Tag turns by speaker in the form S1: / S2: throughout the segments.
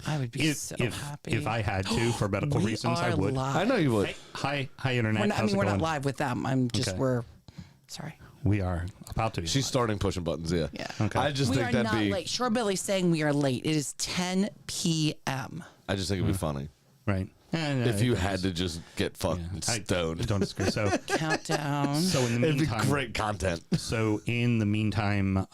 S1: I would be so happy.
S2: If I had to, for medical reasons, I would.
S1: Live.
S3: I know you would.
S2: Hi, Internet.
S1: We're not live with them. We're sorry.
S2: We are about to be.
S3: She's
S2: live.
S3: starting pushing buttons, yeah.
S2: Okay.
S3: I just
S1: We
S3: think
S1: are
S3: that'd
S1: not
S3: be...
S1: late. Shore Billy's saying we are late. It is 10 p.m.
S3: I just think it'd be funny.
S2: Right.
S3: If you had to just get fucking stoned.
S2: I don't disagree. So,
S1: Countdown.
S2: so in the
S3: It'd
S2: meantime,
S3: be great content.
S2: So in the meantime,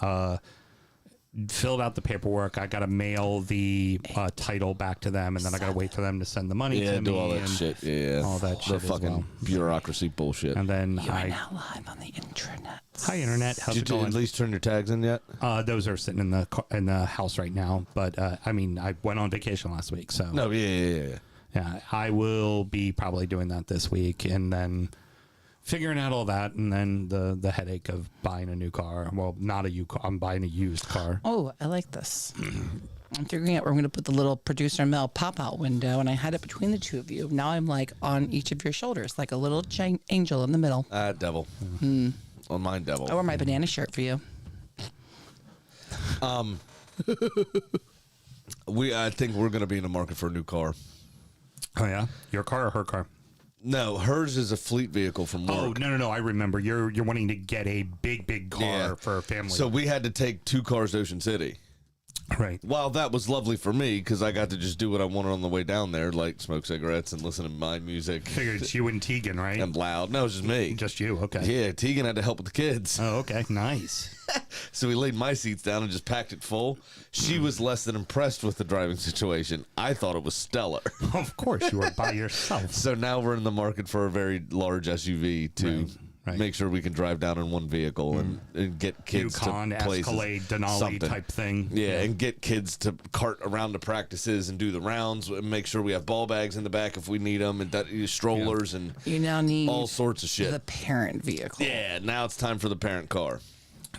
S2: filled out the paperwork. I got to mail the title back to them, and then I got to wait for them to send the money to me.
S3: Yeah, do all that
S2: and
S3: shit. Yeah.
S2: all that shit
S3: The
S2: as
S3: fucking
S2: well.
S3: bureaucracy bullshit.
S2: And then
S1: You are now live on the internet.
S2: Hi, Internet. How's it
S3: Did you
S2: going?
S3: at least turn your tags in yet?
S2: Those are sitting in the house right now. But I mean, I went on vacation last week, so
S3: No, yeah.
S2: yeah, I will be probably doing that this week, and then figuring out all that, and then the headache of buying a new car. Well, not a new car. I'm buying a used car.
S1: Oh, I like this. I'm figuring out where I'm going to put the little producer Mel pop-out window, and I had it between the two of you. Now I'm like on each of your shoulders, like a little angel in the middle.
S3: Devil. On mine, devil.
S1: I wore my banana shirt for you.
S3: I think we're going to be in the market for a new car.
S2: Oh yeah, your car or her car?
S3: No, hers is a fleet vehicle from work.
S2: Oh no! I remember. You're wanting to get a big car for a family.
S3: So we had to take 2 cars to Ocean City.
S2: right.
S3: While that was lovely for me because I got to just do what I wanted on the way down there, like smoke cigarettes and listen to my music.
S2: Figured it's you and Tegan, right?
S3: And loud. No, it was just me.
S2: Just you. Okay.
S3: Yeah, Tegan had to help with the kids.
S2: Oh, okay. Nice.
S3: So we laid my seats down and just packed it full. She was less than impressed with the driving situation. I thought it was stellar.
S2: Of course, you were by yourself.
S3: So now we're in the market for a very large SUV to
S2: Right.
S3: make sure we can drive down in one vehicle and get kids
S2: Yukon,
S3: to places.
S2: Escalade, Denali
S3: something.
S2: type thing.
S3: Yeah, and get kids to cart around to practices and do the rounds and make sure we have ball bags in the back if we need them and strollers and
S1: You now need
S3: all sorts of shit.
S1: the parent vehicle.
S3: Yeah, now it's time for the parent car.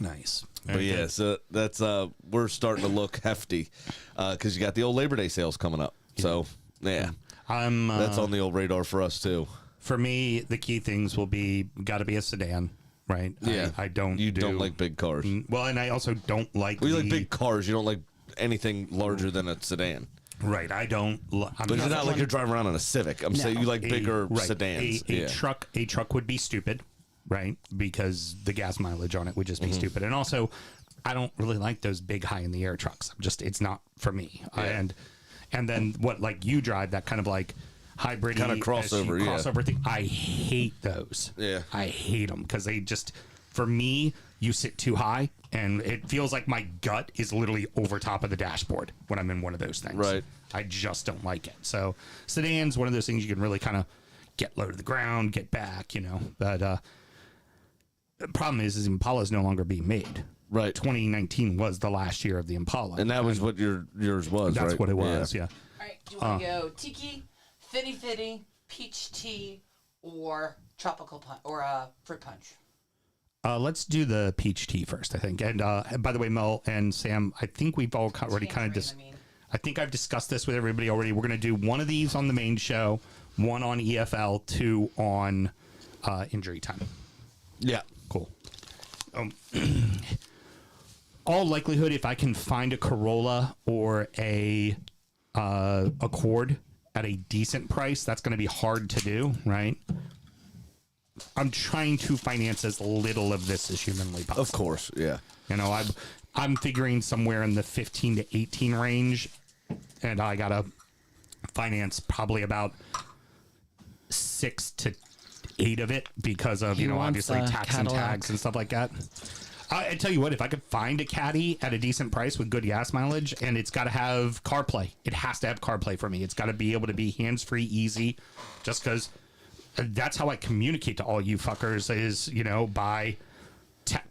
S2: Nice.
S3: But yeah, so that's we're starting to look hefty because you got the old Labor Day sales coming up. So yeah, that's on the old radar for us too.
S2: For me, the key things will be got to be a sedan, right?
S3: Yeah,
S2: I don't.
S3: You don't like big cars.
S2: Well, and I also don't like.
S3: You like big cars. You don't like anything larger than a sedan.
S2: Right. I don't.
S3: But it's not like you're driving around in a Civic. I'm saying you like bigger sedans.
S2: A truck would be stupid, right? Because the gas mileage on it would just be stupid. And also, I don't really like those big high in the air trucks. It's not for me.
S3: Yeah.
S2: And then what like you drive, that kind of like hybrid
S3: kind of crossover
S2: thing. I hate those.
S3: Yeah.
S2: I hate them because they just, for me, you sit too high and it feels like my gut is literally over top of the dashboard when I'm in one of those things.
S3: Right.
S2: I just don't like it. So sedan's one of those things you can really kind of get low to the ground, get back, But the problem is Impala's no longer being made.
S3: Right.
S2: 2019 was the last year of the Impala.
S3: And that was what yours was,
S2: That's
S3: right?
S2: what it was, yeah.
S1: All right, do you want to go tiki, fitty, peach tea, or tropical punch, or fruit punch?
S2: Let's do the peach tea first, I think. And by the way, Mel and Sam, I think we've all already kind of I think I've discussed this with everybody already. We're going to do one of these on the main show, one on EFL, 2 on Injury Time.
S3: Yeah.
S2: Cool. All likelihood, if I can find a Corolla or a Accord at a decent price, that's going to be hard to do, right? I'm trying to finance as little of this as humanly possible.
S3: Of course, yeah.
S2: I'm figuring somewhere in the 15 to 18 range, and I got to finance probably about 6 to 8 of it because of, obviously tax and tags and stuff like that. I tell you what, if I could find a Caddy at a decent price with good gas mileage, and it's got to have CarPlay. It has to have CarPlay for me. It's got to be able to be hands-free, easy, just because that's how I communicate to all you fuckers is, by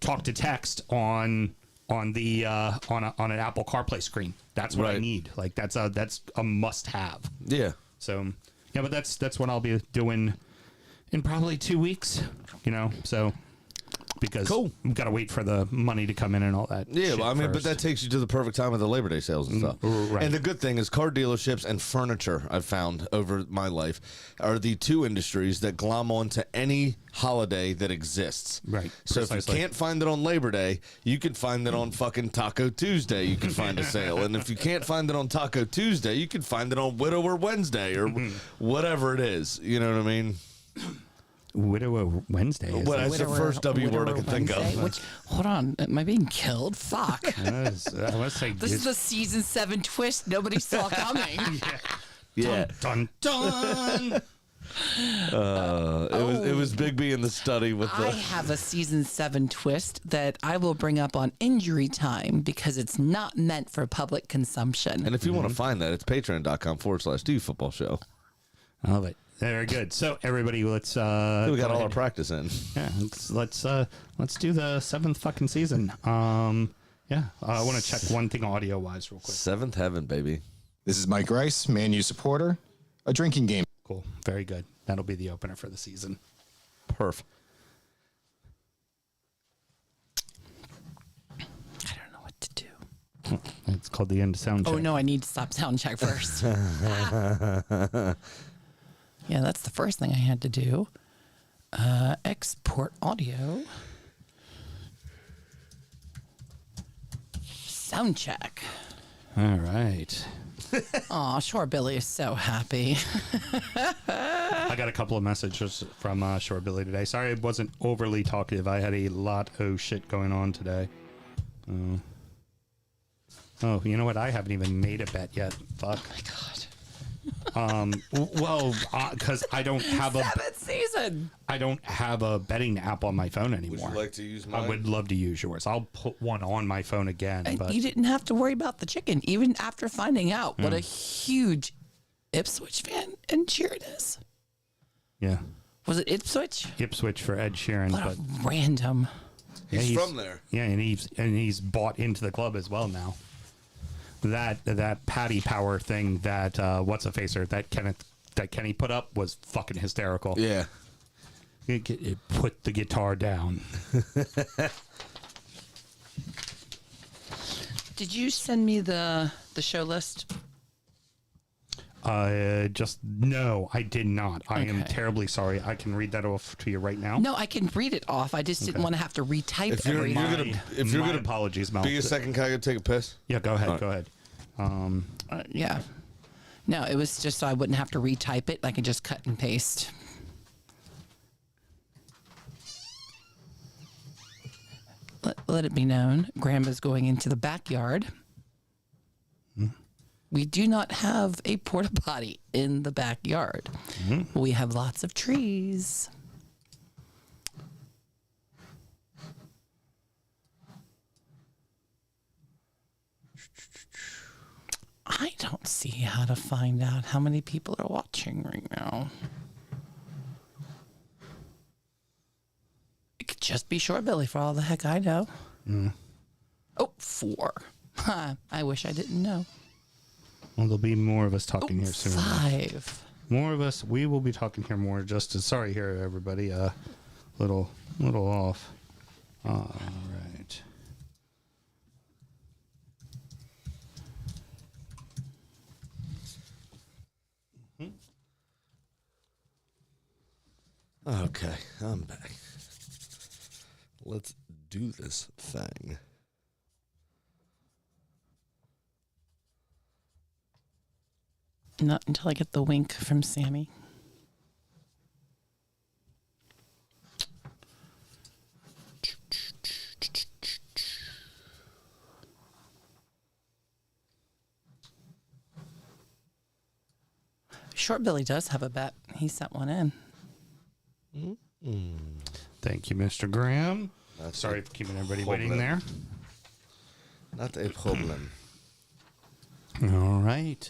S2: talk to text on an Apple CarPlay screen. That's what I need. Like that's a must-have.
S3: Yeah.
S2: So, yeah, but that's what I'll be doing in probably 2 weeks, so because
S3: Cool.
S2: we've got to wait for the money to come in and all that.
S3: Yeah,
S2: shit
S3: but I mean, but
S2: first.
S3: that takes you to the perfect time of the Labor Day sales and stuff.
S2: right.
S3: And the good thing is car dealerships and furniture, I've found over my life, are the two industries that glom onto any holiday that exists.
S2: Right,
S3: So if
S2: precisely.
S3: you can't find it on Labor Day, you can find it on fucking Taco Tuesday. You can find a sale. And if you can't find it on Taco Tuesday, you can find it on Widower Wednesday or whatever it is. You know what I mean?
S2: Widower Wednesday. Is
S3: Well,
S2: it?
S3: that's the first W word I can think of.
S1: Wednesday? Hold on, am I being killed? Fuck.
S2: I want to say
S1: This is the season 7 twist nobody saw coming.
S3: Yeah.
S2: dun dun.
S3: It was Big B in the study with
S1: I
S3: the.
S1: have a season 7 twist that I will bring up on injury time because it's not meant for public consumption.
S3: And if you want to find that, it's patreon.com/Do Football Show.
S2: I love it. Very good. So everybody, let's.
S3: We got
S2: go
S3: all our
S2: ahead.
S3: practice in.
S2: Yeah, let's do the 7th fucking season. Yeah, I want to check one thing audio wise real quick.
S3: Seventh heaven, baby.
S4: This is Mike Rice, Man U supporter. A drinking game.
S2: Cool, very good. That'll be the opener for the season.
S3: Perf.
S1: I don't know what to do.
S2: It's called the end of sound check.
S1: Oh, no, I need to stop sound check first. Yeah, that's the first thing I had to do. Export audio. Sound check.
S2: All right.
S1: Aw, Shore Billy is so happy.
S2: I got a couple of messages from Shore Billy today. Sorry I wasn't overly talkative. I had a lot of shit going on today. Oh, you know what? I haven't even made a bet yet. Fuck.
S1: My God.
S2: Well, because I don't have a
S1: 7th season.
S2: I don't have a betting app on my phone anymore.
S3: to use
S2: I would love to use yours. I'll put one on my phone again.
S1: And
S2: But
S1: you didn't have to worry about the chicken, even after finding out what a huge Ipswich fan and Sheeran is.
S2: yeah,
S1: Was it Ipswich?
S2: Ipswich for Ed Sheeran.
S1: What
S2: But
S1: a random.
S2: yeah,
S3: He's from there.
S2: Yeah, and he's bought into the club as well now. That Patty Power thing that what's a facer that Kenny put up was fucking hysterical.
S3: Yeah.
S2: It put the guitar down.
S1: Did you send me the show list?
S2: No, I did not. I am
S1: Okay.
S2: terribly sorry. I can read that off to you right now.
S1: No, I can read it off. I just didn't want to have to retype
S3: If you're-
S1: everything.
S3: you're gonna- if you're
S2: My
S3: gonna
S2: apologies, Mel.
S3: Be a second, can I go take a piss?
S2: Yeah, go ahead.
S3: All right.
S2: Go ahead.
S1: Yeah. No, it was just so I wouldn't have to retype it. I could just cut and paste. Let it be known, Graham is going into the backyard. We do not have a porta potty in the backyard. We have lots of trees. I don't see how to find out how many people are watching right now. It could just be Short Billy for all the heck I know. Oh, 4. Huh, I wish I didn't know.
S2: Well, there'll be more of us
S1: Oh,
S2: talking here soon.
S1: 5.
S2: More of us. We will be talking here more. Just sorry here, everybody. Little off. All right.
S3: Okay, I'm back. Let's do this thing.
S1: Not until I get the wink from Sammy. Short Billy does have a bet. He sent one in.
S2: Thank you, Mr. Graham.
S3: That's
S2: Sorry
S3: a
S2: for keeping everybody
S3: problem.
S2: waiting there.
S3: Not a problem.
S2: All right.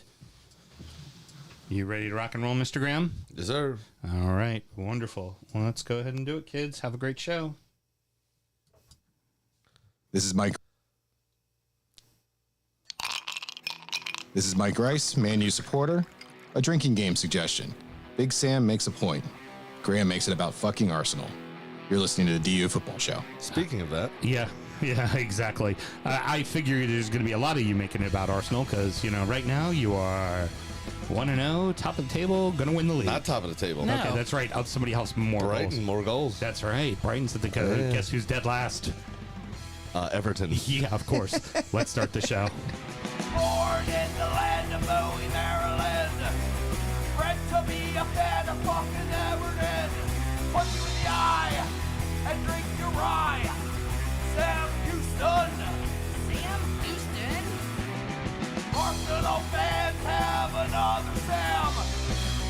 S2: You ready to rock and roll, Mr. Graham?
S3: Deserve.
S2: All right. Wonderful. Well, let's go ahead and do it, kids. Have a great show.
S4: This is Mike. This is Mike Rice, Man U supporter. A drinking game suggestion. Big Sam makes a point. Graham makes it about fucking Arsenal. You're listening to the DU Football Show.
S3: Speaking of that,
S2: Yeah, exactly. I figured there's going to be a lot of you making it about Arsenal because, right now you are 1-0, top of the table, going to win the league.
S3: not top of the table.
S1: No.
S2: Okay, that's right. Somebody else more
S3: Brighton,
S2: goals.
S3: more goals.
S2: That's right. Brighton's at the
S3: Yeah.
S2: Guess who's dead last?
S3: Everton.
S2: Yeah, of course. Let's start the show.
S5: Born in the land of Bowie, Maryland. Bred to be a fan of fucking Everton. Punch you in the eye and drink your rye. Sam Houston.
S6: Sam Houston?
S5: Arsenal fans have another Sam.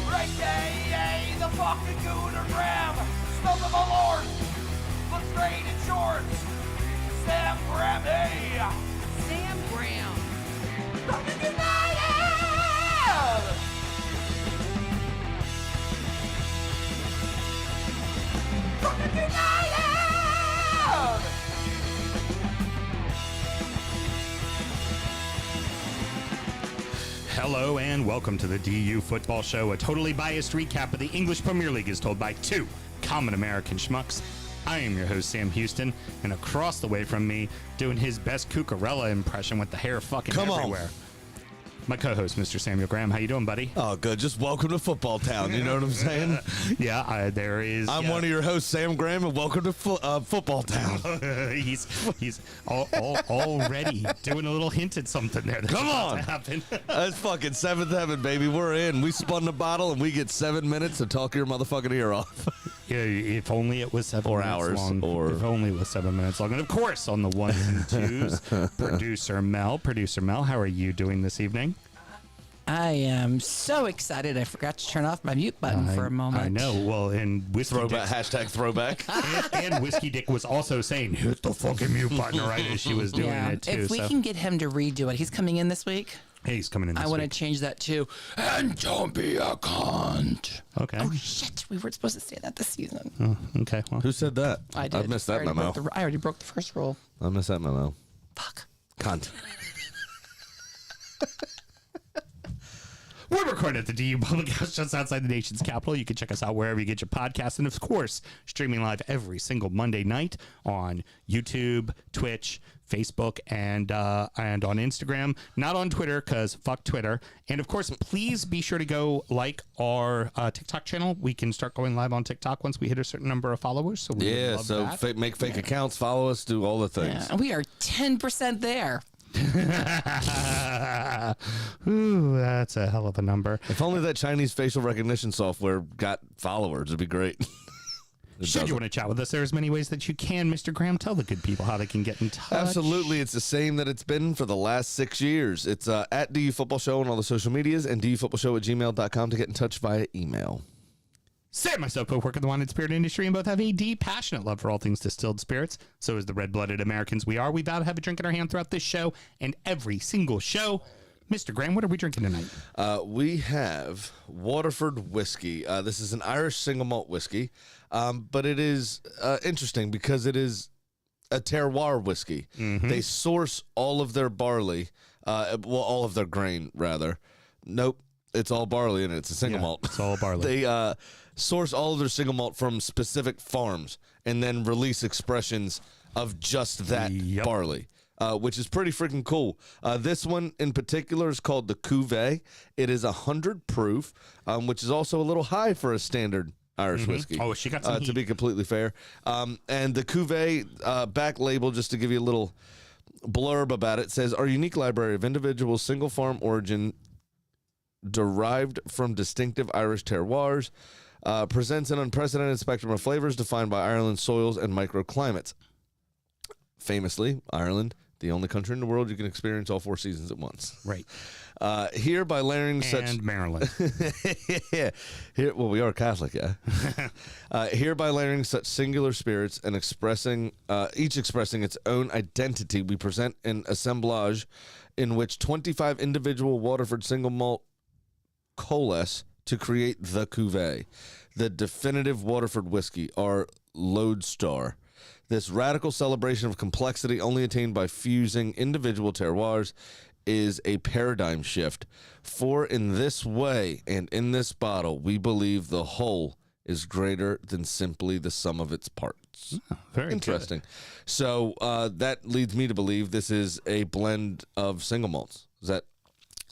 S5: AKA the fucking Gooner Graham. Stump of my lord. Look straight in shorts. Sam Graham, hey.
S6: Sam Graham.
S5: Drunkard United! Drunkard United!
S2: Hello and welcome to the DU Football Show, a totally biased recap of the English Premier League as told by two common American schmucks. I am your host, Sam Houston, and across the way from me, doing his best Cucurella impression with the hair fucking
S3: Come on.
S2: everywhere. My co-host, Mr. Samuel Graham. How you doing, buddy?
S3: Oh, good. Just welcome to Football Town. You know what I'm saying?
S2: Yeah, there is.
S3: I'm one of your hosts, Sam Graham, and welcome to Football Town.
S2: he's already doing a little hint at something there. That's
S3: Come
S2: about
S3: on.
S2: to happen.
S3: That's fucking seventh heaven, baby. We're in. We spun the bottle, and we get 7 minutes to talk your motherfucking ear off.
S2: Yeah, if only it was 7
S3: Or
S2: minutes
S3: hours,
S2: long.
S3: or-
S2: If only it was 7 minutes long. And of course, on the ones and twos, Producer Mel, how are you doing this evening?
S1: I am so excited. I forgot to turn off my mute button for a moment.
S2: I know. Well, and Whiskey
S3: Throwback.
S2: Dick,
S3: Hashtag throwback.
S2: and Whiskey Dick was also saying, hit the fucking mute button right as she was doing
S1: Yeah.
S2: it too.
S1: If we
S2: so
S1: can get him to redo it, he's coming in this week.
S2: hey, he's coming in this
S1: I want to
S2: week.
S1: change that to, and don't be a cunt.
S2: Okay.
S1: Oh, shit. We weren't supposed to say that this season.
S2: Okay. Well,
S3: Who said that?
S1: I did.
S3: I missed that memo.
S1: I already broke the first rule.
S3: I missed that memo.
S1: Fuck.
S3: Cunt.
S2: we're recording at the DU Public House just outside the nation's capital. You can check us out wherever you get your podcasts. And, of course, streaming live every single Monday night on YouTube, Twitch, Facebook, and on Instagram. Not on Twitter, because fuck Twitter. And, of course, please be sure to go like our TikTok channel. We can start going live on TikTok once we hit a certain number of followers. So we would
S3: Yeah,
S2: love
S3: so
S2: that.
S3: make fake accounts, follow us, do all the things.
S1: Yeah, we are 10% there.
S2: Ooh, that's a hell of a number.
S3: If only that Chinese facial recognition software got followers, it'd be great. It
S2: Should you
S3: doesn't.
S2: want to chat with us, there's many ways that you can. Mr. Graham, tell the good people how they can get in touch.
S3: Absolutely. It's the same that it's been for the last 6 years. It's at DU Football Show on all the social medias and dufootballshow@gmail.com to get in touch via email.
S2: Sam and myself both work in the wine and spirit industry and both have a deep, passionate love for all things distilled spirits. So as the red-blooded Americans we are, we vow to have a drink in our hand throughout this show and every single show. Mr. Graham, what are we drinking tonight?
S3: We have Waterford whiskey. This is an Irish single malt whiskey, but it is interesting because it is a terroir whiskey. They source all of their barley, all of their grain, rather. Nope, it's all barley and it's a single malt.
S2: It's all barley.
S3: They source all of their single malt from specific farms and then release expressions of just that barley. Which is pretty freaking cool. This one in particular is called the Cuvée. It is 100 proof, which is also a little high for a standard Irish whiskey.
S2: Oh, she got some
S3: to
S2: heat.
S3: be completely fair. And the Cuvée back label, just to give you a little blurb about it, says our unique library of individual single farm origin derived from distinctive Irish terroirs presents an unprecedented spectrum of flavors defined by Ireland's soils and microclimates. Famously, Ireland, the only country in the world you can experience all 4 seasons at once.
S2: Right.
S3: Here, by layering
S2: And Maryland.
S3: Here, well, we are Catholic, yeah. Here, by layering such singular spirits and expressing, each expressing its own identity, we present an assemblage in which 25 individual Waterford single malt coalesce to create the Cuvée, the definitive Waterford whiskey, our lodestar. This radical celebration of complexity only attained by fusing individual terroirs is a paradigm shift. For in this way and in this bottle, we believe the whole is greater than simply the sum of its parts. It's
S2: very
S3: interesting. So that leads me to believe this is a blend of single malts. Does that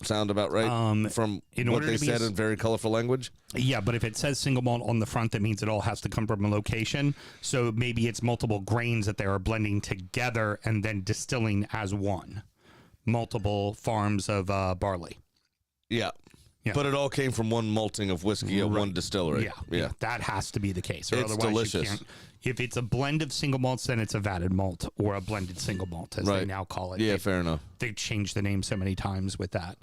S3: sound about right? From what they said in very colorful language?
S2: Yeah, but if it says single malt on the front, that means it all has to come from a location. So maybe it's multiple grains that they are blending together and then distilling as one. Multiple farms of barley.
S3: Yeah.
S2: Yeah.
S3: But it all came from one malting of whiskey at one distillery.
S2: Yeah. That has to be the case. Or
S3: It's
S2: otherwise
S3: delicious.
S2: You can't. If it's a blend of single malts, then it's a vatted malt or a blended single malt, as they now call it.
S3: Yeah, fair enough.
S2: They've changed the name so many times with that.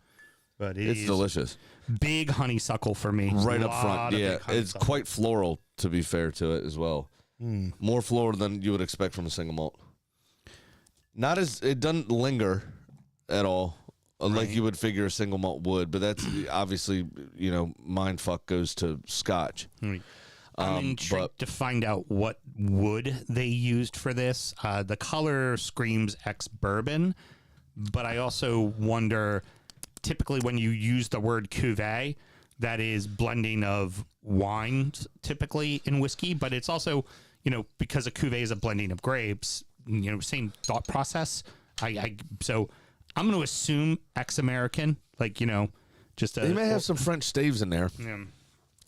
S2: But
S3: It's delicious.
S2: Big honeysuckle for me.
S3: Right up
S2: Lot
S3: front.
S2: of
S3: Yeah.
S2: big
S3: It's
S2: honeysuckle.
S3: quite floral, to be fair to it as well. More floral than you would expect from a single malt. It doesn't linger at all. Like you would figure a single malt would, but that's obviously, mind fuck goes to Scotch.
S2: I'm intrigued to find out what wood they used for this. The color screams ex-bourbon, but I also wonder, typically when you use the word cuvee, that is blending of wines typically in whiskey, but it's also, because a cuvee is a blending of grapes, same thought process. So I'm going to assume ex-American, just a...
S3: They may have some French staves in there.
S2: Yeah.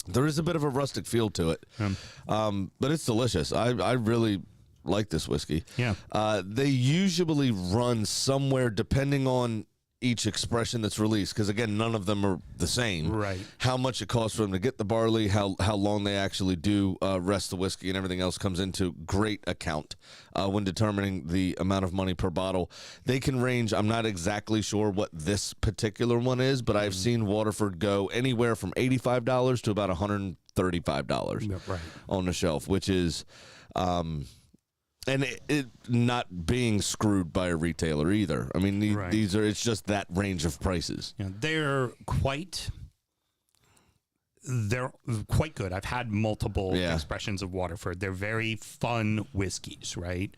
S3: There is a bit of a rustic feel to it, but it's delicious. I really like this whiskey.
S2: Yeah.
S3: They usually run somewhere, depending on each expression that's released, because again, none of them are the same.
S2: Right.
S3: How much it costs for them to get the barley, how long they actually do rest the whiskey, and everything else comes into great account when determining the amount of money per bottle. They can range. I'm not exactly sure what this particular one is, but I've seen Waterford go anywhere from $85 to about $135 on the shelf, which is. And it not being screwed by a retailer either. I mean, these are, it's just that range of prices.
S2: Yeah, they're quite good. I've had multiple expressions of Waterford. They're very fun whiskeys, right?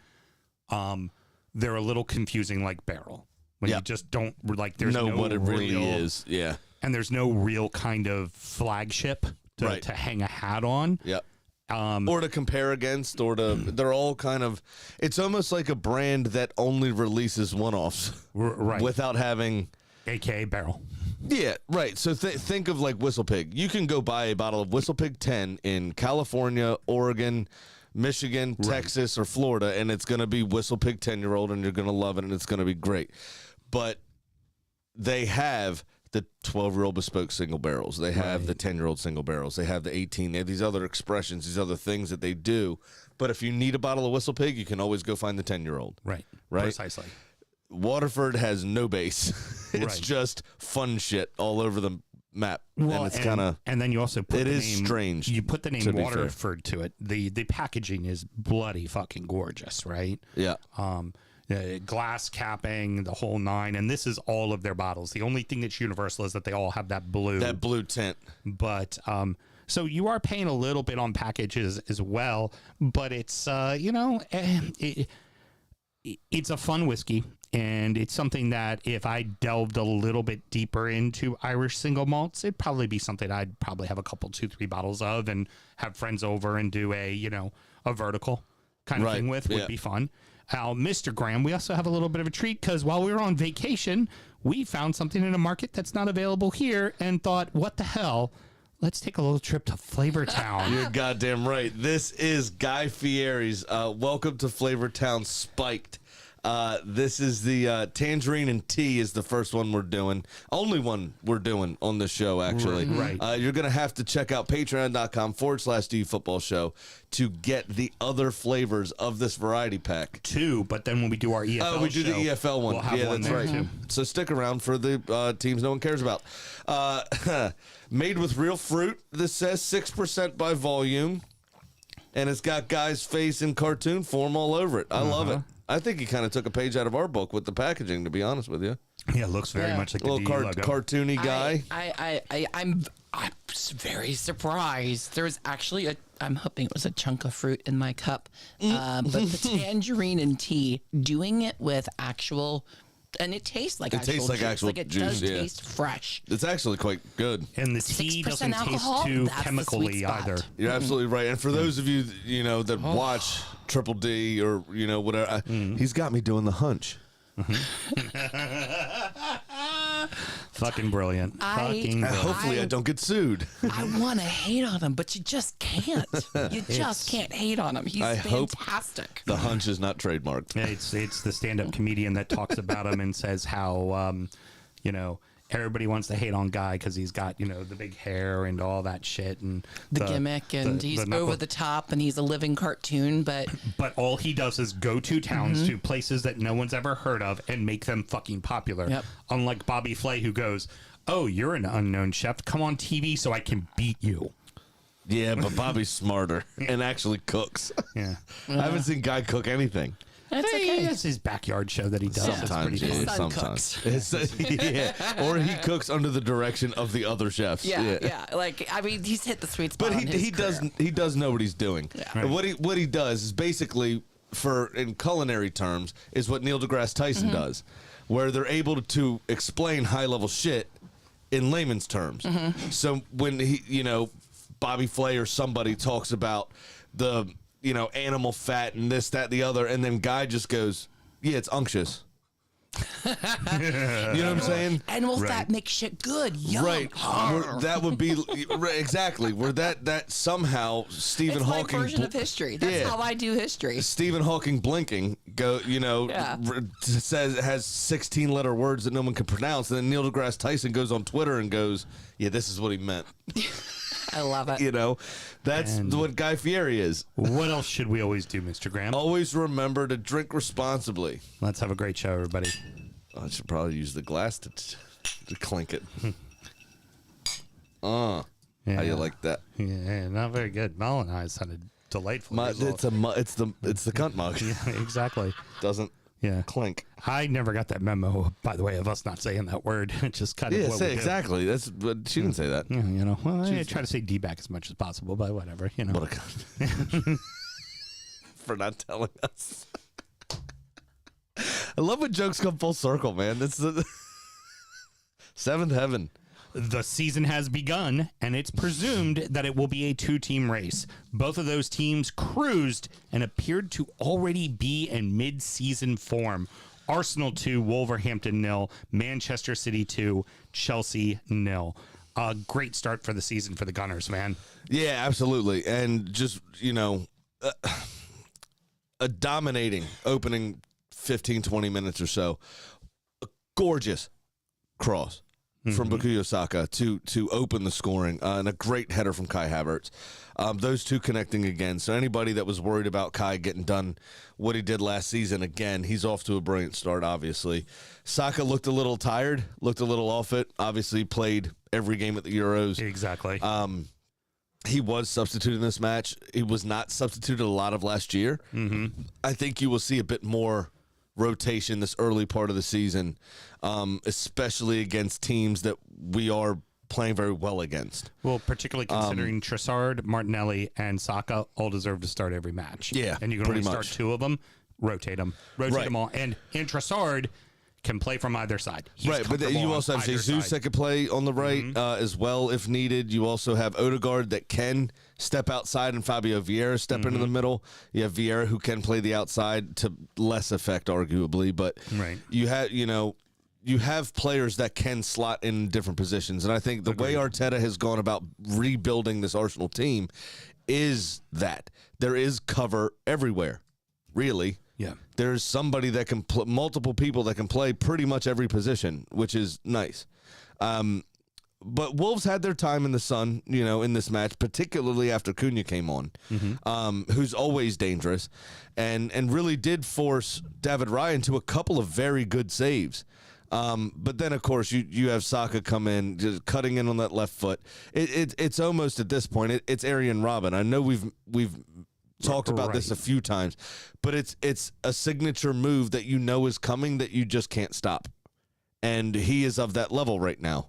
S2: They're a little confusing like barrel. When you just don't, there's no
S3: what it really
S2: real,
S3: is. Yeah.
S2: And there's no real kind of flagship to hang a hat on.
S3: Yeah. Or to compare against, they're all kind of, it's almost like a brand that only releases one-offs.
S2: Right.
S3: Without having.
S2: AKA barrel.
S3: Yeah, right. So think of like Whistle Pig. You can go buy a bottle of Whistle Pig 10 in California, Oregon, Michigan, Texas, or Florida, and it's going to be Whistle Pig 10-year-old, and you're going to love it, and it's going to be great. But they have the 12-year-old bespoke single barrels. They have the 10-year-old single barrels. They have the 18. They have these other expressions, these other things that they do. But if you need a bottle of Whistle Pig, you can always go find the 10-year-old.
S2: Right. Precisely.
S3: Waterford has no base. It's just fun shit all over the map.
S2: Well,
S3: and it's kind of...
S2: And then you also put the name...
S3: It is strange.
S2: You put the name Waterford to it. The packaging is bloody fucking gorgeous, right?
S3: Yeah.
S2: Glass capping, the whole nine, and this is all of their bottles. The only thing that's universal is that they all have that blue
S3: tint.
S2: But so you are paying a little bit on packages as well, but it's it's a fun whiskey, and it's something that if I delved a little bit deeper into Irish single malts, it'd probably be something I'd probably have a couple 2-3 bottles of and have friends over and do a vertical kind of thing with. Would be fun. Mr. Graham, we also have a little bit of a treat because while we were on vacation, we found something in a market that's not available here and thought, what the hell? Let's take a little trip to Flavortown.
S3: You're goddamn right. This is Guy Fieri's Welcome to Flavortown Spiked. This is the Tangerine and Tea is the first one we're doing. Only one we're doing on this show, actually.
S2: Right.
S3: You're going to have to check out patreon.com/D Football Show to get the other flavors of this variety pack.
S2: 2, but then when we do our EFL
S3: we do
S2: show,
S3: the EFL one.
S2: We'll have one
S3: that's
S2: there
S3: right.
S2: too.
S3: So stick around for the teams no one cares about. Made with real fruit. This says 6% by volume. And it's got Guy's face in cartoon form all over it. I love it. I think he kind of took a page out of our book with the packaging, to be honest with you.
S2: Yeah, it looks very much like
S3: a little
S2: the logo.
S3: cartoony guy.
S1: I'm very surprised. There's actually I'm hoping it was a chunk of fruit in my cup, but the tangerine and tea, doing it with actual, and it tastes like actual juice.
S3: Actual
S1: like it
S3: juice,
S1: does taste fresh.
S3: It's actually quite good.
S2: And the tea
S1: 6%
S2: doesn't
S1: alcohol,
S2: taste too
S1: that's the sweet
S2: chemically
S1: spot.
S2: either.
S3: You're absolutely right. And for those of you, that watch Triple D or whatever. He's got me doing the hunch.
S2: Fucking brilliant. Fucking brilliant.
S3: Hopefully I don't get sued.
S1: I want to hate on him, but you just can't. You just can't hate on him. He's fantastic.
S3: The hunch is not trademarked.
S2: It's the stand-up comedian that talks about him and says how everybody wants to hate on Guy because he's got the big hair and all that shit and
S1: the gimmick and he's over the top and he's a living cartoon, but
S2: all he does is go to towns to places that no one's ever heard of and make them fucking popular.
S1: Yep.
S2: Unlike Bobby Flay, who goes, "Oh, you're an unknown chef. Come on TV so I can beat you."
S3: Yeah, but Bobby's smarter and actually cooks.
S2: Yeah.
S3: I haven't seen Guy cook anything.
S1: that's okay.
S2: That's his backyard show that he does. That's
S3: Sometimes,
S2: pretty
S3: yeah,
S2: fun.
S3: sometimes. Yeah. Or he cooks under the direction of the other chefs.
S1: Yeah. Like, I mean, he's hit the sweet spot.
S3: But
S1: on his
S3: he does know what he's doing.
S1: Yeah.
S3: And what he does is basically, in culinary terms, is what Neil deGrasse Tyson does, where they're able to explain high level shit in layman's terms. So when Bobby Flay or somebody talks about the animal fat and this, that, the other, and then Guy just goes, yeah, it's unctuous. You know what I'm saying?
S1: Animal fat makes shit good. Yum.
S3: Right. That would be exactly where that somehow Stephen
S1: It's my
S3: Hawking
S1: version of history. That's how I do history.
S3: Stephen Hawking blinking says has 16-letter words that no one can pronounce, and then Neil deGrasse Tyson goes on Twitter and goes, "Yeah, this is what he meant."
S1: I love it.
S3: That's what Guy Fieri is.
S2: What else should we always do, Mr. Graham?
S3: Always remember to drink responsibly.
S2: Let's have a great show, everybody.
S3: I should probably use the glass to clink it.
S2: Yeah.
S3: How you like that?
S2: Yeah, not very good. Mel and I sounded delightful.
S3: It's the cunt mug.
S2: Yeah, exactly.
S3: Doesn't clink.
S2: I never got that memo, by the way, of us not saying that word. It's just kind of what we do.
S3: Exactly. But she didn't say that.
S2: Yeah, well, I try to say D-back as much as possible, but whatever,
S3: What a cunt. For not telling us. I love when jokes come full circle, man. It's the seventh heaven.
S2: The season has begun, and it's presumed that it will be a two-team race. Both of those teams cruised and appeared to already be in mid-season form. Arsenal 2, Wolverhampton 0, Manchester City 2, Chelsea 0. A great start for the season for the Gunners, man.
S3: Yeah, absolutely. And just, a dominating opening 15, 20 minutes or so. A gorgeous cross from Bukayo Saka to open the scoring, and a great header from Kai Havertz. Those two connecting again. So anybody that was worried about Kai getting done what he did last season, again, he's off to a brilliant start, obviously. Saka looked a little tired, looked a little off it. Obviously played every game at the Euros.
S2: Exactly.
S3: He was substituted in this match. He was not substituted a lot of last year. I think you will see a bit more rotation this early part of the season, especially against teams that we are playing very well against.
S2: Well, particularly considering Trossard, Martinelli, and Saka all deserve to start every match.
S3: Yeah,
S2: and you can only start two of them. Rotate them all, and Trossard can play from either side. He's
S3: right, but you also have Jesus that could play on the right as well if needed. You also have Odegaard that can step outside and Fabio Vieira step into the middle. You have Vieira who can play the outside to less effect, arguably, but you have players that can slot in different positions. And I think the way Arteta has gone about rebuilding this Arsenal team is that there is cover everywhere, really.
S2: Yeah.
S3: There's somebody that can multiple people that can play pretty much every position, which is nice. But Wolves had their time in the sun, in this match, particularly after Cunha came on, who's always dangerous, and really did force David Raya into a couple of very good saves. But then, of course, you have Saka come in, just cutting in on that left foot. It's almost at this point, it's Arjen Robben. I know we've talked about this a few times, but it's a signature move that is coming that you just can't stop. And he is of that level right now,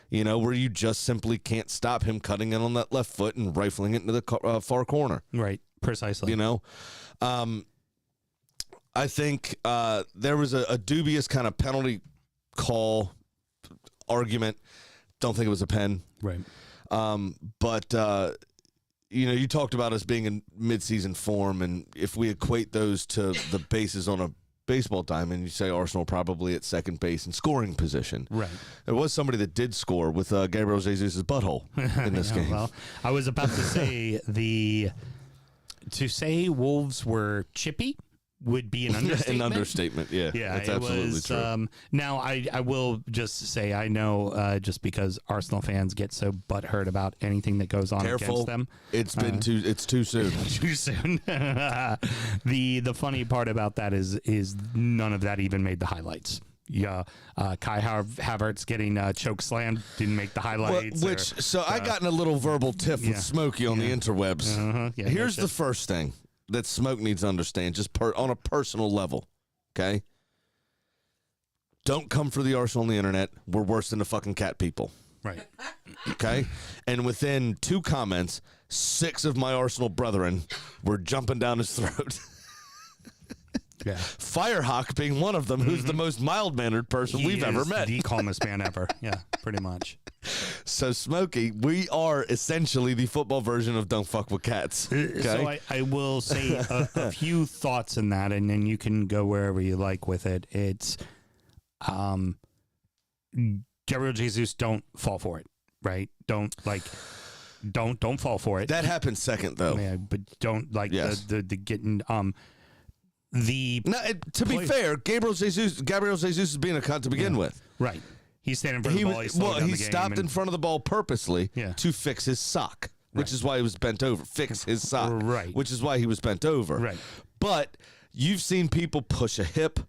S3: where you just simply can't stop him cutting in on that left foot and rifling it into the far corner.
S2: Right, precisely.
S3: I think there was a dubious kind of penalty call argument. Don't think it was a pen.
S2: Right.
S3: But you talked about us being in midseason form, and if we equate those to the bases on a baseball diamond, you say Arsenal probably at second base in scoring position.
S2: Right.
S3: There was somebody that did score with Gabriel Jesus' butthole in this game.
S2: Well, I was about to say to say Wolves were chippy would be an understatement.
S3: An understatement, yeah.
S2: Yeah,
S3: that's absolutely true.
S2: Now, I will just say, I know just because Arsenal fans get so butthurt about anything that goes on
S3: Careful.
S2: against them.
S3: It's been it's too soon.
S2: Too soon. The funny part about that is none of that even made the highlights. Yeah, Kai Havertz getting choke slammed didn't make the highlights.
S3: I got in a little verbal tiff with Smokey on the interwebs.
S2: Yeah,
S3: Here's the first thing that Smoke needs to understand, just on a personal level, okay? Don't come for the Arsenal on the internet. We're worse than the fucking cat people.
S2: Right.
S3: Okay? And within 2 comments, 6 of my Arsenal brethren were jumping down his throat.
S2: Yeah.
S3: Firehawk being one of them, who's the most mild-mannered person we've ever met.
S2: The calmest man ever. Yeah, pretty much.
S3: So, Smokey, we are essentially the football version of Don't Fuck with Cats. Okay?
S2: So I will say a few thoughts in that, and then you can go wherever you like with it. It's Gabriel Jesus, don't fall for it, right? Don't fall for it.
S3: That happens second, though.
S2: Yeah, but don't the getting
S3: to be fair, Gabriel Jesus is being a cunt to begin with.
S2: Right. He's standing in front of the ball.
S3: He stopped in front of the ball purposely
S2: Yeah.
S3: to fix his sock, which is why he was bent over. Fix his sock,
S2: Right.
S3: which is why he was bent over.
S2: Right.
S3: But you've seen people push a hip,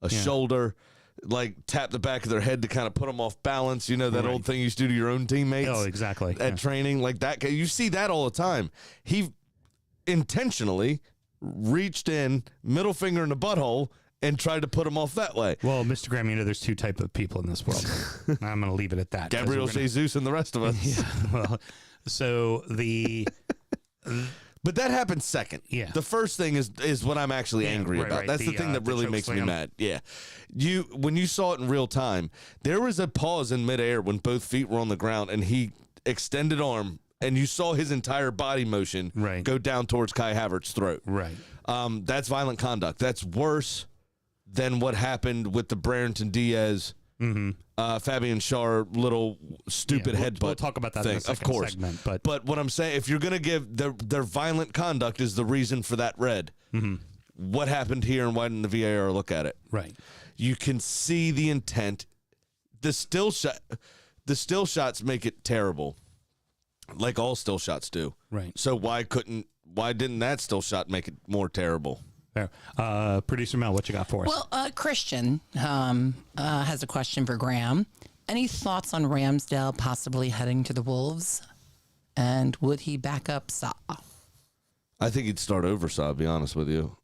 S3: a shoulder, like tap the back of their head to kind of put them off balance. You know that old thing you used to do to your own teammates?
S2: Oh, exactly.
S3: At training, like that. You see that all the time. He intentionally reached in, middle finger in the butthole, and tried to put him off that way.
S2: Well, Mr. Graham, there's 2 types of people in this world. I'm going to leave it at that.
S3: Gabriel Jesus and the rest of us.
S2: Yeah. Well, so
S3: But that happens second.
S2: Yeah.
S3: The first thing is what I'm actually angry about.
S2: Right.
S3: That's the thing that really
S2: choke
S3: makes me
S2: slam.
S3: mad. Yeah. When you saw it in real time, there was a pause in midair when both feet were on the ground and he extended arm and you saw his entire body motion go down towards Kai Havertz's throat.
S2: Right.
S3: That's violent conduct. That's worse than what happened with the Brereton Diaz, Fabian Schär little stupid headbutt.
S2: We'll talk about that
S3: thing,
S2: in the second
S3: of course.
S2: segment.
S3: But what I'm saying, if you're going to give their violent conduct is the reason for that red, what happened here and why didn't the VAR look at it?
S2: Right.
S3: You can see the intent. The still shots make it terrible, like all still shots do.
S2: Right.
S3: So why didn't that still shot make it more terrible?
S2: There. Producer Mel, what you got for us?
S1: Well, Christian has a question for Graham. Any thoughts on Ramsdale possibly heading to the Wolves? And would he back up Saw?
S3: I think he'd start over Saw, to be honest with you.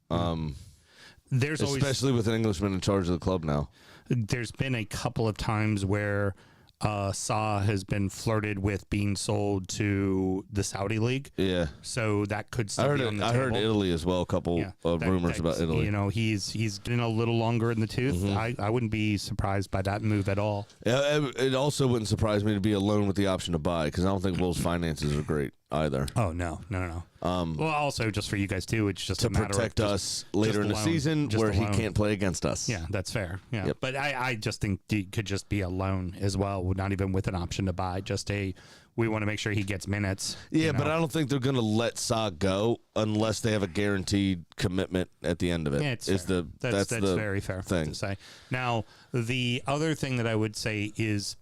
S2: There's
S3: Especially with an Englishman in charge of the club now.
S2: There's been a couple of times where Saw has been flirted with being sold to the Saudi league.
S3: Yeah.
S2: So that could still be on the table.
S3: I heard Italy as well, a couple of rumors about Italy.
S2: He's been a little longer in the tooth. I wouldn't be surprised by that move at all.
S3: It also wouldn't surprise me to be alone with the option to buy because I don't think Wolves' finances are great either.
S2: Oh, no. Well, also, just for you guys, too, it's just
S3: to
S2: a matter
S3: protect
S2: of
S3: us later in the season where he can't play against us.
S2: Yeah, that's fair. Yeah.
S3: Yep.
S2: But I just think it could just be a loan as well, not even with an option to buy, just we want to make sure he gets minutes.
S3: Yeah, but I don't think they're going to let Saw go unless they have a guaranteed commitment at the end of it.
S2: Yeah, that's
S3: the
S2: very fair
S3: thing
S2: to say. Now, the other thing that I would say is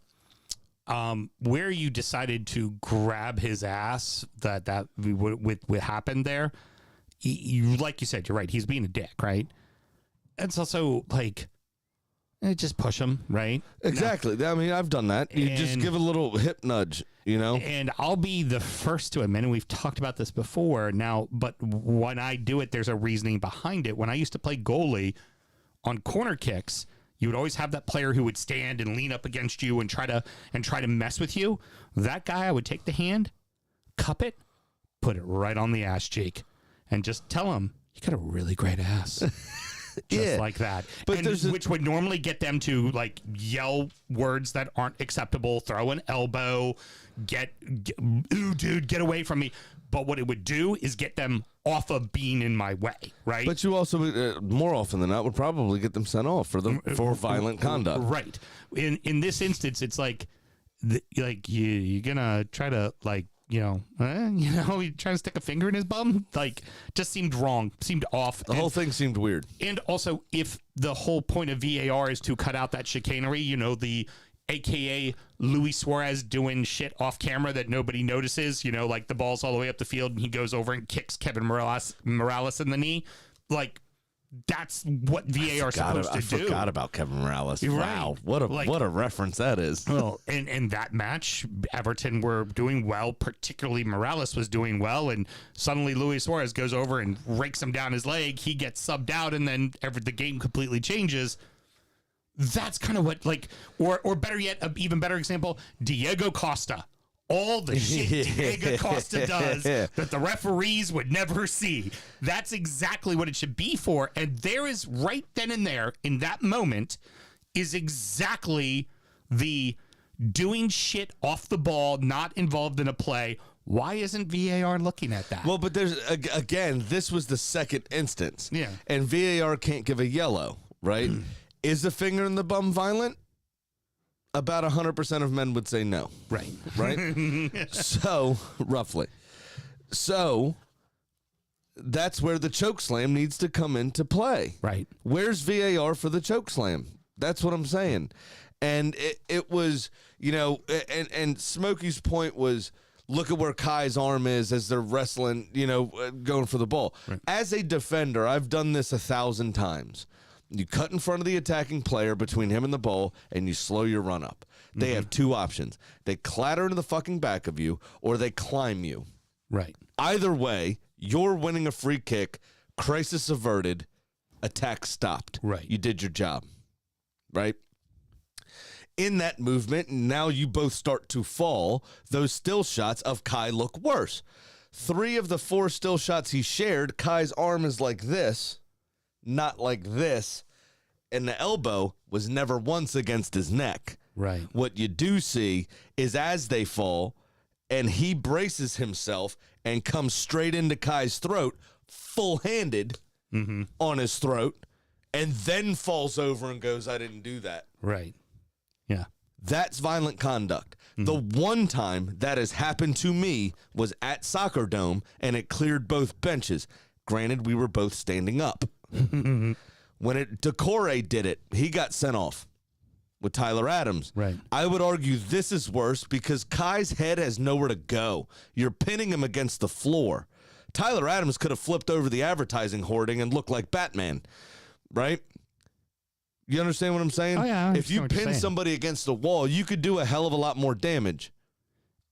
S2: where you decided to grab his ass, that what happened there. Like you said, you're right. He's being a dick, right? It's also like, just push him, right?
S3: Exactly. I mean, I've done that. You just give a little hip nudge,
S2: And I'll be the first to admit, and we've talked about this before now, but when I do it, there's a reasoning behind it. When I used to play goalie on corner kicks, you would always have that player who would stand and lean up against you and try to mess with you. That guy, I would take the hand, cup it, put it right on the ass cheek, and just tell him, you got a really great ass. just like that.
S3: But
S2: and which would normally get them to like yell words that aren't acceptable, throw an elbow, ooh, dude, get away from me. But what it would do is get them off of being in my way, right?
S3: But you also, more often than not, would probably get them sent off for violent conduct.
S2: Right. In this instance, it's like, you're gonna try to he trying to stick a finger in his bum. Like, just seemed wrong, seemed off.
S3: The whole thing seemed weird.
S2: And also, if the whole point of VAR is to cut out that chicanery, the AKA Luis Suarez doing shit off camera that nobody notices, like the ball's all the way up the field and he goes over and kicks Kevin Morales in the knee. Like, that's what VAR is supposed to do. I forgot
S3: about Kevin Morales.
S2: Right.
S3: Wow, what a reference that is.
S2: Well, and that match, Everton were doing well, particularly Morales was doing well, and suddenly Luis Suarez goes over and rakes him down his leg. He gets subbed out, and then the game completely changes. That's kind of what, or better yet, an even better example, Diego Costa. All the shit Diego Costa does that the referees would never see. That's exactly what it should be for. And there is, right then and there, in that moment, is exactly the doing shit off the ball, not involved in a play. Why isn't VAR looking at that?
S3: Well, but there's, again, this was the second instance.
S2: Yeah. And
S3: VAR can't give a yellow, right? Is the finger in the bum violent? About 100% of men would say no.
S2: Right.
S3: Right? So, roughly. So, that's where the choke slam needs to come into play.
S2: Right.
S3: Where's VAR for the choke slam? That's what I'm saying. And it was, and Smokey's point was, look at where Kai's arm is as they're wrestling, going for the ball. Right. As a defender, I've done this 1,000 times. You cut in front of the attacking player between him and the ball, and you slow your run up. They have two options. They clatter into the fucking back of you, or they climb you.
S2: Right.
S3: Either way, you're winning a free kick, crisis averted, attack stopped.
S2: Right.
S3: You did your job. Right? In that movement, now you both start to fall. Those still shots of Kai look worse. 3 of the 4 still shots he shared, Kai's arm is like this. Not like this, and the elbow was never once against his neck.
S2: Right.
S3: What you do see is as they fall, and he braces himself and comes straight into Kai's throat, full-handed on his throat, and then falls over and goes, I didn't do that.
S2: Right. Yeah.
S3: That's violent conduct. The one time that has happened to me was at Soccer Dome, and it cleared both benches. Granted, we were both standing up. When Decore did it, he got sent off with Tyler Adams.
S2: Right.
S3: I would argue this is worse because Kai's head has nowhere to go. You're pinning him against the floor. Tyler Adams could have flipped over the advertising hoarding and looked like Batman, right? You understand what I'm saying?
S2: Oh, yeah.
S3: If you pin somebody against the wall, you could do a hell of a lot more damage.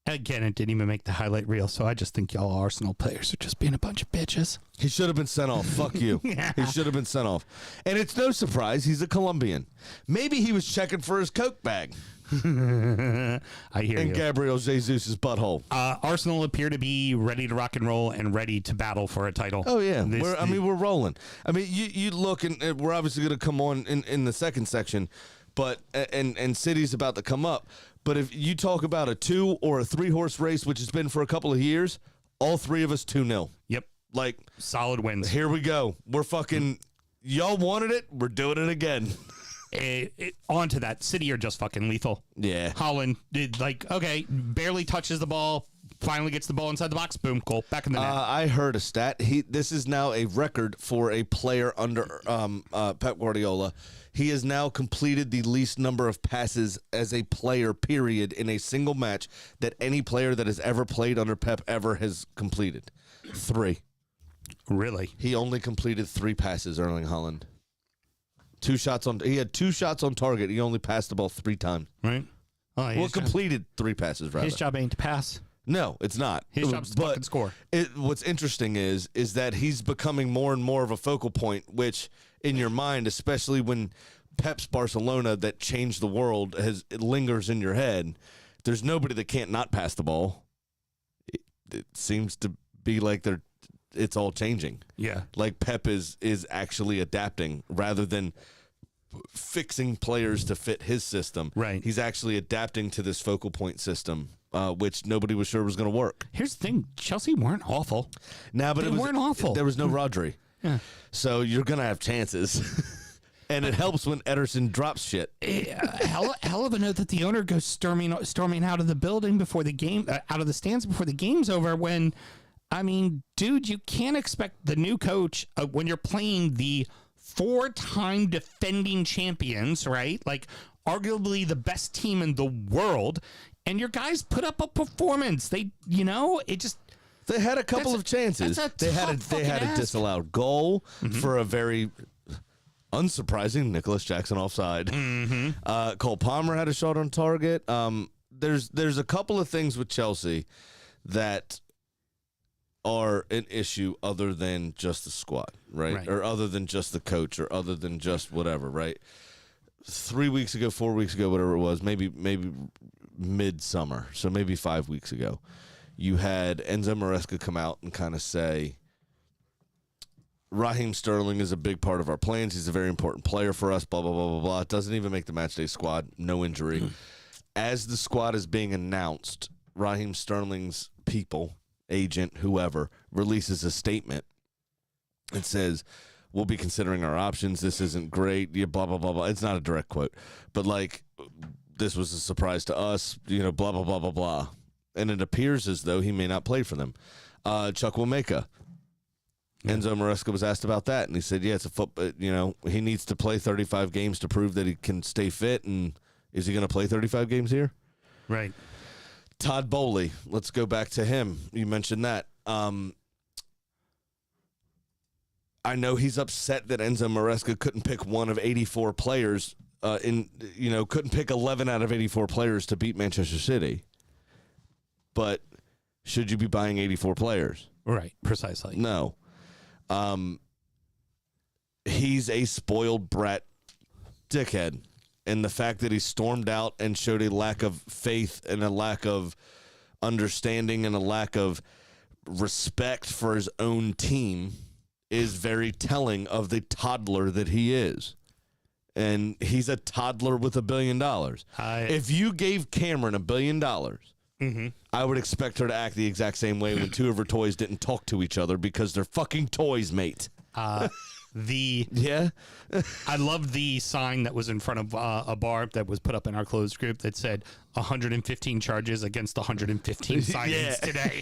S2: Again, it didn't even make the highlight reel, so I just think y'all Arsenal players are just being a bunch of bitches.
S3: He should have been sent off. Fuck you.
S2: Yeah.
S3: He should have been sent off. And it's no surprise he's a Colombian. Maybe he was checking for his Coke bag.
S2: I hear
S3: in
S2: you.
S3: Gabriel Jesus' butthole.
S2: Arsenal appear to be ready to rock and roll and ready to battle for a title.
S3: Oh, yeah. We're rolling. I mean, you look, and we're obviously going to come on in the second section, but and City's about to come up. But if you talk about a 2 or a 3-horse race, which has been for a couple of years, all 3 of us 2-0.
S2: Yep.
S3: Like,
S2: solid wins.
S3: Here we go. We're fucking, y'all wanted it. We're doing it again.
S2: On to that. City are just fucking lethal.
S3: Yeah.
S2: Holland did barely touches the ball, finally gets the ball inside the box, boom, goal, back in the net.
S3: I heard a stat. This is now a record for a player under Pep Guardiola. He has now completed the least number of passes as a player, period, in a single match that any player that has ever played under Pep ever has completed. 3.
S2: Really?
S3: He only completed 3 passes, Erling Haaland. He had 2 shots on target. He only passed the ball 3 times.
S2: Right.
S3: Completed 3 passes, rather.
S2: His job ain't to pass.
S3: No, it's not.
S2: His job's to fucking score.
S3: What's interesting is that he's becoming more and more of a focal point, which in your mind, especially when Pep's Barcelona that changed the world it lingers in your head. There's nobody that can't not pass the ball. It seems to be like they're it's all changing.
S2: Yeah.
S3: Like Pep is actually adapting rather than fixing players to fit his system.
S2: Right.
S3: He's actually adapting to this focal point system, which nobody was sure was going to work.
S2: Here's the thing: Chelsea weren't awful.
S3: Now, but
S2: They weren't awful.
S3: There was no Rodri.
S2: Yeah.
S3: So you're going to have chances. And it helps when Ederson drops shit.
S2: Hell of a note that the owner goes storming out of the building before the game, out of the stands before the game's over. When, I mean, dude, you can't expect the new coach when you're playing the 4-time defending champions, right? Like arguably the best team in the world, and your guys put up a performance. They
S3: had a couple of chances. They had a disallowed goal for a very unsurprising Nicholas Jackson offside. Cole Palmer had a shot on target. There's a couple of things with Chelsea that are an issue other than just the squad, right? Or other than just the coach, or other than just whatever, right? 3 weeks ago, 4 weeks ago, whatever it was, maybe midsummer, so maybe 5 weeks ago, you had Enzo Maresca come out and kind of say, Raheem Sterling is a big part of our plans. He's a very important player for us, blah, blah, blah, blah, blah. Doesn't even make the matchday squad. No injury. As the squad is being announced, Raheem Sterling's people, agent, whoever, releases a statement. It says, we'll be considering our options. This isn't great. Yeah, blah, blah, blah, blah. It's not a direct quote. But, like, this was a surprise to us, blah, blah, blah, blah, blah. And it appears as though he may not play for them. Chuck Wameka. Enzo Maresca was asked about that, and he said, yeah, it's a football, he needs to play 35 games to prove that he can stay fit, and is he going to play 35 games here?
S2: Right.
S3: Todd Bowley, let's go back to him. You mentioned that. I know he's upset that Enzo Maresca couldn't pick one of 84 players, couldn't pick 11 out of 84 players to beat Manchester City. But should you be buying 84 players?
S2: Right, precisely.
S3: No. He's a spoiled brat dickhead. And the fact that he stormed out and showed a lack of faith and a lack of understanding and a lack of respect for his own team is very telling of the toddler that he is. And he's a toddler with $1 billion. If you gave Cameron $1 billion, I would expect her to act the exact same way when two of her toys didn't talk to each other because they're fucking toys, mate.
S2: I love the sign that was in front of a bar that was put up in our closed group that said 115 charges against 115 signings today.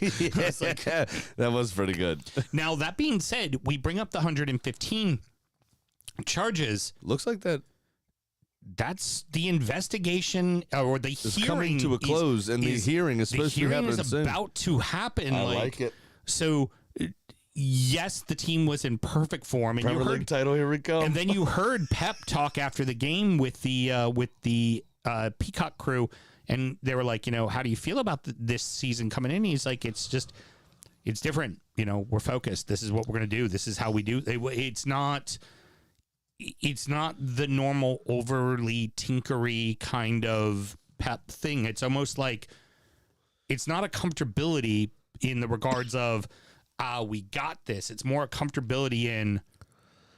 S3: That was pretty good.
S2: Now, that being said, we bring up the 115 charges.
S3: Looks like
S2: that's the investigation or the hearing
S3: coming to a close, and the hearing is supposed to be happening soon.
S2: The hearing is about to happen.
S3: I like it.
S2: So, yes, the team was in perfect form, and
S3: Premier League title. Here we go.
S2: And then you heard Pep talk after the game with the Peacock crew, and they were like, how do you feel about this season coming in? He's like, it's different. We're focused. This is what we're going to do. This is how we do. It's not the normal overly tinkery kind of Pep thing. It's almost like it's not a comfortability in the regards of, we got this. It's more a comfortability in,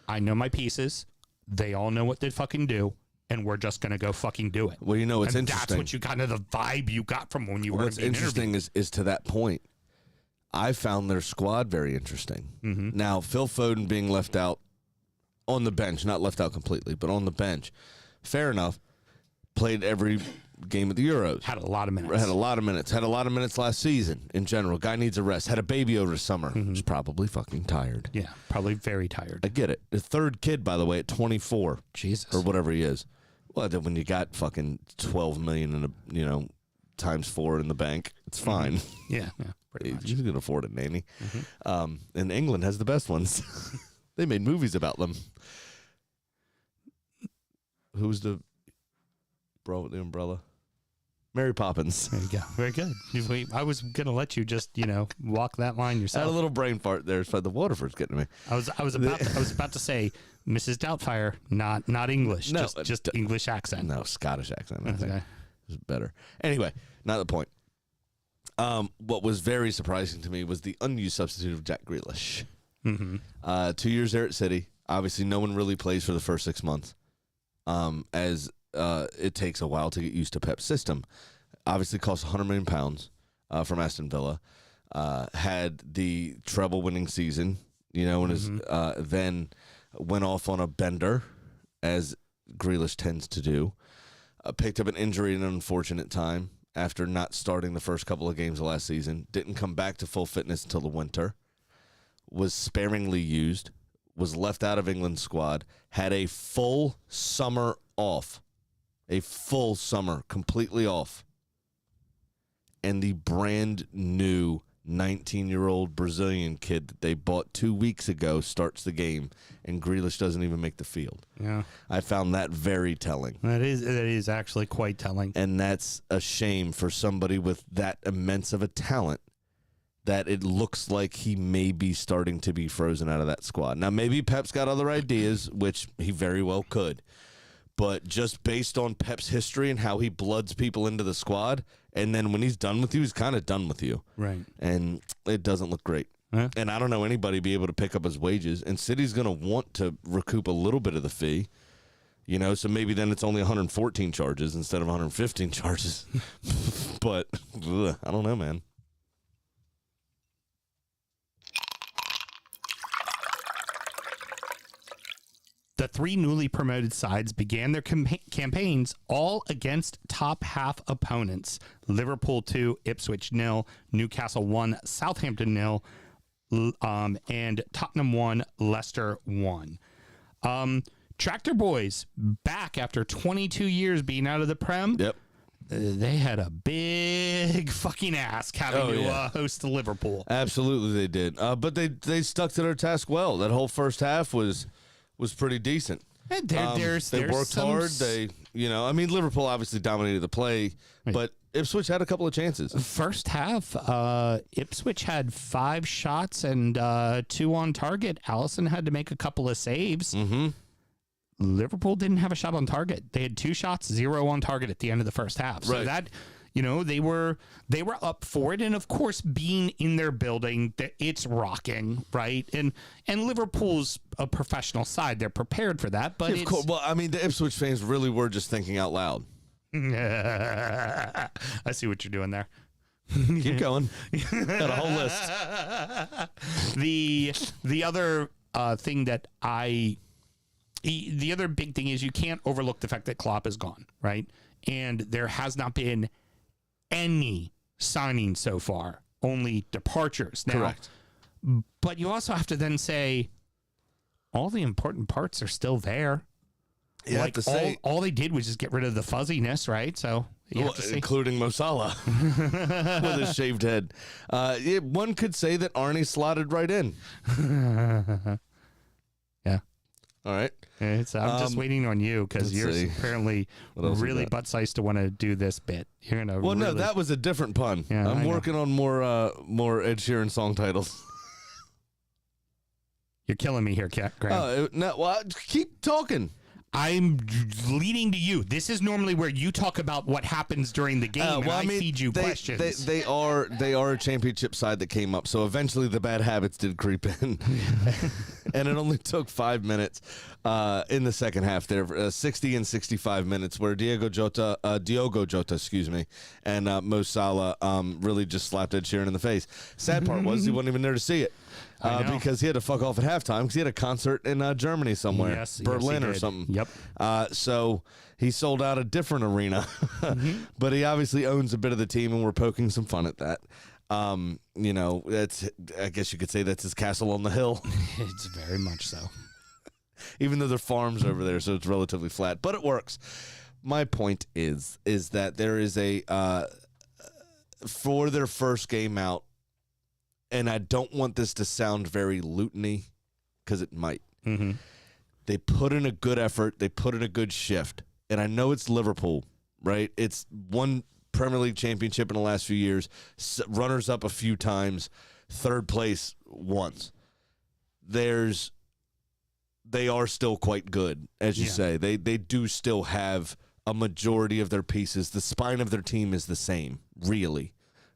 S2: I know my pieces. They all know what they fucking do, and we're just going to go fucking do it.
S3: Well, it's interesting.
S2: That's what you kind of the vibe you got from when you were
S3: What's interesting is to that point, I found their squad very interesting. Now, Phil Foden being left out on the bench, not left out completely, but on the bench, fair enough. Played every game of the Euros.
S2: Had a lot of minutes.
S3: Had a lot of minutes last season in general. Guy needs a rest. Had a baby over the summer. He's probably fucking tired.
S2: Yeah, probably very tired.
S3: I get it. The third kid, by the way, at 24.
S2: Jesus.
S3: Or whatever he is. Well, then when you got fucking 12 million in times 4 in the bank, it's fine.
S2: Yeah, pretty much.
S3: You can afford it, nanny. And England has the best ones. They made movies about them. Who's the bro with the umbrella? Mary Poppins.
S2: There you go. Very good. I was gonna let you just walk that line yourself.
S3: I had a little brain fart there. It's like the Waterford's getting me.
S2: I was about to say Mrs. Doubtfire, not English.
S3: No,
S2: just English accent.
S3: No, Scottish accent. I think
S2: Okay.
S3: it's better. Anyway, not the point. What was very surprising to me was the unused substitute of Jack Grealish. 2 years there at City. Obviously, no one really plays for the first 6 months, as it takes a while to get used to Pep's system. Obviously, cost £100 million from Aston Villa. Had the treble-winning season, and then went off on a bender, as Grealish tends to do. Picked up an injury in an unfortunate time after not starting the first couple of games of last season. Didn't come back to full fitness until the winter. Was sparingly used. Was left out of England's squad. Had a full summer off. A full summer, completely off. And the brand new 19-year-old Brazilian kid that they bought 2 weeks ago starts the game, and Grealish doesn't even make the field.
S2: Yeah.
S3: I found that very telling.
S2: That is actually quite telling.
S3: And that's a shame for somebody with that immense of a talent, that it looks like he may be starting to be frozen out of that squad. Now, maybe Pep's got other ideas, which he very well could. But just based on Pep's history and how he bloods people into the squad, and then when he's done with you, he's kind of done with you.
S2: Right.
S3: And it doesn't look great.
S2: Huh?
S3: And I don't know anybody be able to pick up his wages. And City's going to want to recoup a little bit of the fee. So maybe then it's only 114 charges instead of 115 charges. But I don't know, man.
S2: The three newly promoted sides began their campaigns all against top half opponents. Liverpool 2, Ipswich 0, Newcastle 1, Southampton 0, and Tottenham 1, Leicester 1. Tractor Boys back after 22 years being out of the Prem.
S3: Yep.
S2: They had a big fucking ask having to host Liverpool.
S3: Absolutely they did. But they stuck to their task well. That whole first half was pretty decent. They worked hard. Liverpool obviously dominated the play, but Ipswich had a couple of chances.
S2: First half, Ipswich had 5 shots and 2 on target. Allison had to make a couple of saves.
S3: Mm-hmm.
S2: Liverpool didn't have a shot on target. They had 2 shots, 0 on target at the end of the first half. So that, they were up for it. And of course, being in their building, it's rocking, right? And Liverpool's a professional side; they're prepared for that. But
S3: of course. Well, the Ipswich fans really were just thinking out loud.
S2: I see what you're doing there.
S3: Keep going. Got a whole list.
S2: The other thing that the other big thing is you can't overlook the fact that Klopp is gone, right? And there has not been any signings so far, only departures. Now,
S3: correct.
S2: But you also have to then say all the important parts are still there.
S3: You have to say,
S2: all they did was just get rid of the fuzziness, right? So you have to say,
S3: including Mo Salah with his shaved head. One could say that Arnie slotted right in.
S2: Yeah.
S3: All right.
S2: I'm just waiting on you because you're apparently really butt-sized to want to do this bit. You're gonna.
S3: Well, no, that was a different pun.
S2: Yeah,
S3: I'm working on more Ed Sheeran song titles.
S2: You're killing me here, Graham.
S3: Keep talking.
S2: I'm leading to you. This is normally where you talk about what happens during the game, and I feed you questions.
S3: They are a championship side that came up, so eventually the bad habits did creep in, and it only took 5 minutes in the second half. There, 60 and 65 minutes, where Diogo Jota, and Mo Salah really just slapped Ed Sheeran in the face. Sad part was he wasn't even there to see it. Because he had to fuck off at halftime because he had a concert in Germany somewhere, Berlin or something.
S2: Yep.
S3: So he sold out a different arena, but he obviously owns a bit of the team, and we're poking some fun at that. That's, I guess you could say that's his castle on the hill.
S2: It's very much so.
S3: Even though there are farms over there, so it's relatively flat, but it works. My point is that there is for their first game out, and I don't want this to sound very Luton-y, because it might.
S2: Mm-hmm.
S3: They put in a good effort. They put in a good shift. And I know it's Liverpool, right? It's won Premier League championship in the last few years, runners up a few times, third place once. They are still quite good, as you say. They do still have a majority of their pieces. The spine of their team is the same, really.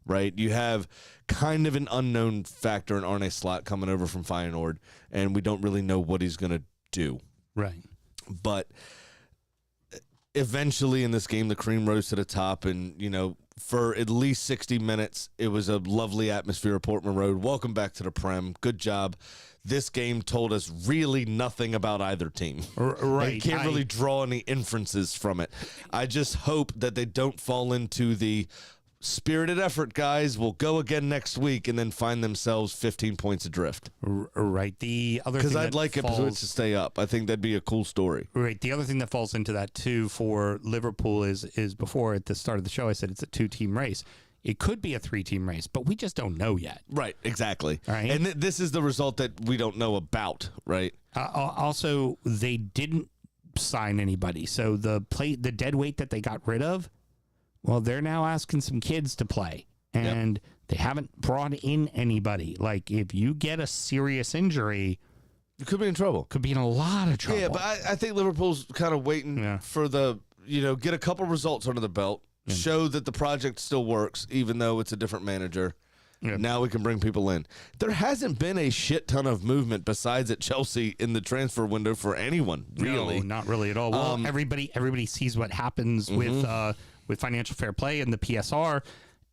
S3: right? You have kind of an unknown factor in Arne Slot coming over from Feyenoord, and we don't really know what he's going to do.
S2: Right.
S3: But eventually in this game, the cream rose to the top, and, you know, for at least 60 minutes, it was a lovely atmosphere at Portman Road. Welcome back to the Prem. Good job. This game told us really nothing about either team.
S2: Right.
S3: You can't really draw any inferences from it. I just hope that they don't fall into the spirited effort, guys. We'll go again next week and then find themselves 15 points adrift.
S2: Right. The other thing
S3: Because I'd like Ipswich to stay up. I think that'd be a cool story.
S2: Right. The other thing that falls into that too for Liverpool is before at the start of the show I said it's a 2-team race. It could be a 3-team race, but we just don't know yet.
S3: Right. Exactly.
S2: Right.
S3: And this is the result that we don't know about. Right.
S2: Also, they didn't sign anybody, so the dead weight that they got rid of. Well, they're now asking some kids to play, and they haven't brought in anybody. Like, if you get a serious injury,
S3: You could be in trouble.
S2: could be in a lot of trouble.
S3: Yeah, but I think Liverpool's kind of waiting for get a couple results under the belt, show that the project still works, even though it's a different manager.
S2: Yeah.
S3: Now we can bring people in. There hasn't been a shit ton of movement besides at Chelsea in the transfer window for anyone, really.
S2: No, not really at all. Well, everybody sees what happens with financial fair play and the PSR,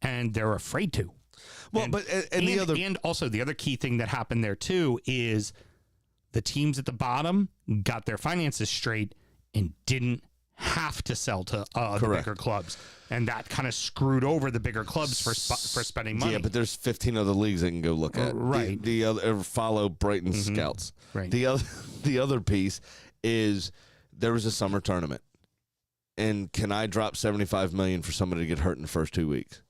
S2: and they're afraid to.
S3: Well,
S2: And also the other key thing that happened there too is the teams at the bottom got their finances straight and didn't have to sell to the bigger clubs, and that kind of screwed over the bigger clubs for spending money.
S3: Yeah, but there's 15 other leagues they can go look at.
S2: Right.
S3: The other follow Brighton scouts.
S2: Right.
S3: The other piece is there was a summer tournament, and can I drop $75 million for somebody to get hurt in the first 2 weeks?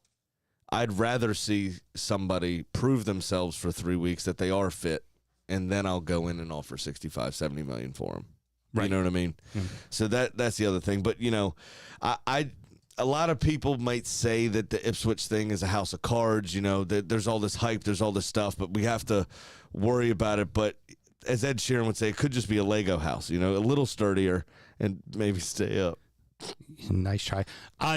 S3: I'd rather see somebody prove themselves for 3 weeks that they are fit, and then I'll go in and offer $65-70 million for them. Right. You know what I mean? Mm-hmm. So that's the other thing. But, you know, a lot of people might say that the Ipswich thing is a house of cards. You know, there's all this hype, there's all this stuff, but we have to worry about it. But as Ed Sheeran would say, it could just be a Lego house, you know, a little sturdier and maybe stay up.
S2: Nice try.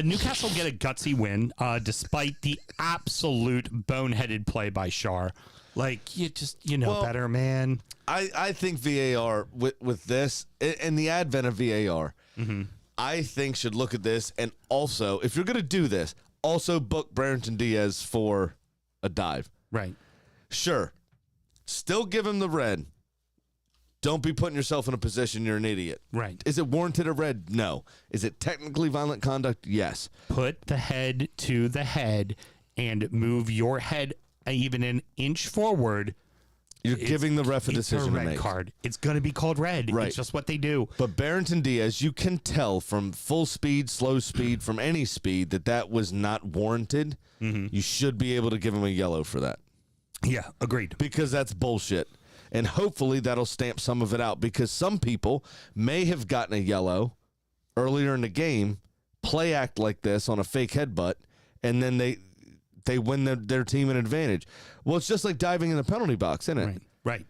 S2: Newcastle get a gutsy win despite the absolute boneheaded play by Shar. Like, you know better, man.
S3: I think VAR with this and the advent of VAR, I think should look at this, and also, if you're going to do this, also book Barrington Diaz for a dive.
S2: Right.
S3: Sure. Still give him the red. Don't be putting yourself in a position you're an idiot.
S2: Right.
S3: Is it warranted a red? No. Is it technically violent conduct? Yes.
S2: Put the head to the head and move your head even an inch forward.
S3: You're giving the ref a decision
S2: to make.
S3: It's a red
S2: card. It's going to be called red.
S3: Right.
S2: It's just what they do.
S3: But Barrington Diaz, you can tell from full speed, slow speed, from any speed that was not warranted. You should be able to give him a yellow for that.
S2: Yeah, agreed.
S3: Because that's bullshit. And hopefully that'll stamp some of it out, because some people may have gotten a yellow earlier in the game, play act like this on a fake headbutt, and then they win their team an advantage. Well, it's just like diving in the penalty box, isn't it?
S2: Right.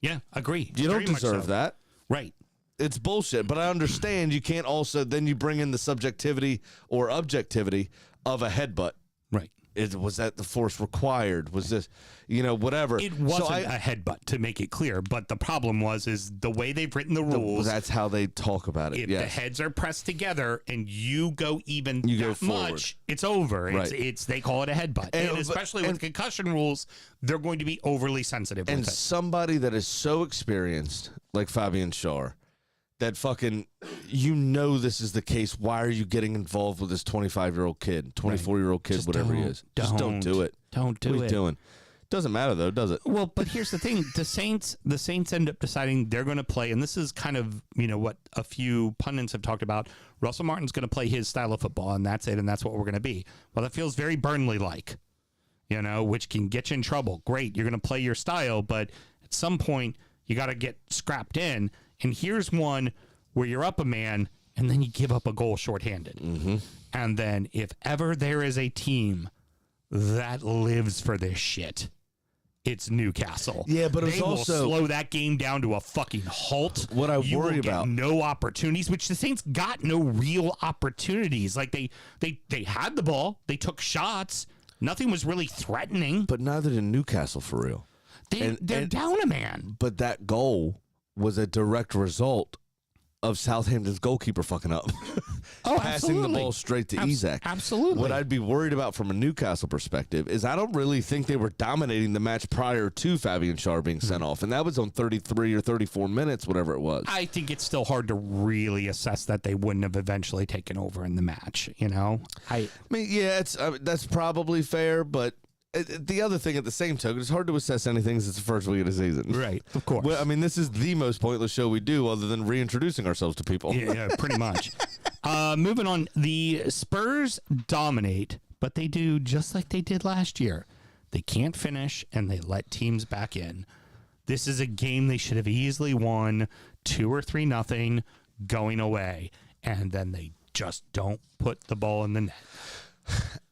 S2: Yeah, agree.
S3: You don't deserve that.
S2: Right.
S3: It's bullshit, but I understand you can't also, then you bring in the subjectivity or objectivity of a headbutt.
S2: Right.
S3: Was that the force required? Was this, whatever?
S2: It wasn't a headbutt, to make it clear, but the problem is the way they've written the rules.
S3: That's how they talk about it.
S2: If the heads are pressed together and you go
S3: forward.
S2: much, it's over.
S3: Right.
S2: It's they call it a headbutt, and especially with concussion rules, they're going to be overly sensitive.
S3: And
S2: with it.
S3: somebody that is so experienced, like Fabian Schär, that fucking, this is the case. Why are you getting involved with this 25-year-old kid, 24-year-old kid, whatever he is? Just don't do it.
S2: Don't do it.
S3: What are you doing? Doesn't matter, though, does it?
S2: Well, but here's the thing. The Saints end up deciding they're going to play, and this is kind of, what a few pundits have talked about. Russell Martin's going to play his style of football, and that's it, and that's what we're going to be. Well, that feels very Burnley-like, which can get you in trouble. Great, you're going to play your style, but at some point, you got to get scrapped in. And here's one where you're up a man and then you give up a goal shorthanded. Mm-hmm. And then if ever there is a team that lives for this shit, it's Newcastle.
S3: Yeah, but
S2: they will slow that game down to a fucking halt.
S3: What I worry about,
S2: no opportunities, which the Saints got no real opportunities. Like they had the ball, they took shots. Nothing was really threatening.
S3: But neither did Newcastle for real.
S2: They're down a man.
S3: But that goal was a direct result of Southampton's goalkeeper fucking up.
S2: Oh,
S3: Passing the
S2: absolutely.
S3: ball straight to Isak.
S2: Absolutely.
S3: What I'd be worried about from a Newcastle perspective is I don't really think they were dominating the match prior to Fabian Schär being sent off. And that was on 33 or 34 minutes, whatever it was.
S2: I think it's still hard to really assess that they wouldn't have eventually taken over in the match, you know?
S3: I mean, yeah, that's probably fair, but the other thing at the same token, it's hard to assess anything since the first week of the season.
S2: Right, of course.
S3: Well, I mean, this is the most pointless show we do other than reintroducing ourselves to people.
S2: Yeah, pretty much. Moving on, the Spurs dominate, but they do just like they did last year. They can't finish, and they let teams back in. This is a game they should have easily won 2 or 3-0 going away, and then they just don't put the ball in the net.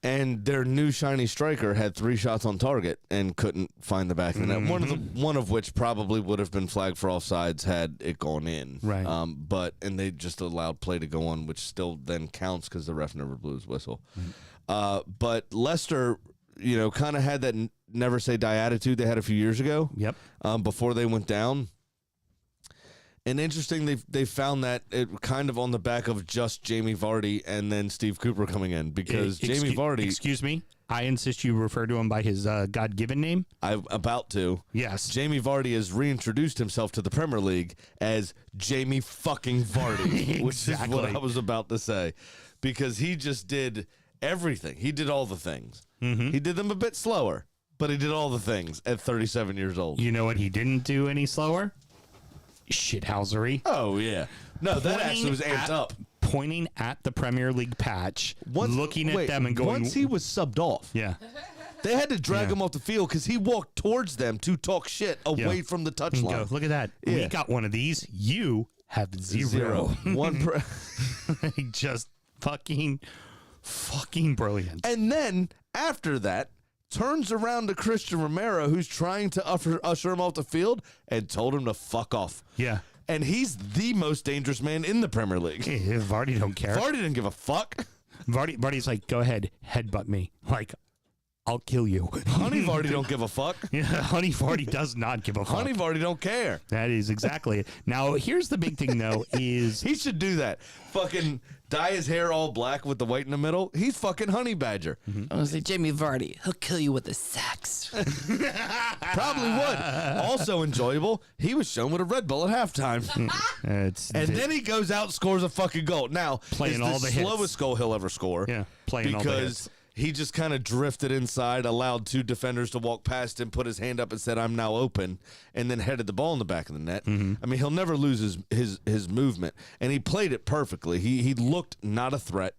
S3: And their new shiny striker had 3 shots on target and couldn't find the back of the net. One of which probably would have been flagged for offsides had it gone in.
S2: Right.
S3: And they just allowed play to go on, which still then counts because the ref never blew his whistle. But Leicester, kind of had that never say die attitude they had a few years ago.
S2: Yep.
S3: Before they went down. And interesting, they found that it kind of on the back of just Jamie Vardy and then Steve Cooper coming in because Jamie Vardy.
S2: Excuse me, I insist you refer to him by his God-given name.
S3: I'm about to.
S2: Yes,
S3: Jamie Vardy has reintroduced himself to the Premier League as Jamie fucking Vardy, which is what I was about to say, because he just did everything. He did all the things. He did them a bit slower, but he did all the things at 37 years old.
S2: You know what he didn't do any slower? Shithousery.
S3: Oh, yeah. No, that actually was amped up.
S2: Pointing at the Premier League patch, looking at them and going...
S3: Once he was subbed off,
S2: Yeah.
S3: they had to drag him off the field because he walked towards them to talk shit away from the touchline.
S2: Go, look at that.
S3: Yeah.
S2: We got one of these. You have zero. Just fucking brilliant.
S3: And then, after that, turns around to Christian Romero, who's trying to usher him off the field, and told him to fuck off.
S2: Yeah.
S3: And he's the most dangerous man in the Premier League.
S2: Vardy don't care.
S3: Vardy didn't give a fuck.
S2: Vardy's like, go ahead, headbutt me. Like, I'll kill you.
S3: Honey Vardy don't give a fuck.
S2: Yeah, Honey Vardy does not give a fuck.
S3: Honey Vardy don't care.
S2: That is exactly it. Now, here's the big thing, though, is...
S3: He should do that. Fucking dye his hair all black with the white in the middle. He's fucking Honey Badger.
S1: I was like, Jamie Vardy, he'll kill you with a sex.
S3: Probably would. Also enjoyable, he was shown with a Red Bull at halftime. And then he goes out and scores a fucking goal. Now,
S2: Playing
S3: it's
S2: all
S3: the
S2: the hits.
S3: slowest goal he'll ever score.
S2: Yeah, playing all the
S3: because
S2: hits.
S3: he just kind of drifted inside, allowed 2 defenders to walk past him, put his hand up and said, I'm now open, and then headed the ball in the back of the net. I mean, he'll never lose his movement, and he played it perfectly. He looked not a threat.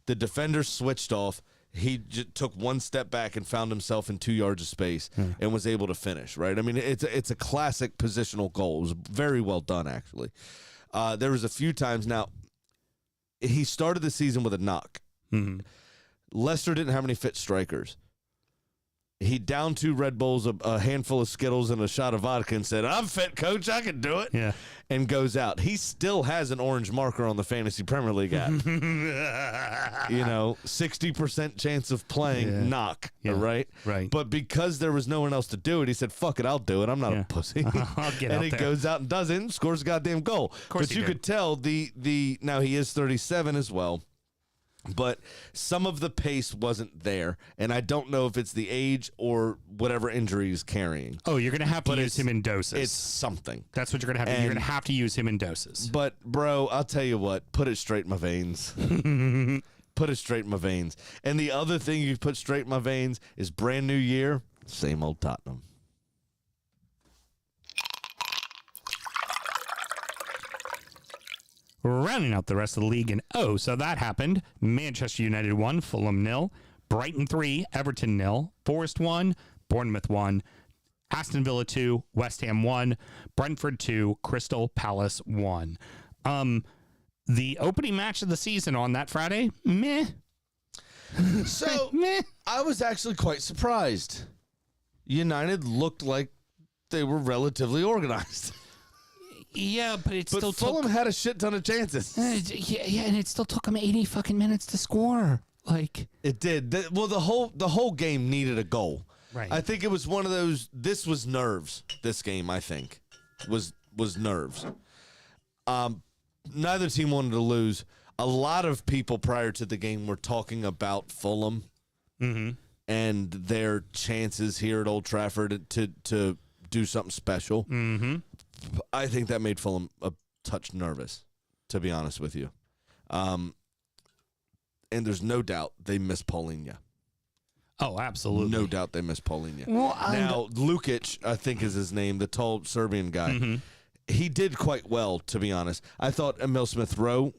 S3: The defender switched off. He just took 1 step back and found himself in 2 yards of space and was able to finish, right? I mean, it's a classic positional goal. It was very well done, actually. There was a few times. Now, he started the season with a knock. Leicester didn't have any fit strikers. He downed 2 Red Bulls, a handful of Skittles, and a shot of vodka and said, I'm fit, coach. I can do it.
S2: Yeah.
S3: And goes out. He still has an orange marker on the Fantasy Premier League app. 60% chance of playing knock, right?
S2: Right.
S3: But because there was no one else to do it, he said, fuck it, I'll do it. I'm not a pussy.
S2: I'll get
S3: and
S2: out
S3: he
S2: there.
S3: goes out and does it and scores a goddamn goal. Of
S2: course
S3: but
S2: he
S3: you
S2: did.
S3: could tell now he is 37 as well. But some of the pace wasn't there, and I don't know if it's the age or whatever injury he's carrying.
S2: Oh, you're going to have to use him in doses.
S3: It's something.
S2: That's what you're going to have to do. You're going to have to use him in doses.
S3: But, bro, I'll tell you what. Put it straight in my veins. Put it straight in my veins. And the other thing you put straight in my veins is brand new year, same old Tottenham.
S2: Rounding out the rest of the league, and so that happened. Manchester United 1, Fulham 0, Brighton 3, Everton 0, Forest 1, Bournemouth 1, Aston Villa 2, West Ham 1, Brentford 2, Crystal Palace 1. The opening match of the season on that Friday, meh.
S3: So, I was actually quite surprised. United looked like they were relatively organized.
S2: Yeah, but it
S3: But
S2: still
S3: Fulham had a shit ton of chances.
S2: Yeah, and it still took them 80 fucking minutes to score.
S1: Like,
S3: It did. The whole game needed a goal.
S2: Right.
S3: I think it was one of those. This was nerves. This game, I think, was nerves. Neither team wanted to lose. A lot of people prior to the game were talking about Fulham and their chances here at Old Trafford to do something special. Mm-hmm. I think that made Fulham a touch nervous, to be honest with you. And there's no doubt they miss Paulinho.
S2: Oh, absolutely.
S3: No doubt they miss Paulinho.
S1: Well,
S3: now, Lukic, I think is his name, the tall Serbian guy. He did quite well, to be honest. I thought Emil Smith-Rowe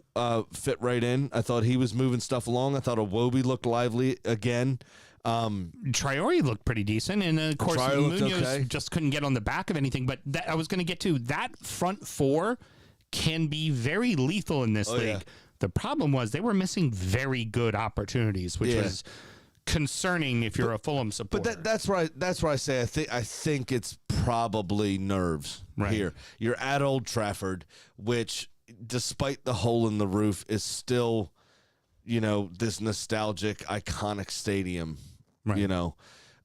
S3: fit right in. I thought he was moving stuff along. I thought Iwobi looked lively again.
S2: Traore looked pretty decent, and of course Munoz just couldn't get on the back of anything. But I was going to get to that front four can be very lethal in this league.
S3: Yeah.
S2: The problem was they were missing very good opportunities, which was concerning if you're a Fulham supporter.
S3: But that's where I say I think it's probably nerves here. You're at Old Trafford, which, despite the hole in the roof, is still, this nostalgic, iconic stadium.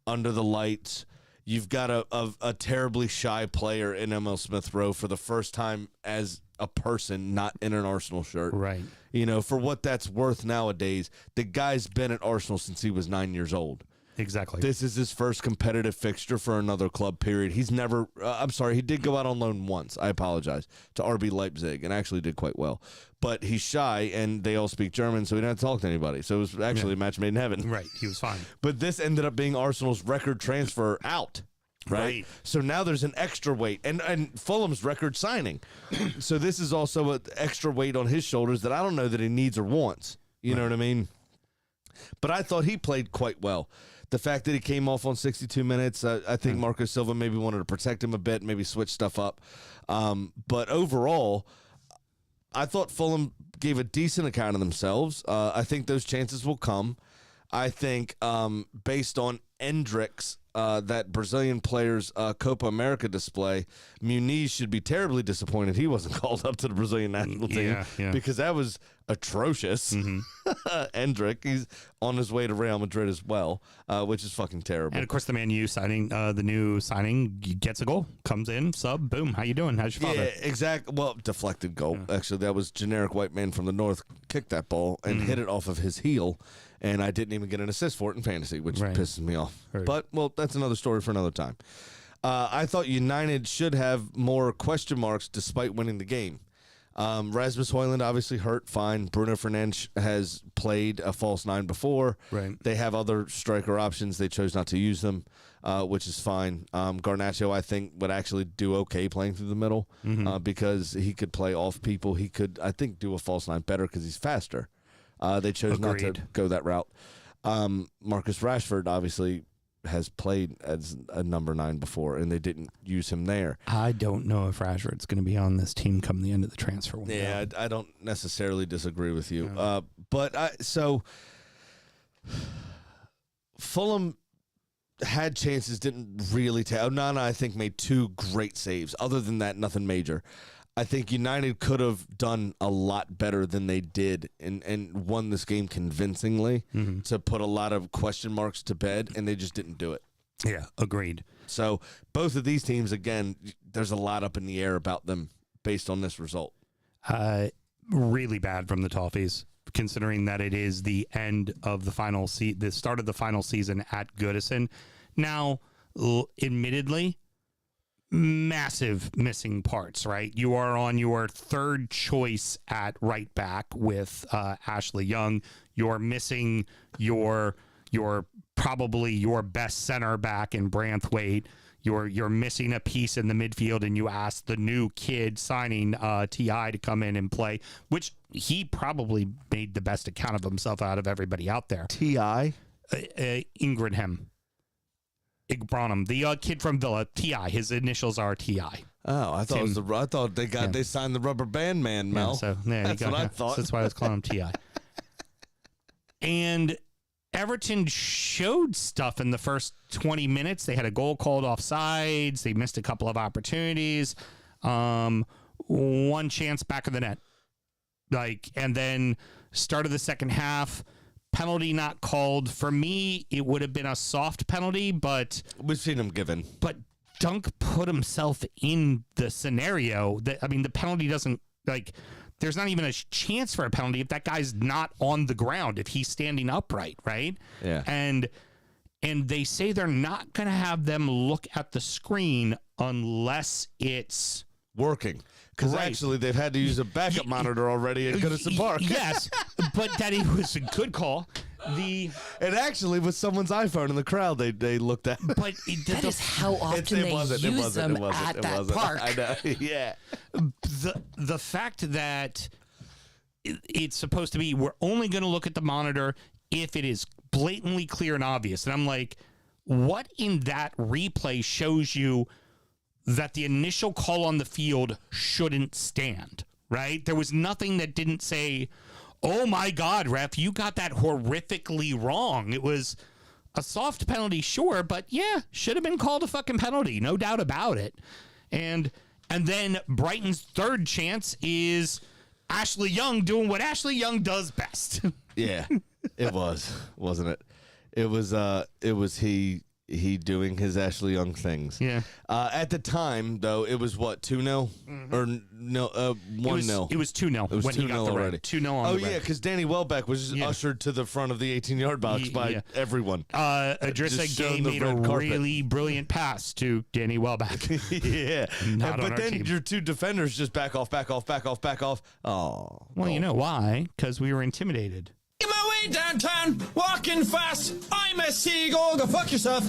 S3: Under the lights. You've got a terribly shy player in Emil Smith-Rowe for the first time as a person, not in an Arsenal shirt.
S2: Right.
S3: For what that's worth nowadays, the guy's been at Arsenal since he was 9 years old.
S2: Exactly.
S3: This is his first competitive fixture for another club, period. He's never, he did go out on loan once, I apologize, to RB Leipzig, and actually did quite well. But he's shy, and they all speak German, so he didn't have to talk to anybody. So it was actually a match made in heaven.
S2: Right. He was fine.
S3: But this ended up being Arsenal's record transfer out. Right. So now there's an extra weight, and Fulham's record signing. So this is also an extra weight on his shoulders that I don't know that he needs or wants. You know what I mean? But I thought he played quite well. The fact that he came off on 62 minutes, I think Marco Silva maybe wanted to protect him a bit, maybe switch stuff up. But overall, I thought Fulham gave a decent account of themselves. I think those chances will come. I think based on Endrick's that Brazilian player's Copa America display, Muniz should be terribly disappointed he wasn't called up to the Brazilian national team because that was atrocious. Endrick, he's on his way to Real Madrid as well, which is fucking terrible.
S2: And of course, the Man U signing, the new signing, gets a goal, comes in, sub, boom. How you doing? How's your father?
S3: Yeah, exactly. Well, deflected goal. Actually, that was generic white man from the north kicked that ball and hit it off of his heel. And I didn't even get an assist for it in fantasy, which pisses me off. But, well, that's another story for another time. I thought United should have more question marks despite winning the game. Rasmus Højlund obviously hurt, fine. Bruno Fernandes has played a false nine before.
S2: Right.
S3: They have other striker options. They chose not to use them, which is fine. Garnacho, I think, would actually do okay playing through the middle because he could play off people. He could, I think, do a false nine better because he's faster. They chose not to go that route. Marcus Rashford obviously has played as a number 9 before, and they didn't use him there.
S2: I don't know if Rashford's going to be on this team come the end of the transfer window.
S3: Yeah, I don't necessarily disagree with you. So Fulham had chances, didn't really take. Onana, I think, made 2 great saves. Other than that, nothing major. I think United could have done a lot better than they did and won this game convincingly to put a lot of question marks to bed, and they just didn't do it.
S2: Yeah, agreed.
S3: So both of these teams, again, there's a lot up in the air about them based on this result.
S2: Really bad from the Toffees, considering that it is the end of the final the start of the final season at Goodison. Now, admittedly, massive missing parts, right? You are on your 3rd choice at right back with Ashley Young. You're missing your probably your best center back in Branthwaite. You're missing a piece in the midfield, and you ask the new kid signing T.I. to come in and play, which he probably made the best account of himself out of everybody out there.
S3: T.I.?
S2: Ingridham. Igbranham, the kid from Villa, T.I. His initials are T.I.
S3: Oh, I thought it was I thought they signed the rubber band man, Mel.
S2: Yeah, so that's
S3: what I thought.
S2: So that's why I was calling him T.I. And Everton showed stuff in the first 20 minutes. They had a goal called offsides. They missed a couple of opportunities. One chance back of the net. And then start of the second half, penalty not called. For me, it would have been a soft penalty, but
S3: We've seen him given.
S2: But Dunk put himself in the scenario that, I mean, the penalty doesn't, like, there's not even a chance for a penalty if that guy's not on the ground, if he's standing upright, right?
S3: Yeah.
S2: And they say they're not going to have them look at the screen unless it's
S3: Working. Because
S2: Right.
S3: actually, they've had to use a backup monitor already at Goodison Park.
S2: Yes, but that it was a good call.
S3: And actually, with someone's iPhone in the crowd, they looked at.
S2: But
S1: That is how often they use them at that park.
S3: I know. Yeah.
S2: the fact that it's supposed to be, we're only going to look at the monitor if it is blatantly clear and obvious. And I'm like, what in that replay shows you that the initial call on the field shouldn't stand, right? There was nothing that didn't say, oh my God, ref, you got that horrifically wrong. It was a soft penalty, sure, but yeah, should have been called a fucking penalty, no doubt about it. And then Brighton's third chance is Ashley Young doing what Ashley Young does best.
S3: Yeah. It was, wasn't it? It was he doing his Ashley Young things.
S2: Yeah.
S3: At the time, though, it was what, 2-0? Or no, 1-0?
S2: It was 2-0
S3: It was
S2: when he
S3: 2-0
S2: got the
S3: already.
S2: red. 2-0 on
S3: Oh,
S2: the red.
S3: yeah, because Danny Welbeck was
S2: Yeah.
S3: ushered to the front of the 18-yard box by everyone.
S2: Adrissa
S3: Just
S2: Gay
S3: showing the
S2: made a
S3: red carpet.
S2: really brilliant pass to Danny Welbeck.
S3: Yeah.
S2: Not on
S3: But
S2: our
S3: then
S2: team.
S3: your two defenders just back off. Oh.
S2: Well, you know why? Because we were intimidated.
S7: Get my way downtown, walking fast. I'm a seagull, go fuck yourself.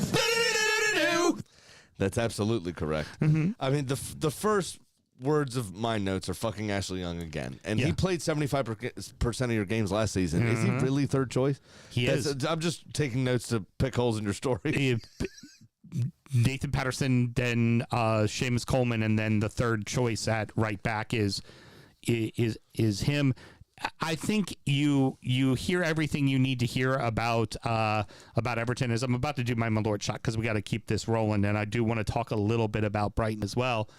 S3: That's absolutely correct. I mean, the first words of my notes are fucking Ashley Young again. And he
S2: Yeah.
S3: played 75% of your games last season. Is he really third choice?
S2: He is.
S3: I'm just taking notes to pick holes in your story.
S2: Nathan Patterson, then Seamus Coleman, and then the third choice at right back is him. I think you hear everything you need to hear about Everton. As I'm about to do my Lord shot because we got to keep this rolling, and I do want to talk a little bit about Brighton as well.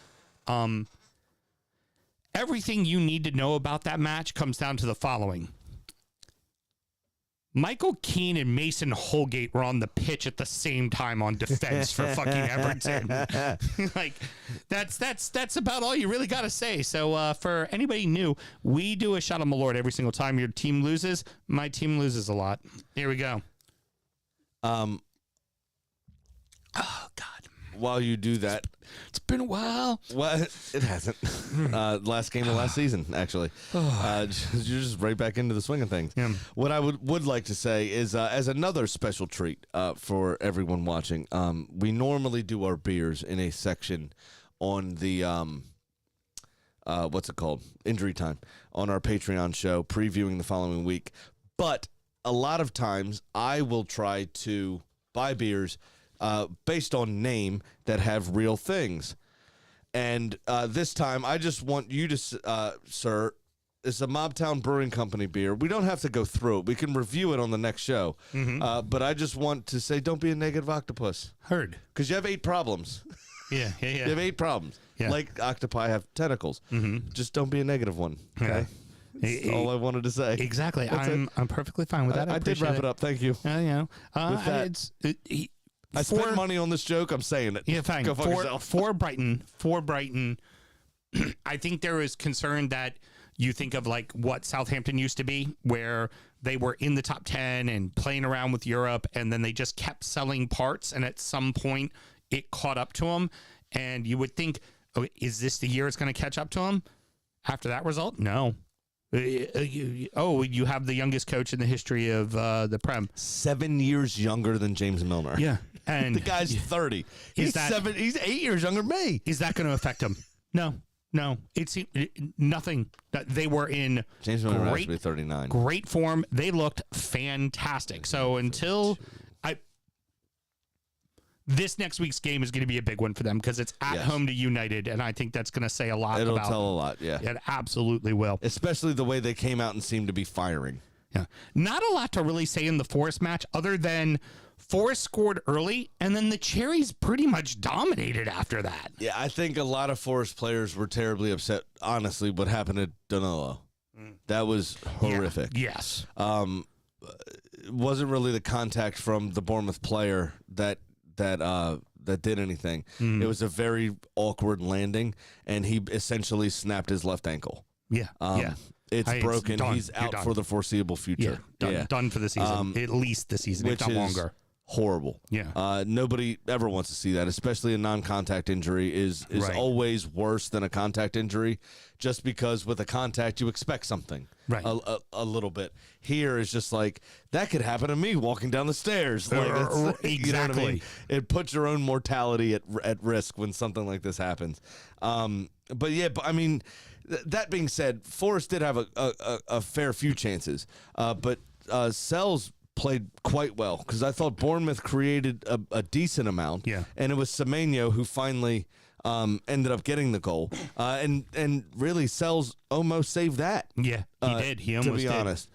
S2: Everything you need to know about that match comes down to the following. Michael Keane and Mason Holgate were on the pitch at the same time on defense for fucking Everton. Like that's about all you really got to say. So for anybody new, we do a shot on Malort every single time your team loses. My team loses a lot. Here we go.
S3: Oh,
S2: God.
S3: While you do that,
S2: It's been a while.
S3: well, it hasn't. Last game of last season, actually. You're just right back into the swing of things.
S2: Yeah.
S3: What I would like to say is, as another special treat for everyone watching, we normally do our beers in a section on the what's it called? Injury Time on our Patreon show, previewing the following week. But a lot of times, I will try to buy beers based on name that have real things. And this time, I just want you to, sir, it's a Mobtown Brewing Company beer. We don't have to go through it. We can review it on the next show. But I just want to say, don't be a negative octopus.
S2: Heard.
S3: Because you have 8 problems.
S2: Yeah.
S3: You have 8 problems.
S2: Yeah.
S3: Like octopi have tentacles. Just don't be a negative one. Okay? That's all I wanted to say.
S2: Exactly.
S3: That's it.
S2: I'm perfectly fine with that.
S3: I did wrap it up. Thank you.
S2: You know,
S3: With that, I spent money on this joke. I'm saying it.
S2: Yeah, fine.
S3: Go fuck yourself.
S2: For Brighton, I think there is concern that you think of like what Southampton used to be, where they were in the top 10 and playing around with Europe, and then they just kept selling parts, and at some point it caught up to them, and you would think, oh, is this the year it's going to catch up to them? After that result, no. You have the youngest coach in the history of the Prem.
S3: 7 years younger than James Milner.
S2: Yeah, and
S3: The guy's 30. He's 8 years younger than me.
S2: Is that going to affect him? No. It's nothing. They were in
S3: James Milner has to be 39.
S2: great form. They looked fantastic. So until this next week's game is going to be a big one for them because it's at home to United, and I think that's going to say a lot.
S3: It'll
S2: about
S3: tell a lot, yeah.
S2: It absolutely will.
S3: Especially the way they came out and seemed to be firing.
S2: Yeah, not a lot to really say in the Forest match other than Forest scored early, and then the Cherries pretty much dominated after that.
S3: Yeah, I think a lot of Forest players were terribly upset, honestly, what happened to Danilo. That was horrific.
S2: Yeah. Yes.
S3: wasn't really the contact from the Bournemouth player that did anything. It was a very awkward landing, and he essentially snapped his left ankle.
S2: Yeah.
S3: It's broken.
S2: Done.
S3: He's
S2: You're
S3: out
S2: done.
S3: for the foreseeable future.
S2: Done for the season. At least the season, if
S3: Which
S2: not
S3: is
S2: longer.
S3: horrible.
S2: Yeah.
S3: Nobody ever wants to see that, especially a non-contact injury is
S2: Right.
S3: always worse than a contact injury, just because with a contact you expect something.
S2: Right.
S3: A little bit. Here is just like, that could happen to me walking down the stairs. Like, you know what I mean?
S2: Exactly.
S3: It puts your own mortality at risk when something like this happens. But I mean, that being said, Forrest did have a fair few chances, but Sells played quite well, because I thought Bournemouth created a decent amount.
S2: Yeah.
S3: And it was Semenyo who finally ended up getting the goal. And really, Sells almost saved that.
S2: Yeah, he did. He almost did.
S3: To be honest.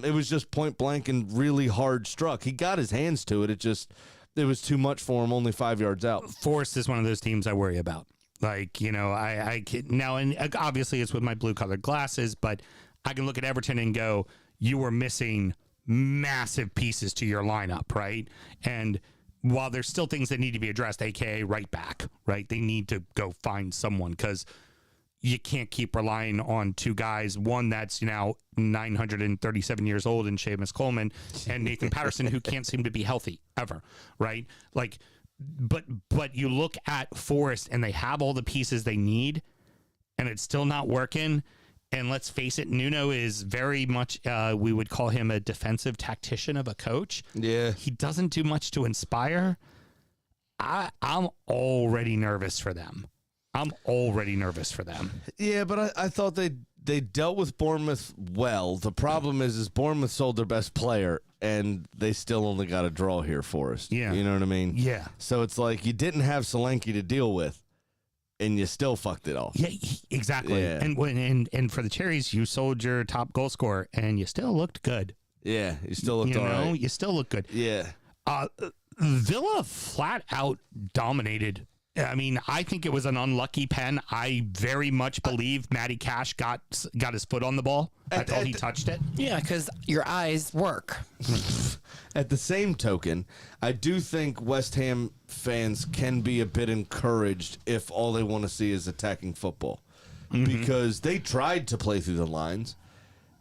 S3: It was just point blank and really hard struck. He got his hands to it. It was too much for him, only 5 yards out.
S2: Forrest is one of those teams I worry about. Like, you know, I can, now, and obviously it's with my blue-colored glasses, but I can look at Everton and go, you were missing massive pieces to your lineup, right? And while there's still things that need to be addressed, aka right back, right? They need to go find someone, because you can't keep relying on two guys, one that's now 937 years old and Seamus Coleman, and Nathan Patterson, who can't seem to be healthy ever, right? Like, but you look at Forest and they have all the pieces they need, and it's still not working. And let's face it, Nuno is very much, we would call him a defensive tactician of a coach.
S3: Yeah.
S2: He doesn't do much to inspire. I'm already nervous for them.
S3: Yeah, but I thought they dealt with Bournemouth well. The problem is Bournemouth sold their best player, and they still only got a draw here for us.
S2: Yeah.
S3: You know what I mean?
S2: Yeah.
S3: So it's like you didn't have Solanke to deal with, and you still fucked it all.
S2: Yeah, exactly.
S3: Yeah.
S2: And for the Cherries, you sold your top goal scorer, and you still looked good.
S3: Yeah, you still looked all right.
S2: You still look good.
S3: Yeah.
S2: Villa flat out dominated. I mean, I think it was an unlucky pen. I very much believe Matty Cash got his foot on the ball. That's all he touched it.
S1: Yeah, because your eyes work.
S3: At the same token, I do think West Ham fans can be a bit encouraged if all they want to see is attacking football. Because they tried to play through the lines.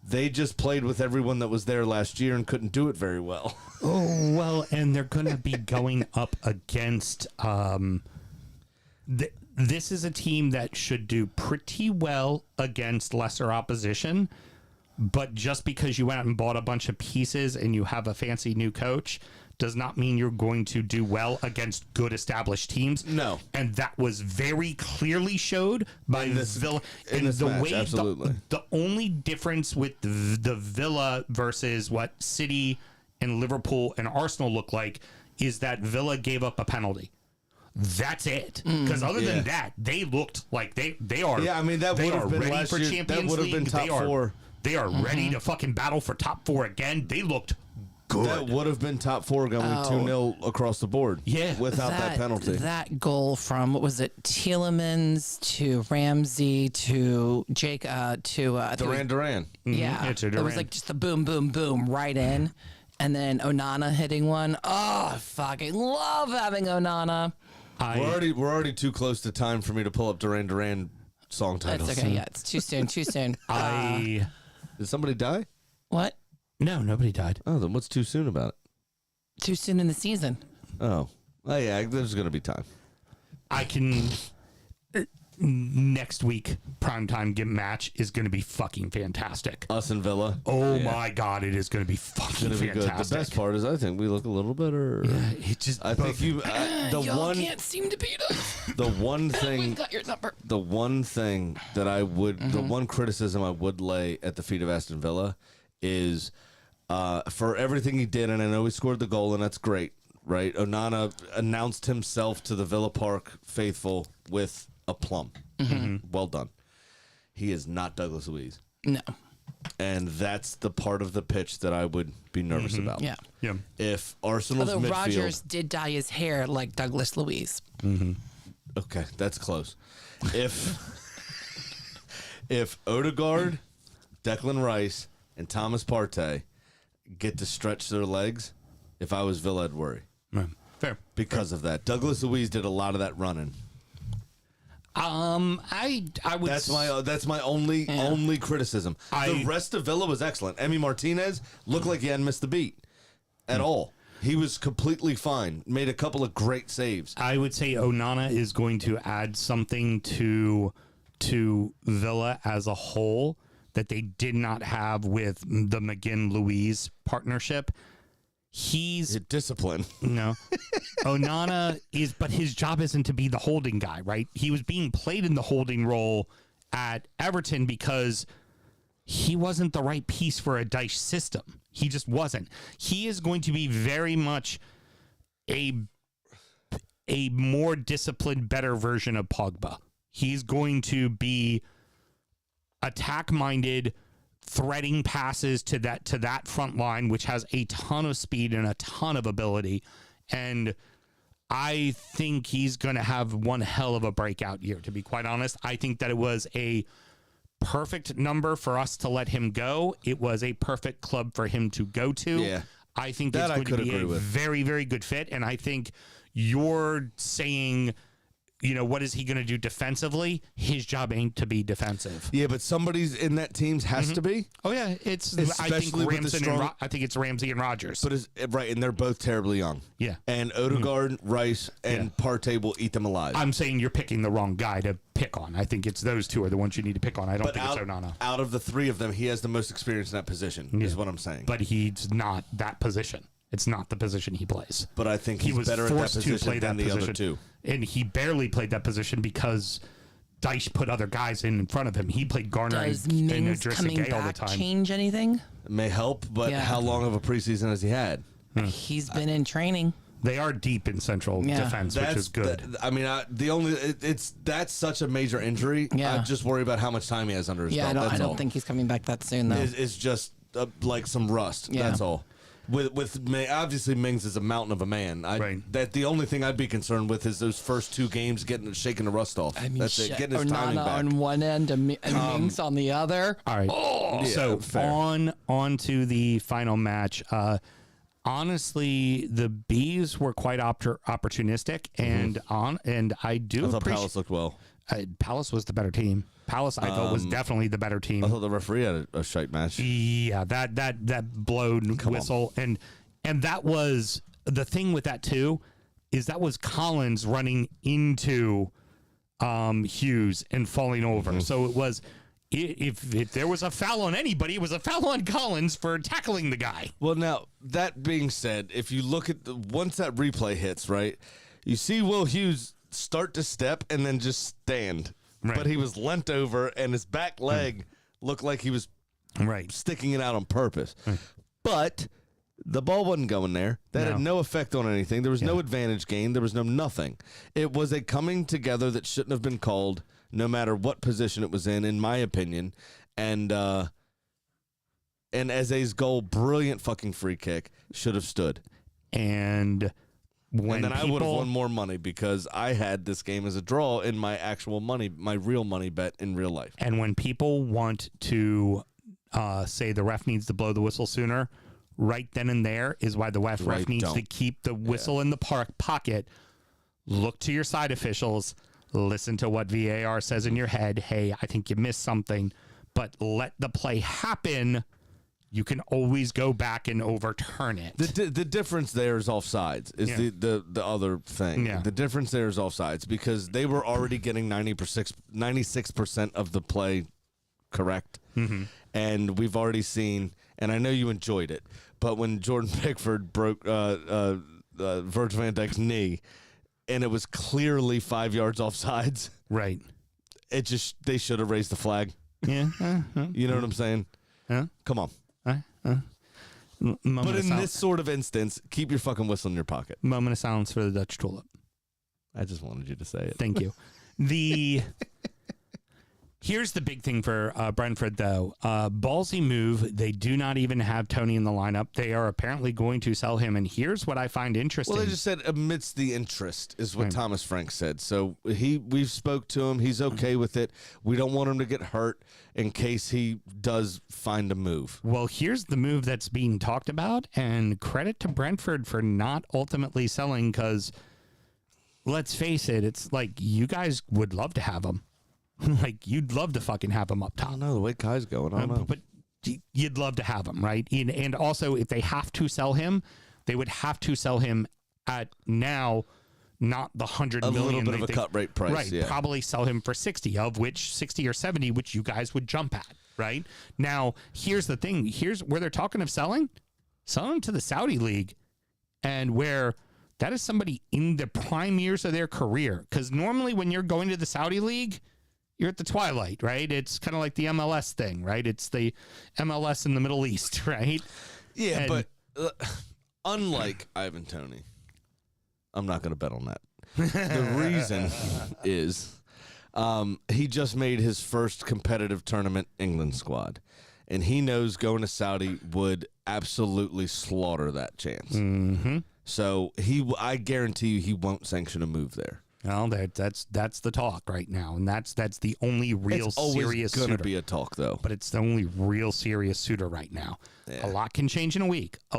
S3: They just played with everyone that was there last year and couldn't do it very well.
S2: Oh, well, and they're going to be going up against... this is a team that should do pretty well against lesser opposition, but just because you went out and bought a bunch of pieces and you have a fancy new coach does not mean you're going to do well against good established teams.
S3: No.
S2: And that was very clearly showed by Villa.
S3: In this match, absolutely.
S2: The only difference with the Villa versus what City and Liverpool and Arsenal look like is that Villa gave up a penalty. That's it. Because other than that, they looked like they are.
S3: Yeah, I mean, that would have been
S2: ready
S3: last
S2: for
S3: year.
S2: Champions
S3: That would have
S2: League.
S3: been top four.
S2: They are ready to fucking battle for top four again. They looked good.
S3: That would have been top four going 2-0 across the board.
S2: Yeah.
S3: Without that penalty.
S1: That goal from, what was it, Tielemans to Ramsey to Jake I think it was-
S3: Duran.
S1: Yeah.
S2: It's a
S1: It was
S2: Duran.
S1: like just a boom, boom, boom right in. And then Onana hitting one. Oh, I fucking love having Onana.
S3: We're already too close to time for me to pull up Duran song titles.
S1: That's okay. Yeah, it's too soon. Too soon.
S3: Did somebody die?
S1: What?
S2: No, nobody died.
S3: Oh, then what's too soon about it?
S1: Too soon in the season.
S3: Oh yeah, there's going to be time.
S2: I can... Next week, primetime match is going to be fucking fantastic.
S3: Us and Villa.
S2: Oh my God, it is going to be fucking
S3: It's going to be
S2: fantastic.
S3: good. The best part is I think we look a little better.
S2: Yeah, it just...
S3: I think
S1: Y'all can't seem to beat us.
S3: the one
S1: We
S3: thing
S1: got your number.
S3: the one thing that I would the one criticism I would lay at the feet of Aston Villa is for everything he did, and I know he scored the goal, and that's great, right? Onana announced himself to the Villa Park faithful with a plum. Well done. He is not Douglas Luiz.
S1: No.
S3: And that's the part of the pitch that I would be nervous about.
S1: Yeah.
S2: Yeah.
S3: If Arsenal's
S1: Although
S3: midfield...
S1: Rogers did dye his hair like Douglas Luiz.
S3: Okay, that's close. If Odegaard, Declan Rice, and Thomas Partey get to stretch their legs. If I was Villa, I'd worry.
S2: Right. Fair.
S3: Because of that. Douglas Luiz did a lot of that running.
S2: I would.
S3: That's my only criticism. The rest of Villa was excellent. Emi Martinez looked like he hadn't missed the beat at all. He was completely fine. Made a couple of great saves.
S2: I would say Onana is going to add something to Villa as a whole that they did not have with the McGinn-Louise partnership. He's
S3: discipline.
S2: Onana is, but his job isn't to be the holding guy, right? He was being played in the holding role at Everton because he wasn't the right piece for a Dyche system. He just wasn't. He is going to be very much a more disciplined, better version of Pogba. He's going to be attack-minded, threading passes to that front line, which has a ton of speed and a ton of ability. And I think he's going to have one hell of a breakout year, to be quite honest. I think that it was a perfect number for us to let him go. It was a perfect club for him to go to.
S3: Yeah.
S2: I think it's going to be a very, very good fit. And I think you're saying, what is he going to do defensively? His job ain't to be defensive.
S3: Yeah, but somebody's in that team has to be.
S2: Oh yeah, I think it's Ramsey and Rodgers.
S3: But right, and they're both terribly young.
S2: Yeah,
S3: and Odegaard, Rice, and Partey will eat them alive.
S2: I'm saying you're picking the wrong guy to pick on. I think it's those two are the ones you need to pick on. I don't think it's Onana.
S3: Out of the three of them, he has the most experience in that position. Is what I'm saying.
S2: But he's not that position. It's not the position he plays.
S3: But I think he was better at that position than the other two.
S2: And he barely played that position because Dyche put other guys in front of him. He played Garner and Idrissa Gueye all the time.
S1: Change anything?
S3: It may help, but how long of a preseason has he had?
S1: He's been in training.
S2: They are deep in central defense, which is good.
S3: That's such a major injury. I just worry about how much time he has under his belt.
S1: I don't think he's coming back that soon, though.
S3: It's just like some rust. Yeah. That's all. With obviously Mings is a mountain of a man. That the only thing I'd be concerned with is those first two games shaking the rust off. I mean, that's it. Getting his timing back
S1: on one end and Mings on the other.
S2: All right. So on to the final match. Honestly, the Bees were quite opportunistic, and I thought
S3: Palace looked well.
S2: Palace was the better team. Palace, I thought, was definitely the better team.
S3: I thought the referee had a shite match.
S2: Yeah, that blown whistle, and that was the thing with that too, is that was Collins running into Hughes and falling over. So it was. If there was a foul on anybody, it was a foul on Collins for tackling the guy.
S3: Well, now, that being said, if you look at once that replay hits, right, you see Will Hughes start to step and then just stand. Right. But he was leant over, and his back leg looked like he was sticking it out on purpose. Right. But the ball wasn't going there. That had no effect on anything. There was no advantage gained. There was no nothing. It was a coming together that shouldn't have been called, no matter what position it was in my opinion. And Eze's goal, brilliant fucking free kick, should have stood.
S2: And then
S3: I would have won more money because I had this game as a draw in my actual money, my real money bet in real life.
S2: And when people want to say the ref needs to blow the whistle sooner, right then and there is why the ref needs to keep the whistle in the pocket. Look to your side officials. Listen to what VAR says in your head. Hey, I think you missed something, but let the play happen. You can always go back and overturn it.
S3: The difference there is offsides is the other thing. Yeah. The difference there is offsides because they were already getting 96% of the play correct. Mm-hmm. And we've already seen, and I know you enjoyed it, but when Jordan Pickford broke Virgil van Dijk's knee, and it was clearly 5 yards offsides.
S2: Right.
S3: They should have raised the flag.
S2: Yeah.
S3: You know what I'm saying? Come on. But in this sort of instance, keep your fucking whistle in your pocket.
S2: Moment of silence for the Dutch tulip.
S3: I just wanted you to say it.
S2: Thank you. Here's the big thing for Brentford, though. Ballsy move. They do not even have Tony in the lineup. They are apparently going to sell him. And here's what I find interesting.
S3: Well, they just said amidst the interest is what Thomas Frank said. So we've spoke to him. He's okay with it. We don't want him to get hurt in case he does find a move.
S2: Well, here's the move that's being talked about. And credit to Brentford for not ultimately selling, because let's face it, it's like you guys would love to have him. Like, you'd love to fucking have him up top.
S3: I don't know the way Kai's going. I don't know.
S2: But you'd love to have him, right? And also, if they have to sell him, they would have to sell him at now, not the 100 million.
S3: A little bit of a cut rate price,
S2: right?
S3: yeah.
S2: Probably sell him for 60, of which 60 or 70, which you guys would jump at, right? Now, here's the thing. Here's where they're talking of selling. Sell him to the Saudi League, and where that is somebody in the prime years of their career. Because normally when you're going to the Saudi League, you're at the twilight, right? It's kind of like the MLS thing, right? It's the MLS in the Middle East, right?
S3: Yeah, but unlike Ivan Toney, I'm not going to bet on that. The reason is he just made his first competitive tournament England squad, and he knows going to Saudi would absolutely slaughter that chance.
S2: Mm-hmm.
S3: So I guarantee you he won't sanction a move there.
S2: Well, that's the talk right now, and that's the only real
S3: It's always
S2: serious
S3: going to
S2: suitor.
S3: be a talk, though.
S2: But it's the only real serious suitor right now.
S3: Yeah.
S2: A lot can change in a week. But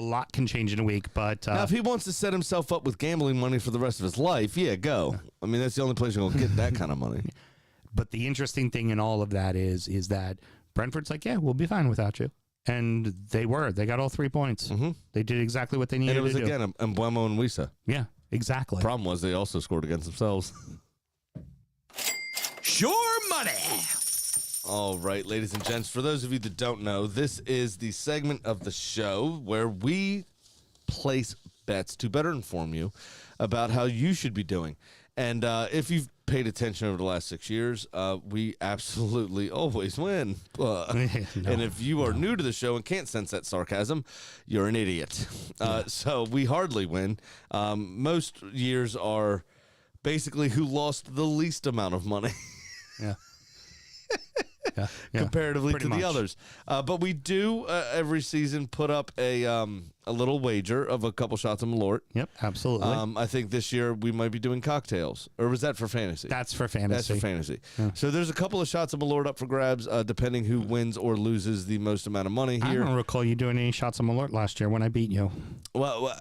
S3: Now, if he wants to set himself up with gambling money for the rest of his life, yeah, go. I mean, that's the only place you're going to get that kind of money.
S2: But the interesting thing in all of that is that Brentford's like, yeah, we'll be fine without you. And they were. They got all 3 points.
S3: Mm-hmm.
S2: They did exactly what they needed to do.
S3: And it was, again, Mbeumo and Wissa.
S2: Yeah, exactly.
S3: Problem was they also scored against themselves.
S7: Sure money.
S3: All right, ladies and gents, for those of you that don't know, this is the segment of the show where we place bets to better inform you about how you should be doing. And if you've paid attention over the last 6 years, we absolutely always win. And if you are new to the show and can't sense that sarcasm, you're an idiot. So we hardly win. Most years are basically who lost the least amount of money.
S2: Yeah.
S3: Comparatively
S2: pretty
S3: to
S2: much.
S3: the others. But we do every season put up a little wager of a couple shots of Malort.
S2: Yep, absolutely.
S3: I think this year we might be doing cocktails. Or was that for fantasy?
S2: That's for fantasy.
S3: That's for fantasy. Yeah. So there's a couple of shots of Malort up for grabs, depending who wins or loses the most amount of money
S2: I
S3: here.
S2: don't recall you doing any shots of Malort last year when I beat you.
S3: Well,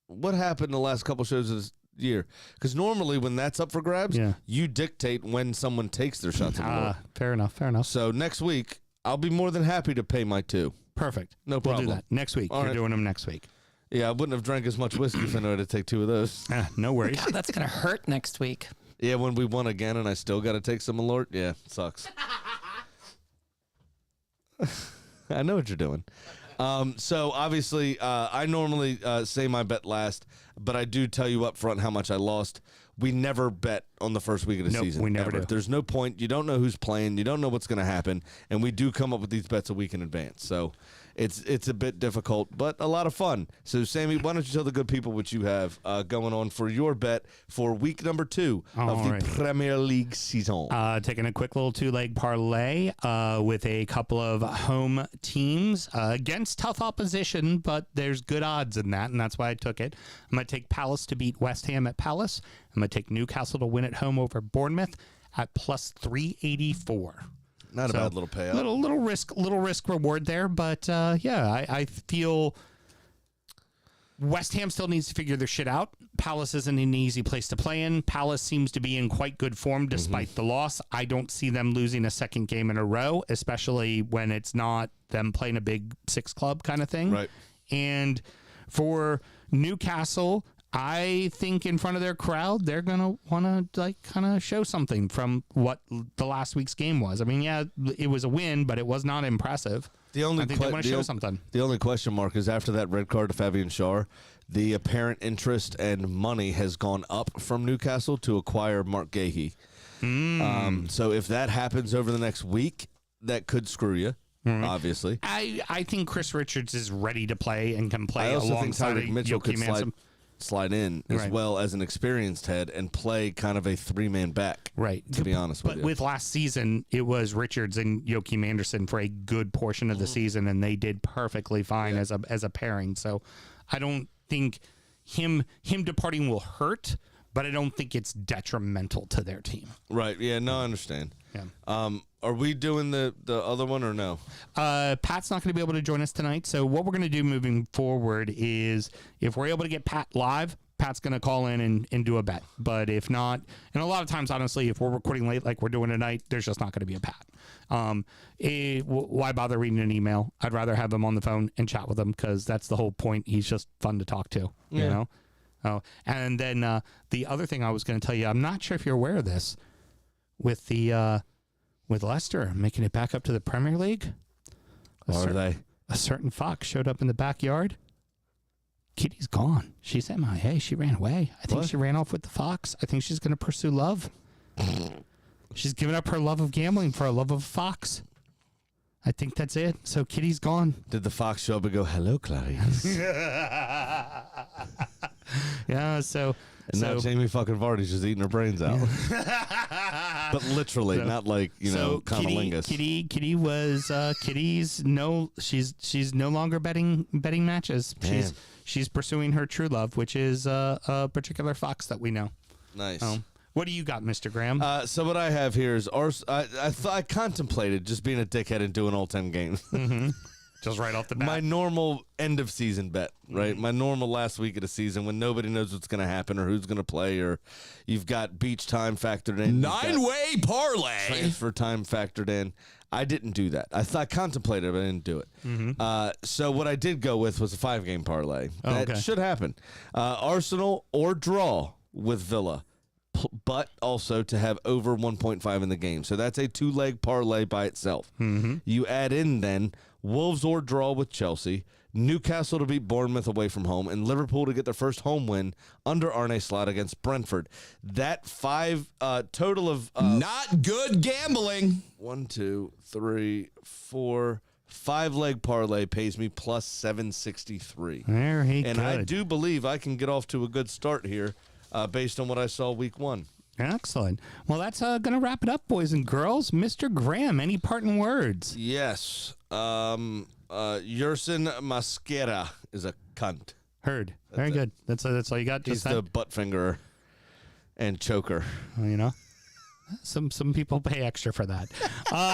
S3: what happened the last couple shows of this year? Because normally when that's up for grabs, you dictate when someone takes their shots of Malort.
S2: Fair enough.
S3: So next week, I'll be more than happy to pay my 2.
S2: Perfect.
S3: No problem.
S2: We'll do that next week.
S3: All
S2: You're
S3: right.
S2: doing them next week.
S3: Yeah, I wouldn't have drank as much whiskey if I knew I had to take 2 of those.
S2: No worries.
S1: God, that's going to hurt next week.
S3: Yeah, when we won again and I still got to take some Malort, yeah, sucks. I know what you're doing. So obviously, I normally say my bet last, but I do tell you up front how much I lost. We never bet on the first week of the season.
S2: We never
S3: ever.
S2: do.
S3: There's no point. You don't know who's playing. You don't know what's going to happen. And we do come up with these bets a week in advance. So it's a bit difficult, but a lot of fun. So, Sammy, why don't you tell the good people what you have going on for your bet for week number 2 of the Premier League season?
S2: Taking a quick little 2-leg parlay with a couple of home teams against tough opposition, but there's good odds in that, and that's why I took it. I'm going to take Palace to beat West Ham at Palace. I'm going to take Newcastle to win at home over Bournemouth at plus 384.
S3: Not a bad little payout.
S2: Little risk reward there, but I feel West Ham still needs to figure their shit out. Palace isn't an easy place to play in. Palace seems to be in quite good form despite the loss. I don't see them losing a second game in a row, especially when it's not them playing a big 6 club kind of thing.
S3: Right.
S2: And for Newcastle, I think in front of their crowd, they're going to want to kind of show something from what the last week's game was. I mean, yeah, it was a win, but it was not impressive. I think they want to show something.
S3: The only question mark is after that red card to Fabian Schär, the apparent interest and money has gone up from Newcastle to acquire Mark Gahey. So if that happens over the next week, that could screw you. Obviously,
S2: I think Chris Richards is ready to play and can play
S3: I also think
S2: alongside
S3: Tyreek Mitchell could
S2: Joachim Ansem.
S3: slide in as
S2: Right.
S3: well as an experienced head and play kind of a 3-man back.
S2: Right.
S3: To be honest with
S2: but
S3: you.
S2: with last season, it was Richards and Joachim Anderson for a good portion of the season, and they did perfectly fine as a pairing. So I don't think him departing will hurt, but I don't think it's detrimental to their team.
S3: Right. Yeah. No, I understand.
S2: Yeah.
S3: Are we doing the other one or no?
S2: Pat's not going to be able to join us tonight. So what we're going to do moving forward is if we're able to get Pat live, Pat's going to call in and do a bet. But if not, and a lot of times, honestly, if we're recording late like we're doing tonight, there's just not going to be a Pat. Why bother reading an email? I'd rather have him on the phone and chat with him because that's the whole point. He's just fun to talk to, you know? Oh, and then the other thing I was going to tell you, I'm not sure if you're aware of this, with Leicester making it back up to the Premier League. A certain fox showed up in the backyard. Kitty's gone. She's MIA. She ran away. I think she ran off with the fox. I think she's going to pursue love. She's given up her love of gambling for a love of a fox. I think that's it. So Kitty's gone.
S3: Did the fox show up and go, hello, Clarice?
S2: Yeah, so...
S3: And now Jamie fucking Vardy's just eating her brains out. But literally, not like, conolingus.
S2: Kitty was she's no longer betting matches.
S3: Man.
S2: She's pursuing her true love, which is a particular fox that we know.
S3: Nice.
S2: What do you got, Mr. Graham?
S3: So what I have here is I contemplated just being a dickhead and doing all 10 games.
S2: Just right off the bat.
S3: My normal end of season bet, right? My normal last week of the season when nobody knows what's going to happen or who's going to play, or you've got beach time factored in.
S7: 9-way parlay.
S3: Transfer time factored in. I didn't do that. I contemplated it, but I didn't do it. So what I did go with was a 5-game parlay. That should happen. Arsenal or draw with Villa, but also to have over 1.5 in the game. So that's a 2-leg parlay by itself. You add in then Wolves or draw with Chelsea, Newcastle to beat Bournemouth away from home, and Liverpool to get their first home win under Arne Slot against Brentford. That total of...
S7: Not good gambling.
S3: 1, 2, 3, 4... 5-leg parlay pays me plus 763.
S2: Very
S3: and
S2: good.
S3: I do believe I can get off to a good start here based on what I saw week 1.
S2: Excellent. Well, that's going to wrap it up, boys and girls. Mr. Graham, any parting words?
S3: Yes. Yersin Mosquera is a cunt.
S2: Heard. Very good. That's all you got?
S3: He's
S2: Just
S3: the
S2: that?
S3: butt fingerer and choker.
S2: You know? Some people pay extra for that.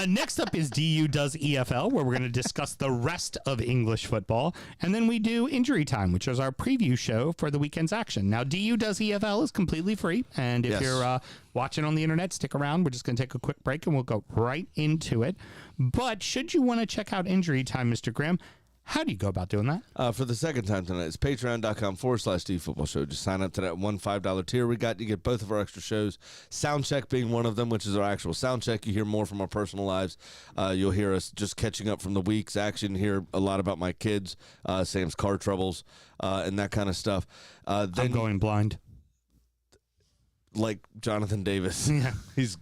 S2: Next up is DU Does EFL, where we're going to discuss the rest of English football. And then we do Injury Time, which is our preview show for the weekend's action. Now, DU Does EFL is completely free. And if you're watching on the internet, stick around. We're just going to take a quick break and we'll go right into it. But should you want to check out Injury Time, Mr. Graham, how do you go about doing that?
S3: For the second time tonight, it's patreon.com/DU Football Show. Just sign up to that $5 tier. You get both of our extra shows, Soundcheck being one of them, which is our actual soundcheck. You hear more from our personal lives. You'll hear us just catching up from the week's action, hear a lot about my kids, Sam's car troubles, and that kind of stuff. Then,
S2: I'm going blind.
S3: Like Jonathan Davis.
S2: Yeah.
S3: He's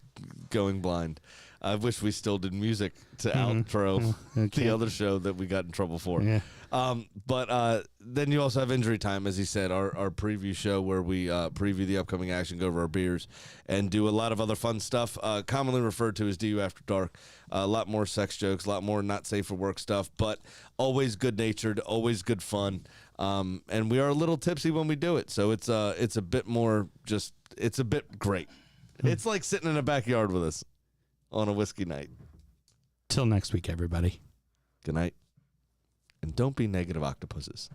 S3: going blind. I wish we still did music to outro the other show that we got in trouble for.
S2: Yeah.
S3: But then you also have Injury Time, as he said, our preview show where we preview the upcoming action, go over our beers, and do a lot of other fun stuff, commonly referred to as DU After Dark. A lot more sex jokes, a lot more not safe for work stuff, but always good-natured, always good fun. And we are a little tipsy when we do it, so it's a bit more just, it's a bit great. It's like sitting in a backyard with us on a whiskey night.
S2: Till next week, everybody.
S3: Good night. And don't be negative octopuses.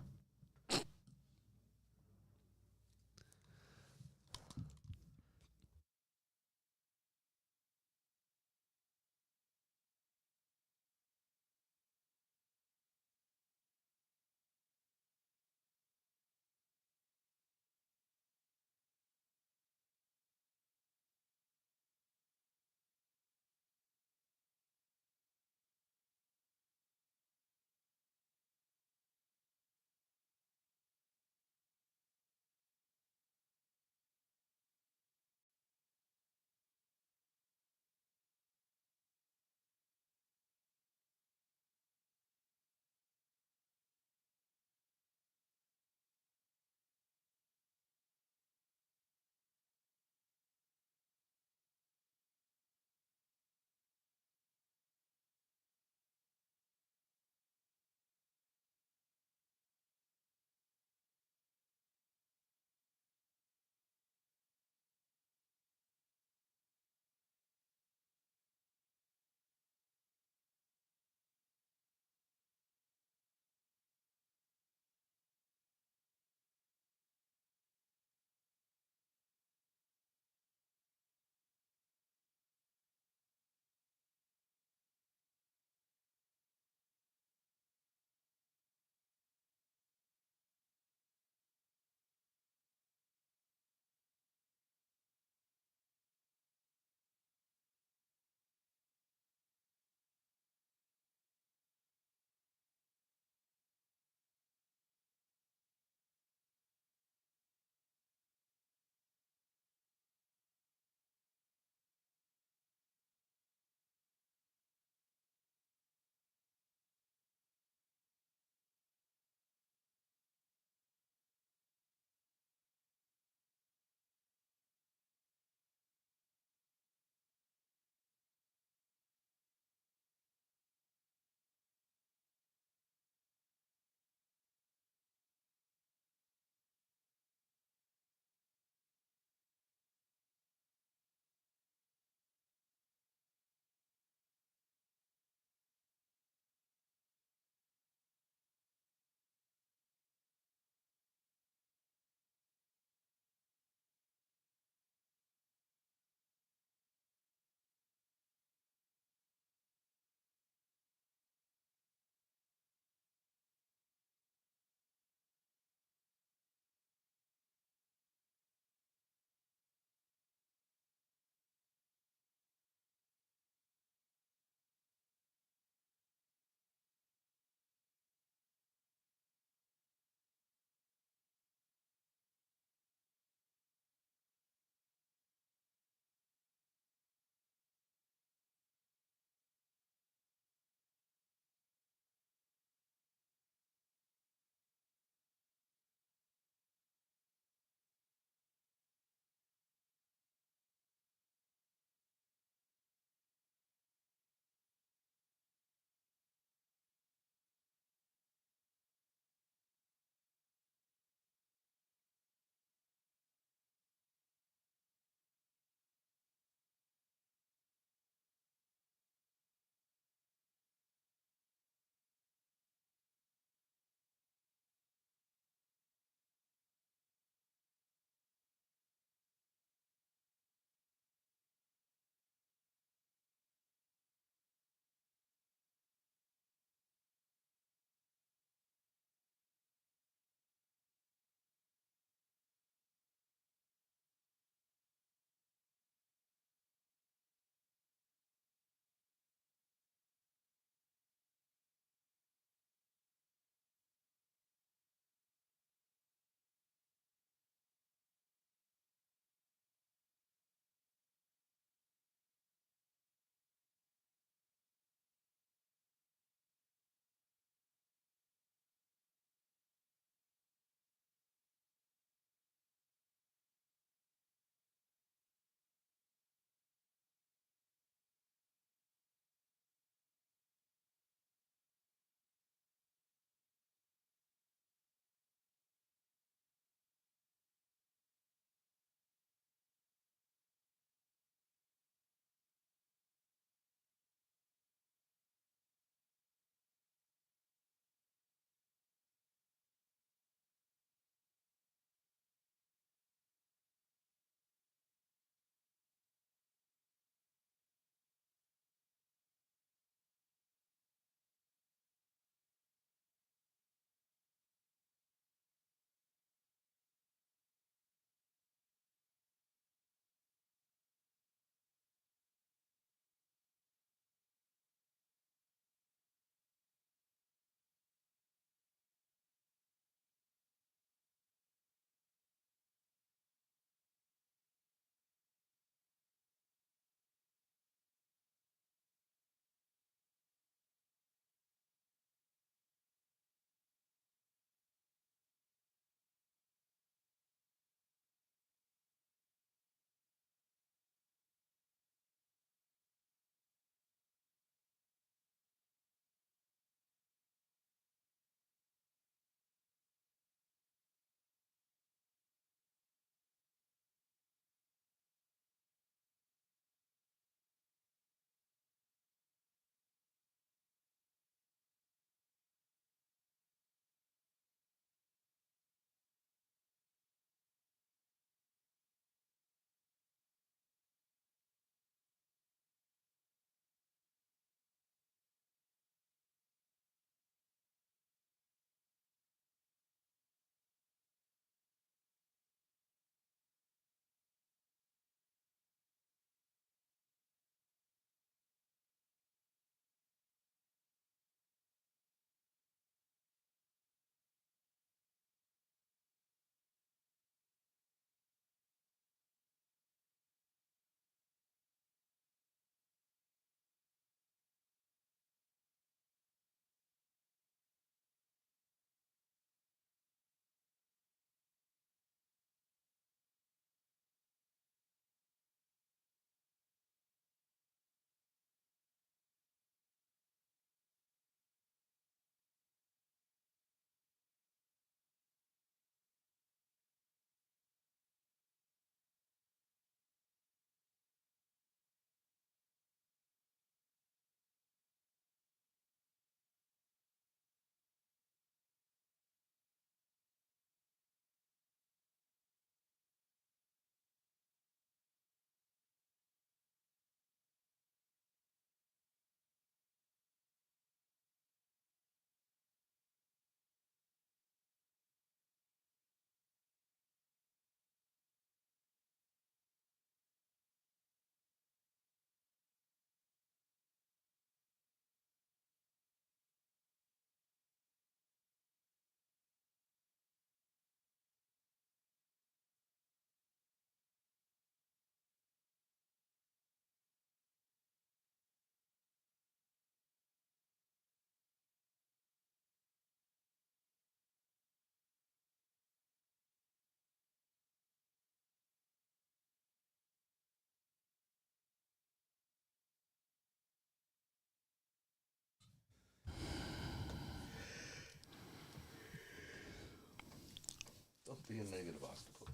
S3: Be a negative octopus.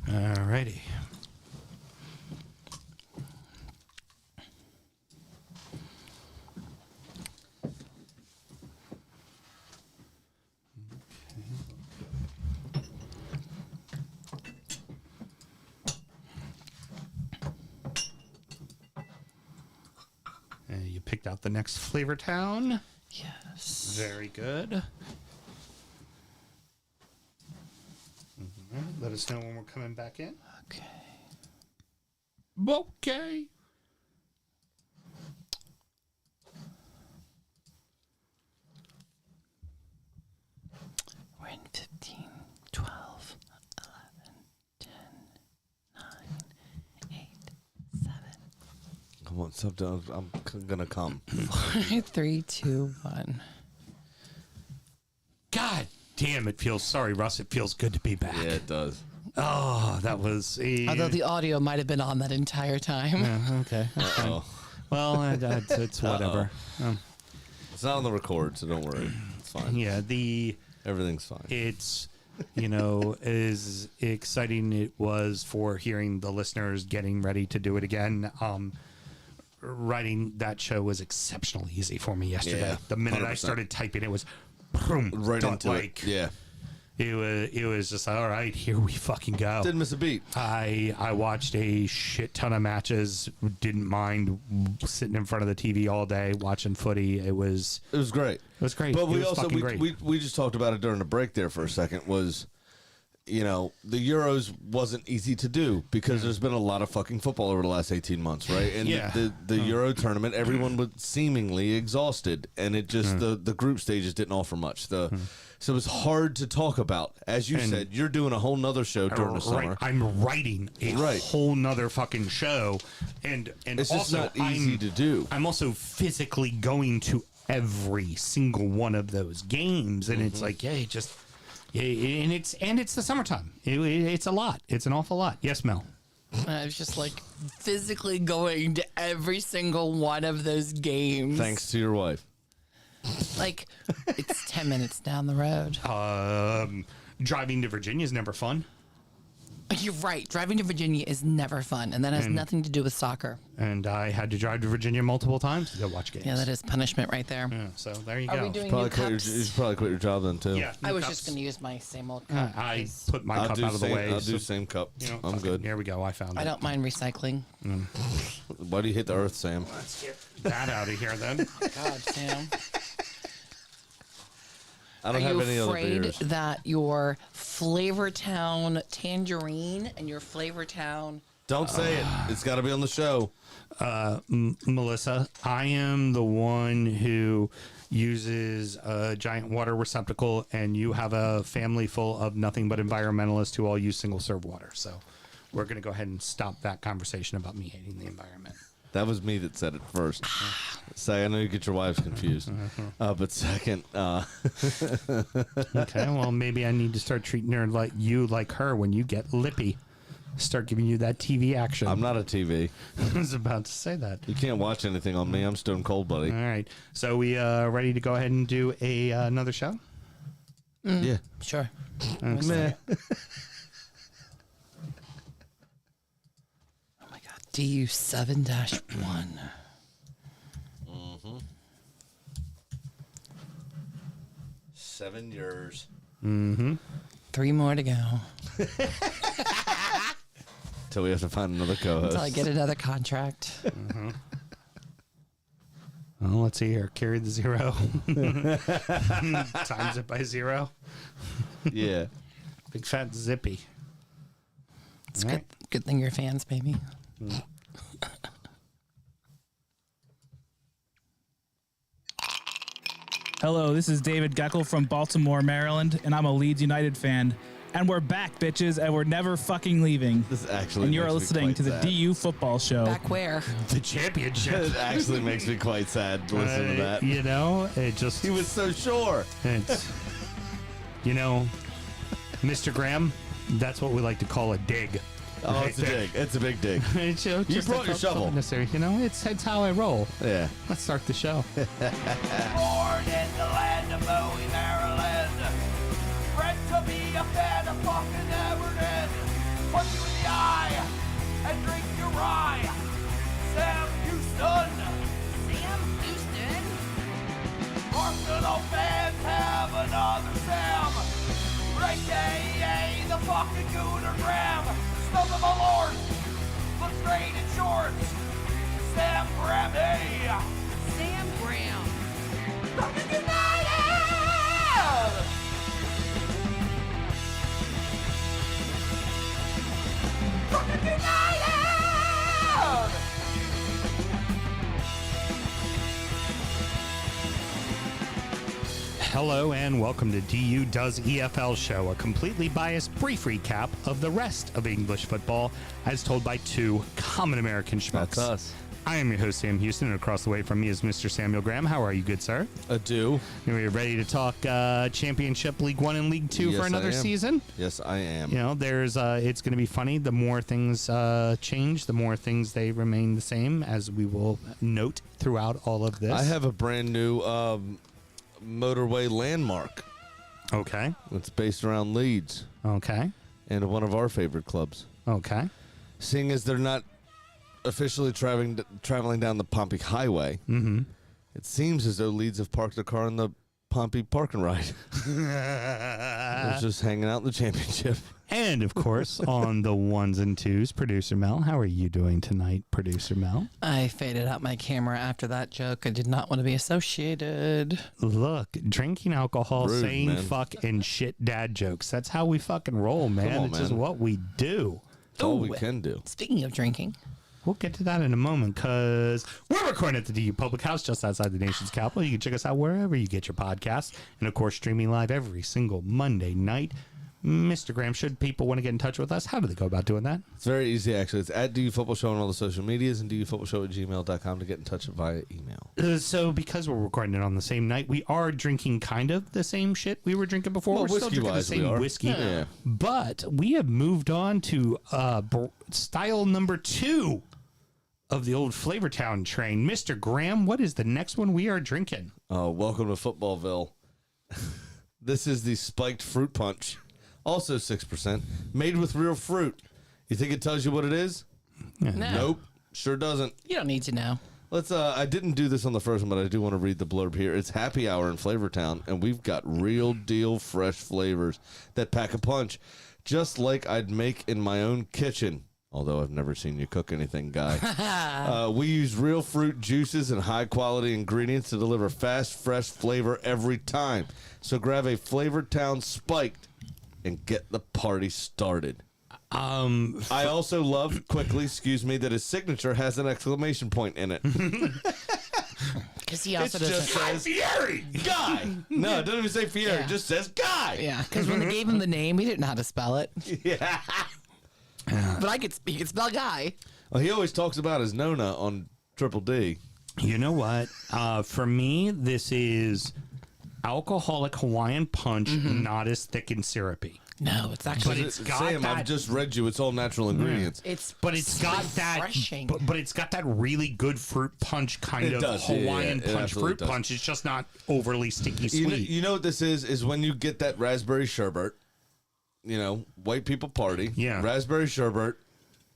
S2: Alrighty. You picked out the next Flavor Town.
S1: Yes.
S2: Very good. Let us know when we're coming back in.
S1: Okay.
S2: Okay.
S1: We're in 15, 12, 11, 10, 9, 8, 7.
S3: Come on, sometimes I'm gonna come.
S1: 4, 3, 2, 1.
S2: God damn, it feels, sorry, Russ, it feels good to be back.
S3: Yeah, it does.
S2: Oh, that was
S1: Although the audio might have been on that entire time.
S2: okay.
S3: Oh,
S2: Well, it's whatever.
S3: it's not on the record, so don't worry. It's fine.
S2: Yeah,
S3: Everything's fine.
S2: it's, as exciting it was for hearing the listeners getting ready to do it again. Writing that show was exceptionally easy for me yesterday.
S3: Yeah,
S2: The minute I
S3: 100%.
S2: started typing, it was boom,
S3: Right
S2: done,
S3: into
S2: like,
S3: it. Yeah,
S2: It was just all right. Here we fucking go.
S3: didn't miss a beat.
S2: I watched a shit ton of matches. Didn't mind sitting in front of the TV all day watching footy. It was
S3: It was great.
S2: great.
S3: But
S2: It
S3: we
S2: was
S3: also
S2: fucking great.
S3: we just talked about it during the break there for a second. Was the Euros wasn't easy to do because there's been a lot of fucking football over the last 18 months, right? And
S2: Yeah.
S3: the Euro tournament, everyone was seemingly exhausted, and it just the group stages didn't offer much. So it was hard to talk about. As you said, you're doing a whole nother show during the summer.
S2: Right. I'm writing a whole nother fucking show, and
S3: It's just
S2: also
S3: not easy to do.
S2: I'm also physically going to every single one of those games, and it's like, and it's the summertime. It's a lot. It's an awful lot. Yes, Mel.
S1: I was just like physically going to every single one of those games.
S3: Thanks to your wife.
S1: Like, it's 10 minutes down the road.
S2: Driving to Virginia is never fun.
S1: You're right. Driving to Virginia is never fun, and that has nothing to do with soccer.
S2: And I had to drive to Virginia multiple times to go watch games.
S1: Yeah, that is punishment right there.
S2: Yeah, so there you
S1: Are
S2: go.
S1: we doing
S3: Probably
S1: new
S3: quit
S1: cups?
S3: you should probably quit your job then too.
S2: Yeah,
S1: I
S2: new
S1: was
S2: cups.
S1: just going to use my same old cup.
S2: I put my cup out of the way.
S3: I'll do
S2: so,
S3: same cup. I'm
S2: fucking-
S3: good.
S2: There we go. I found it.
S1: I don't mind recycling.
S3: Why do you hit the earth, Sam?
S2: Let's get that out of here then.
S1: God, Sam.
S3: I
S1: Are
S3: don't have
S1: you
S3: any other
S1: afraid
S3: beers.
S1: that your Flavortown tangerine and your Flavortown...
S3: Don't say it. It's got to be on the show.
S2: Melissa, I am the one who uses a giant water receptacle, and you have a family full of nothing but environmentalists who all use single serve water. So we're going to go ahead and stop that conversation about me hating the environment.
S3: That was me that said it first. Say, I know you get your wives confused. But second,
S2: Okay, well, maybe I need to start treating her like you, like her, when you get lippy. Start giving you that TV action.
S3: I'm not a TV.
S2: I was about to say that.
S3: You can't watch anything on me. I'm stone cold, buddy.
S2: All right. So we ready to go ahead and do another show?
S3: Yeah.
S1: Sure.
S3: Meh.
S1: Oh my God. DU 7-1.
S3: 7 years.
S1: 3 more to go
S3: Till we have to find another co-host.
S1: until I get another contract.
S2: Well, let's see here. Carry the 0. Times it by 0.
S3: Yeah.
S2: Big fat zippy.
S1: It's
S2: All
S1: good,
S2: right.
S1: good thing you're fans, baby.
S8: Hello, this is David Geckel from Baltimore, Maryland, and I'm a Leeds United fan. And we're back, bitches, and we're never fucking leaving.
S3: This actually
S8: And you're
S3: makes me
S8: listening
S3: quite
S8: to the
S3: sad.
S8: DU Football Show.
S1: Back where?
S2: The championship.
S3: It actually makes me quite sad to listen to that.
S2: You know, it just...
S3: He was so sure.
S2: It's, you know, Mr. Graham, that's what we like to call a dig.
S3: Oh, it's a dig. It's a big dig.
S2: It's,
S3: You
S2: just
S3: brought your shovel.
S2: necessary. You know, it's how I roll.
S3: Yeah.
S2: Let's start the show.
S5: Born in the land of Bowie, Maryland. fucking Everton. Punch you in the eye and drink your rye. Sam Houston.
S6: Sam Houston.
S5: Arsenal fans have another Sam. AKA the fucking Gooner Graham. Snub of my lord. Looks great in shorts. Sam Grammy.
S6: Sam Graham.
S5: Drunkard United! Drunkard United!
S2: Hello and welcome to DU Does EFL Show, a completely biased brief recap of the rest of English football as told by two common American schmucks.
S3: That's us.
S2: I am your host, Sam Houston, and across the way from me is Mr. Samuel Graham. How are you, good sir?
S3: Adieu.
S2: Are you ready to talk Championship League 1 and League 2
S3: Yes,
S2: for
S3: I
S2: another
S3: am.
S2: season?
S3: Yes, I am.
S2: You know, there's it's going to be funny. The more things change, the more things they remain the same, as we will note throughout all of this.
S3: I have a brand new motorway landmark.
S2: Okay.
S3: It's based around Leeds
S2: Okay.
S3: and one of our favorite clubs.
S2: Okay.
S3: Seeing as they're not officially traveling down the Pompey Highway, it seems as though Leeds have parked their car in the Pompey Park and Ride. It's just hanging out in the championship.
S2: And, of course, on the ones and twos, Producer Mel. How are you doing tonight, Producer Mel?
S1: I faded out my camera after that joke. I did not want to be associated.
S2: Look, drinking alcohol,
S3: Rude,
S2: saying
S3: man.
S2: fuck and shit dad jokes. That's how we fucking roll, man.
S3: on,
S2: It's just
S3: man.
S2: what we do.
S3: It's all we
S1: Ooh.
S3: can do.
S1: Speaking of drinking,
S2: We'll get to that in a moment because we're recording at the DU Public House just outside the nation's capital. You can check us out wherever you get your podcasts. And, of course, streaming live every single Monday night. Mr. Graham, should people want to get in touch with us, how do they go about doing that?
S3: It's very easy, actually. It's at DU Football Show on all the social medias and dufootballshow@gmail.com to get in touch via email.
S2: So because we're recording it on the same night, we are drinking kind of the same shit we were drinking before.
S3: Well,
S2: we're still drinking the
S3: whiskey-wise, we
S2: same
S3: are.
S2: whiskey.
S3: Yeah.
S2: But we have moved on to style number 2 of the old Flavortown train. Mr. Graham, what is the next one we are drinking?
S3: Welcome to Footballville. This is the spiked fruit punch, also 6%, made with real fruit. You think it tells you what it is?
S1: no,
S3: Nope, sure doesn't.
S1: you don't need to know.
S3: Let's. I didn't do this on the first one, but I do want to read the blurb here. It's happy hour in Flavortown, and we've got real deal fresh flavors that pack a punch, just like I'd make in my own kitchen. Although I've never seen you cook anything, Guy. We use real fruit juices and high-quality ingredients to deliver fast, fresh flavor every time. So grab a Flavortown Spiked and get the party started. I also love, quickly, that his signature has an exclamation point in it.
S1: Because he also
S3: It
S1: doesn't.
S3: just says
S2: Fieri!
S3: Guy. No, it doesn't even say Fieri.
S1: Yeah.
S3: It just says Guy.
S1: Yeah, because when they gave him the name, he didn't know how to spell it.
S3: Yeah.
S1: But he could spell guy.
S3: Well, he always talks about his Nona on Triple D.
S2: You know what? For me, this is alcoholic Hawaiian punch, not as thick and syrupy.
S1: No, it's actually.
S2: But it's got
S3: Sam,
S2: that-
S3: I've just read you. It's all natural ingredients.
S2: But it's got that,
S1: refreshing.
S2: but it's got that really good fruit punch kind
S3: It
S2: of
S3: does, yeah,
S2: Hawaiian
S3: yeah, it
S2: punch,
S3: absolutely
S2: fruit
S3: does.
S2: punch. It's just not overly sticky
S3: You know,
S2: sweet.
S3: you know what this is when you get that raspberry sherbet. You know, white people party.
S2: Yeah.
S3: Raspberry sherbet,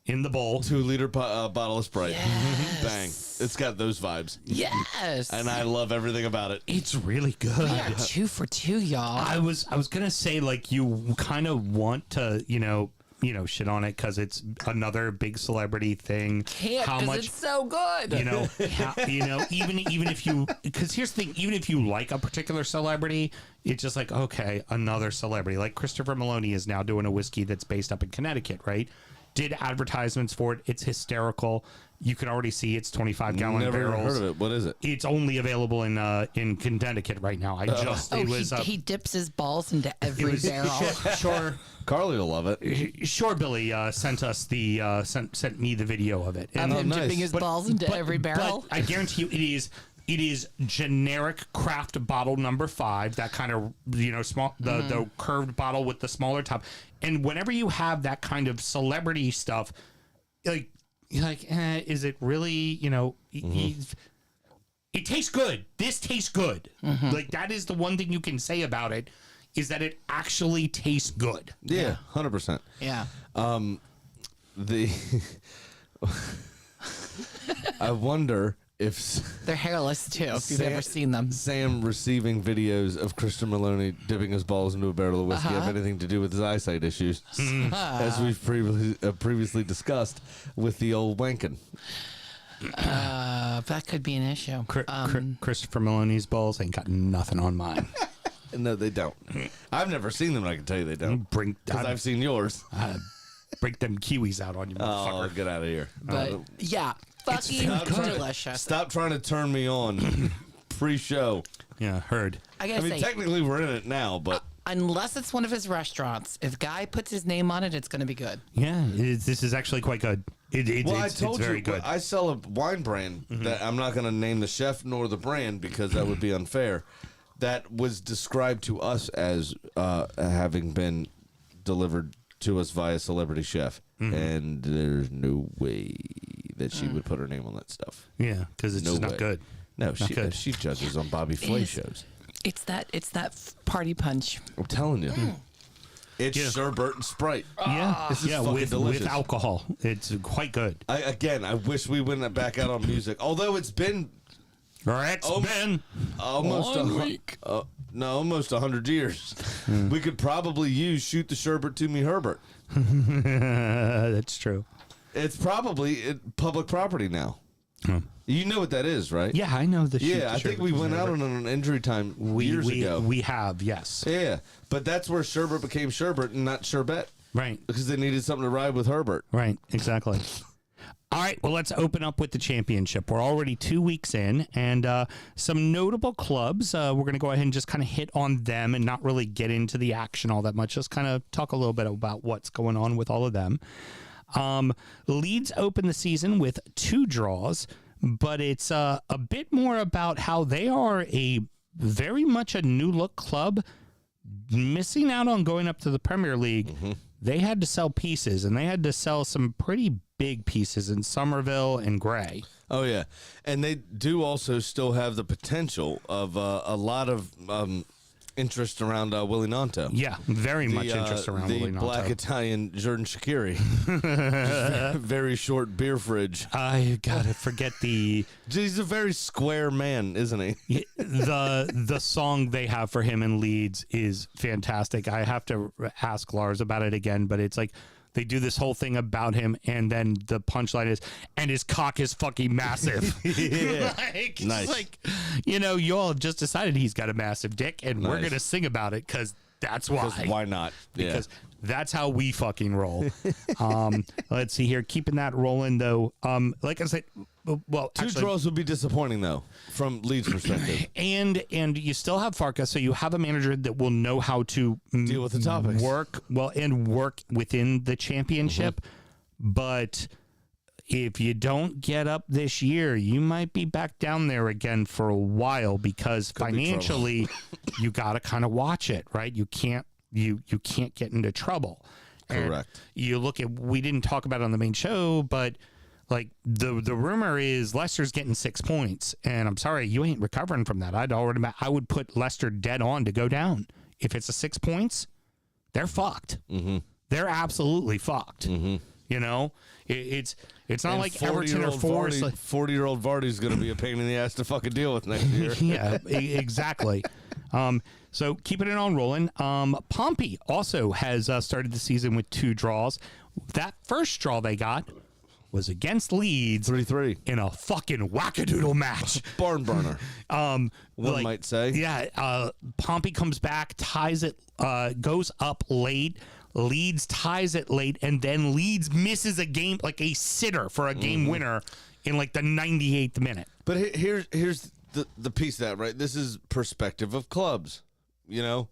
S2: In the bowl.
S3: 2-liter bottle of Sprite.
S1: Yes.
S3: Bang. It's got those vibes.
S1: Yes.
S3: And I love everything about it.
S2: It's really good.
S1: We are 2 for 2, y'all.
S2: I was gonna say, like, you kind of want to, you know, shit on it because it's another big celebrity thing.
S1: Can't,
S2: How
S1: 'cause
S2: much
S1: it's so good.
S2: Even if you, because here's the thing, even if you like a particular celebrity, it's just like, okay, another celebrity. Like Christopher Maloney is now doing a whiskey that's based up in Connecticut, right? Did advertisements for it. It's hysterical. You can already see it's 25-gallon
S3: Never even
S2: barrels.
S3: heard of it. What is it?
S2: It's only available in Connecticut right now. I just
S1: Oh,
S2: it was
S1: he dips his balls into every
S2: was
S1: barrel.
S2: sure.
S3: Carly will love it.
S2: Sure, Billy sent us the sent me the video of it.
S1: Of him
S3: nice.
S1: dipping his balls into every barrel.
S2: But I guarantee you, it is generic craft bottle number 5. That kind of small the curved bottle with the smaller top. And whenever you have that kind of celebrity stuff, like you're like, is it really it tastes good. This tastes good. Like that is the one thing you can say about it. is that it actually tastes good.
S3: Yeah, 100%.
S1: Yeah.
S3: The I wonder if
S1: They're hairless too, if you've ever seen them.
S3: Sam receiving videos of Christian Maloney dipping his balls into a barrel of whiskey have anything to do with his eyesight issues, as we've previously discussed with the old wanking.
S1: That could be an issue.
S2: Christopher Maloney's balls ain't got nothing on mine.
S3: No, they don't. I've never seen them, and I can tell you they don't. Because I've seen yours.
S2: Break them kiwis out on you, motherfucker.
S3: Oh, get out of here.
S1: But yeah, fucking delicious.
S3: Stop trying to turn me on pre-show.
S2: Yeah, heard.
S1: I
S3: I mean, technically we're in it now, but
S1: unless it's one of his restaurants, if Guy puts his name on it, it's going to be good.
S2: Yeah, this is actually quite good.
S3: I told
S2: it's very
S3: you,
S2: good.
S3: I sell a wine brand that I'm not going to name the chef nor the brand because that would be unfair. That was described to us as having been delivered to us via Celebrity Chef, and there's no way that she would put her name on that stuff.
S2: Yeah, because it's just not good.
S3: No, she judges on Bobby Flay shows.
S1: It's that party punch.
S3: I'm telling you. It's sherbet and Sprite.
S2: Yeah,
S3: This is fucking delicious.
S2: with alcohol. It's quite good.
S3: I wish we went back out on music. Although it's been
S2: Been
S3: almost 100 years. We could probably use "Shoot the Sherbert to Me, Herbert."
S2: That's true.
S3: It's probably public property now. You know what that is, right?
S2: Yeah, I know the.
S3: Yeah, I think we went out on an injury time years ago.
S2: We have, yes.
S3: Yeah, but that's where Sherbert became Sherbert and not Sherbet.
S2: Right.
S3: Because they needed something to ride with Herbert.
S2: Right, exactly. All right, well, let's open up with the championship. We're already 2 weeks in, and some notable clubs. We're going to go ahead and just kind of hit on them and not really get into the action all that much. Just kind of talk a little bit about what's going on with all of them. Leeds opened the season with 2 draws, but it's a bit more about how they are very much a new-look club, missing out on going up to the Premier League. They had to sell pieces, and they had to sell some pretty big pieces in Somerville and Gray.
S3: Oh, yeah. And they do also still have the potential of a lot of interest around Willie Nanto.
S2: Yeah, very much interest around Willie Nanto.
S3: The black Italian Jordan Shaqiri. Very short beer fridge.
S2: I gotta forget the...
S3: He's a very square man, isn't he?
S2: The song they have for him in Leeds is fantastic. I have to ask Lars about it again, but it's like... They do this whole thing about him, and then the punchline is, and his cock is fucking massive.
S3: Yeah.
S2: Nice. Like, you all have just decided he's got a massive dick, and we're going to sing about it because that's why.
S3: Why not?
S2: Because that's how we fucking roll. Let's see here. Keeping that rolling, though. Like I said, well,
S3: Two draws would be disappointing, though, from Leeds' perspective.
S2: And you still have Farka, so you have a manager that will know how to
S3: deal with the topics.
S2: Work within the championship. But if you don't get up this year, you might be back down there again for a while because financially, you got to kind of watch it, right? You can't get into trouble.
S3: Correct.
S2: And you look at, we didn't talk about it on the main show, but like the rumor is Leicester's getting 6 points, and I'm sorry, you ain't recovering from that. I would put Leicester dead on to go down. If it's a 6 points, they're fucked. They're absolutely fucked. It's not like Everton or Forest.
S3: 40-year-old Vardy's going to be a pain in the ass to fucking deal with next year.
S2: Yeah, exactly. So keeping it on rolling. Pompey also has started the season with 2 draws. That first draw they got was against Leeds
S3: 3-3
S2: in a fucking wackadoodle match.
S3: Barn burner. One might say.
S2: Yeah. Pompey comes back, ties it, goes up late. Leeds ties it late, and then Leeds misses a game, like a sitter for a game winner in like the 98th minute.
S3: But here's the piece of that, right? This is perspective of clubs, and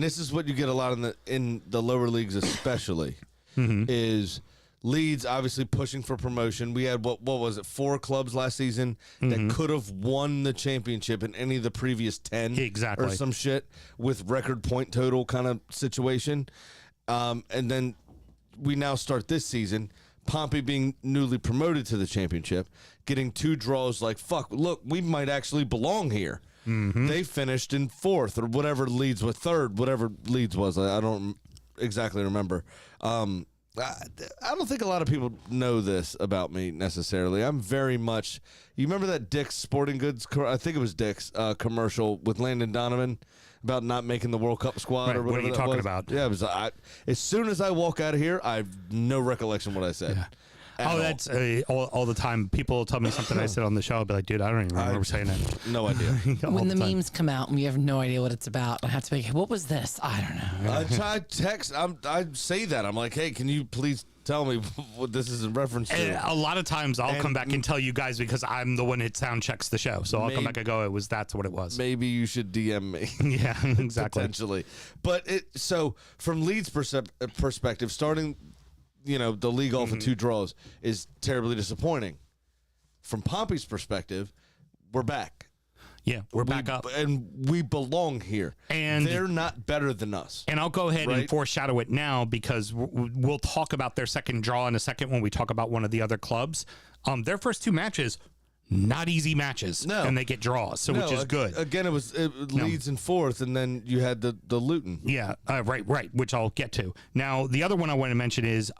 S3: this is what you get a lot in the lower leagues, especially is Leeds obviously pushing for promotion. We had what was it, 4 clubs last season that could have won the championship in any of the previous 10,
S2: exactly,
S3: or some shit with record point total kind of situation. And then we now start this season, Pompey being newly promoted to the championship, getting 2 draws. Like, fuck, look, we might actually belong here. They finished in 4th or whatever Leeds were 3rd, whatever Leeds was. I don't exactly remember. I don't think a lot of people know this about me necessarily. I'm very much. You remember that Dick's Sporting Goods? I think it was Dick's commercial with Landon Donovan about not making the World Cup squad
S2: Right,
S3: or whatever.
S2: what are you
S3: that
S2: talking
S3: was.
S2: about?
S3: Yeah, it was. As soon as I walk out of here, I have no recollection what I said.
S2: Yeah.
S3: At
S2: Oh,
S3: all.
S2: that's all the time. People tell me something I said on the show. I'll be like, dude, I don't even remember saying that.
S3: No idea.
S1: When the memes come out and we have no idea what it's about, I have to be like, what was this? I don't know.
S3: I text. I say that. I'm like, hey, can you please tell me what this is in reference to?
S2: And a lot of times I'll
S3: And
S2: come back and tell you guys because I'm the one that sound checks the show. So I'll come back and go, that's what it was.
S3: Maybe you should DM me.
S2: Yeah, exactly.
S3: Potentially. But so from Leeds' perspective, starting, the league off with 2 draws is terribly disappointing. From Pompey's perspective, we're back.
S2: Yeah, we're back up.
S3: And we belong here.
S2: And
S3: they're not better than us.
S2: And I'll go ahead and
S3: Right?
S2: foreshadow it now because we'll talk about their second draw in a second when we talk about one of the other clubs. Their first 2 matches, not easy matches.
S3: No.
S2: And they get draws, which is good.
S3: Again, it Leeds in 4th, and then you had the Luton.
S2: Yeah, right, which I'll get to. Now, the other one I want to mention is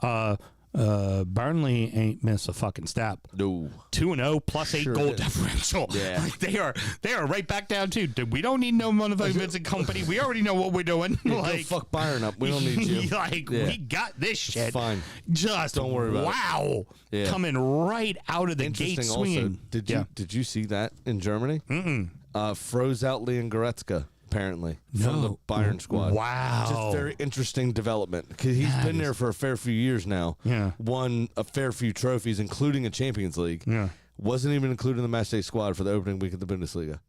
S2: Burnley ain't missed a fucking step.
S3: No.
S2: 2-0 plus 8 goal
S3: didn't.
S2: differential.
S3: Yeah.
S2: Like they are right back down too. Dude, we don't need no motherfucking Vincent Company. We already know what we're doing.
S3: Go fuck Bayern up. We don't need you.
S2: We got this shit.
S3: Fine.
S2: Just
S3: Don't worry about it.
S2: wow.
S3: Yeah.
S2: Coming right out of the gate
S3: Interesting.
S2: swinging.
S3: Also, did you see that in Germany? Froze out Leon Goretzka apparently from the Bayern squad.
S2: Wow.
S3: Just very interesting development because he's been there for a fair few years now.
S2: Yeah.
S3: Won a fair few trophies, including a Champions League.
S2: Yeah.
S3: Wasn't even included in the matchday squad for the opening week of the Bundesliga.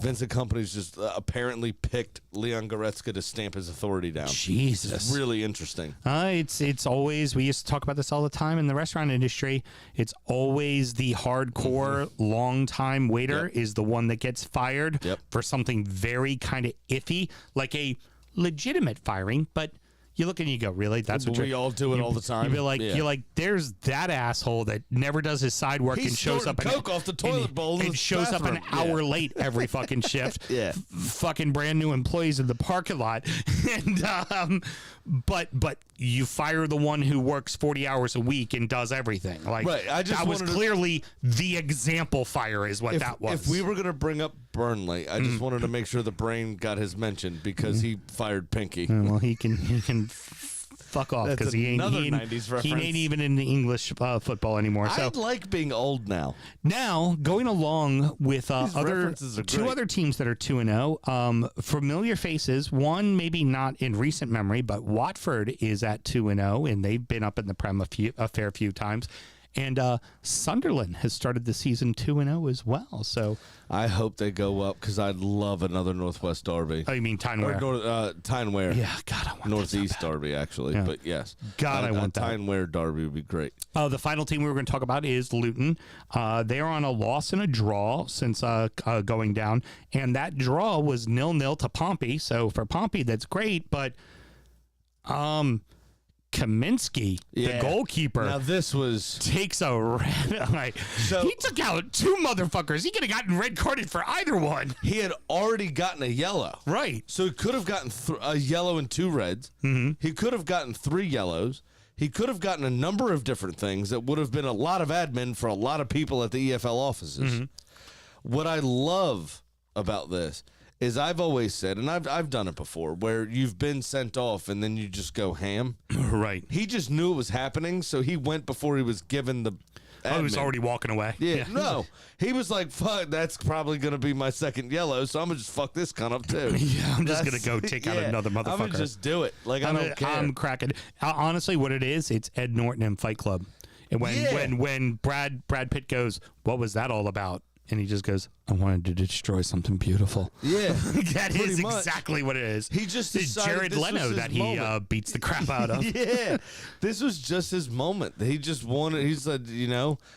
S3: Vincent Kompany's just apparently picked Leon Goretzka to stamp his authority down.
S2: Jesus.
S3: It's really interesting.
S2: It's always, we used to talk about this all the time in the restaurant industry. It's always the hardcore long-time waiter is the one that gets fired for something very kind of iffy, like a legitimate firing, but you look and you go, really? That's what
S3: we all do it all the time.
S2: You'd be like, you're like, there's that asshole that never does his side work and shows up
S3: coke off the toilet bowl
S2: and shows up an hour late every fucking shift. Fucking brand new employees in the parking lot, and but you fire the one who works 40 hours a week and does everything. Like that was clearly the example fire is what that was.
S3: If we were gonna bring up Burnley, I just wanted to make sure the brain got his mention because he fired Pinky.
S2: Well, he can fuck off because he ain't
S3: 90s reference.
S2: he ain't even in the English football anymore. So
S3: I like being old now.
S2: Now going along with
S3: references are
S2: two
S3: great.
S2: other teams that are 2-0, familiar faces. One maybe not in recent memory, but Watford is at 2-0, and they've been up in the Prem a fair few times. And Sunderland has started the season 2-0 as well. So
S3: I hope they go up because I'd love another Northwest Derby.
S2: Oh, you mean Tyne-Wear?
S3: Tyne-Wear.
S2: Yeah, God, I want
S3: Northeast
S2: that so bad.
S3: Derby, actually.
S2: Yeah.
S3: But yes.
S2: God, I want that.
S3: Tyne-Wear Derby would be great.
S2: The final team we were going to talk about is Luton. They are on a loss and a draw since going down. And that draw was 0-0 to Pompey. So for Pompey, that's great. But Kaminsky, the goalkeeper,
S3: now this was
S2: takes a red. He took out 2 motherfuckers. He could have gotten red carded for either one.
S3: he had already gotten a yellow,
S2: Right.
S3: So he could have gotten a yellow and 2 reds. He could have gotten 3 yellows. He could have gotten a number of different things that would have been a lot of admin for a lot of people at the EFL offices. What I love about this is I've always said, and I've done it before, where you've been sent off and then you just go ham.
S2: Right.
S3: He just knew it was happening, so he went before he was given the admin.
S2: He was already walking away.
S3: Yeah, no. He was like, fuck, that's probably going to be my second yellow, so I'm going to just fuck this cunt up too.
S2: Yeah, I'm just going to go take out another motherfucker.
S3: I'm going to just do it. Like, I don't care.
S2: I'm cracking. Honestly, what it is, it's Ed Norton and Fight Club. And when Brad Pitt goes, what was that all about? And he just goes, I wanted to destroy something beautiful.
S3: Yeah.
S2: That is exactly what it is.
S3: He just
S2: it's
S3: decided
S2: Jared
S3: this was
S2: Leto
S3: his
S2: that he
S3: moment.
S2: beats the crap out of.
S3: Yeah. This was just his moment. He just wanted, he said,